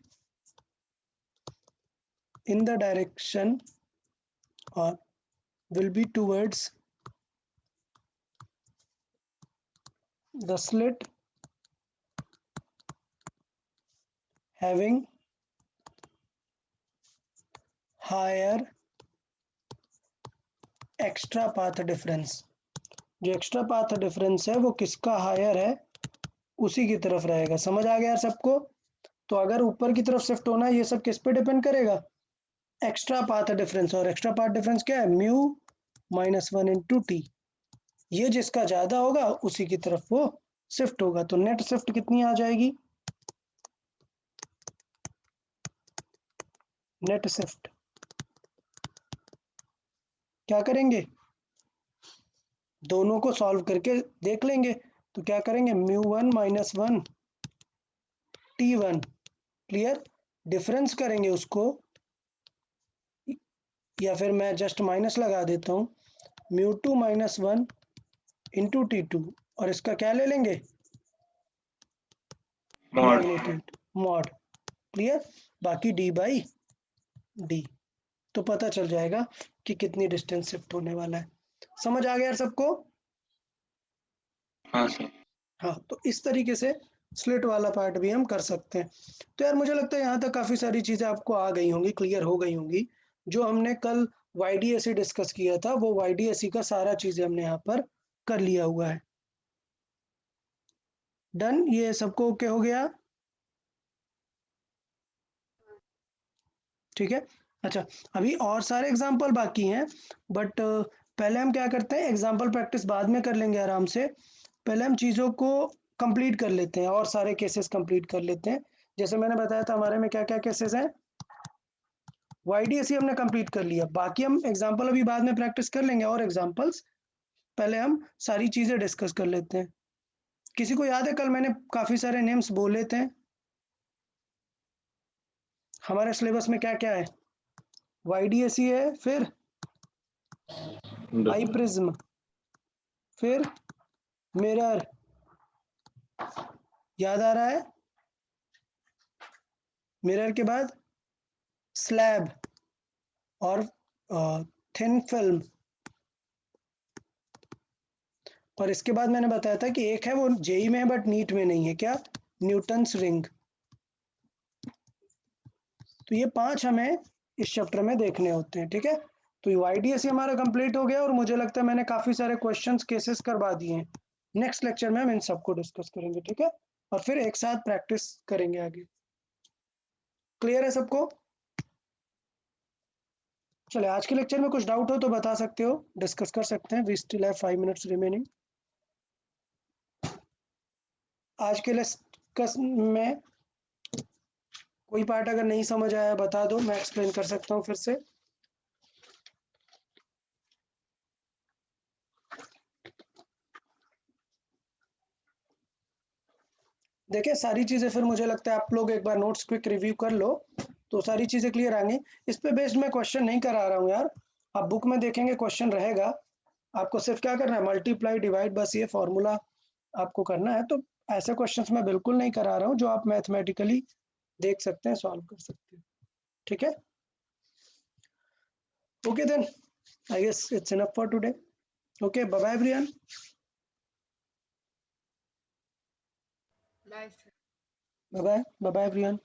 [SPEAKER 1] in the direction, or will be towards the slit having higher extra path difference। जो एक्स्ट्रा पाथ डिफरेंस है वो किसका हायर है, उसी की तरफ रहेगा। समझ आ गया यार सबको? तो अगर ऊपर की तरफ शिफ्ट होना है, ये सब किस पे डिपेंड करेगा? Extra path difference. और एक्स्ट्रा पाथ डिफरेंस क्या है? Mu minus 1 into T. ये जिसका ज्यादा होगा उसी की तरफ वो शिफ्ट होगा। तो नेट शिफ्ट कितनी आ जाएगी? नेट शिफ्ट क्या करेंगे? दोनों को सॉल्व करके देख लेंगे। तो क्या करेंगे? μ1 माइनस 1 T1, क्लियर? डिफरेंस करेंगे उसको, या फिर मैं जस्ट माइनस लगा देता हूँ, μ2 माइनस 1 इंटू T2, और इसका क्या ले लेंगे?
[SPEAKER 2] Mod
[SPEAKER 1] magnitude, mod. क्लियर? बाकी डी बाई डी, तो पता चल जाएगा कि कितनी डिस्टेंस शिफ्ट होने वाला है। समझ आ गया यार सबको?
[SPEAKER 2] हाँ सर।
[SPEAKER 1] हाँ, तो इस तरीके से स्लिट वाला पार्ट भी हम कर सकते हैं। तो यार मुझे लगता है यहाँ तक काफ़ी सारी चीज़ें आपको आ गई होंगी, क्लियर हो गई होंगी। जो हमने कल YDSE डिस्कस किया था वो YDSE का सारा चीज़ें हमने यहाँ पर कर लिया हुआ है। डन, ये सबको ओके हो गया? ठीक है। अच्छा, अभी और सारे एग्जाम्पल बाकी हैं, बट पहले हम क्या करते हैं, एग्जाम्पल प्रैक्टिस बाद में कर लेंगे आराम से। पहले हम चीज़ों को कंप्लीट कर लेते हैं और सारे केसेस कंप्लीट कर लेते हैं। जैसे मैंने बताया था हमारे में क्या क्या केसेस हैं। YDSE हमने कंप्लीट कर लिया, बाकी हम एग्जाम्पल अभी बाद में प्रैक्टिस कर लेंगे और एग्जाम्पल्स। पहले हम सारी चीज़ें डिस्कस कर लेते हैं। किसी को याद है कल मैंने काफ़ी सारे नेम्स बोले थे? हमारे सिलेबस में क्या क्या है? YDSE है, फिर आई प्रिज्म, फिर मिरर, याद आ रहा है? मिरर के बाद स्लैब और थिन फिल्म, और इसके बाद मैंने बताया था कि एक है वो जेई में है बट नीट में नहीं है, क्या? Newton's ring. तो ये 5 हमें इस चैप्टर में देखने होते हैं, ठीक है। तो YDSE हमारा कंप्लीट हो गया और मुझे लगता है मैंने काफी सारे क्वेश्चंस केसेस करवा दिए हैं। नेक्स्ट लेक्चर में हम इन सबको डिस्कस करेंगे, ठीक है, और फिर एक साथ प्रैक्टिस करेंगे आगे। क्लियर है सबको? चले, आज के लेक्चर में कुछ डाउट हो तो बता सकते हो, डिस्कस कर सकते हैं। We still have 5 minutes remaining. आज के लेक्चर में कोई पार्ट अगर नहीं समझ आया बता दो, मैं एक्सप्लेन कर सकता हूँ फिर से। देखिए सारी चीज़ें फिर मुझे लगता है आप लोग एक बार नोट्स क्विक रिव्यू कर लो तो सारी चीज़ें क्लियर आएंगी। इस पे बेस्ड मैं क्वेश्चन नहीं करा रहा हूँ यार, आप बुक में देखेंगे क्वेश्चन रहेगा। आपको सिर्फ क्या करना है, मल्टीप्लाई डिवाइड, बस ये फॉर्मूला आपको करना है। तो ऐसे क्वेश्चंस मैं बिल्कुल नहीं करा रहा हूँ, जो आप मैथमेटिकली देख सकते हैं, सॉल्व कर सकते हैं, ठीक है। Okay then, I guess it's enough for today. Okay, bye bye everyone.
[SPEAKER 4] Bye, sir.
[SPEAKER 1] Bye bye, bye bye everyone.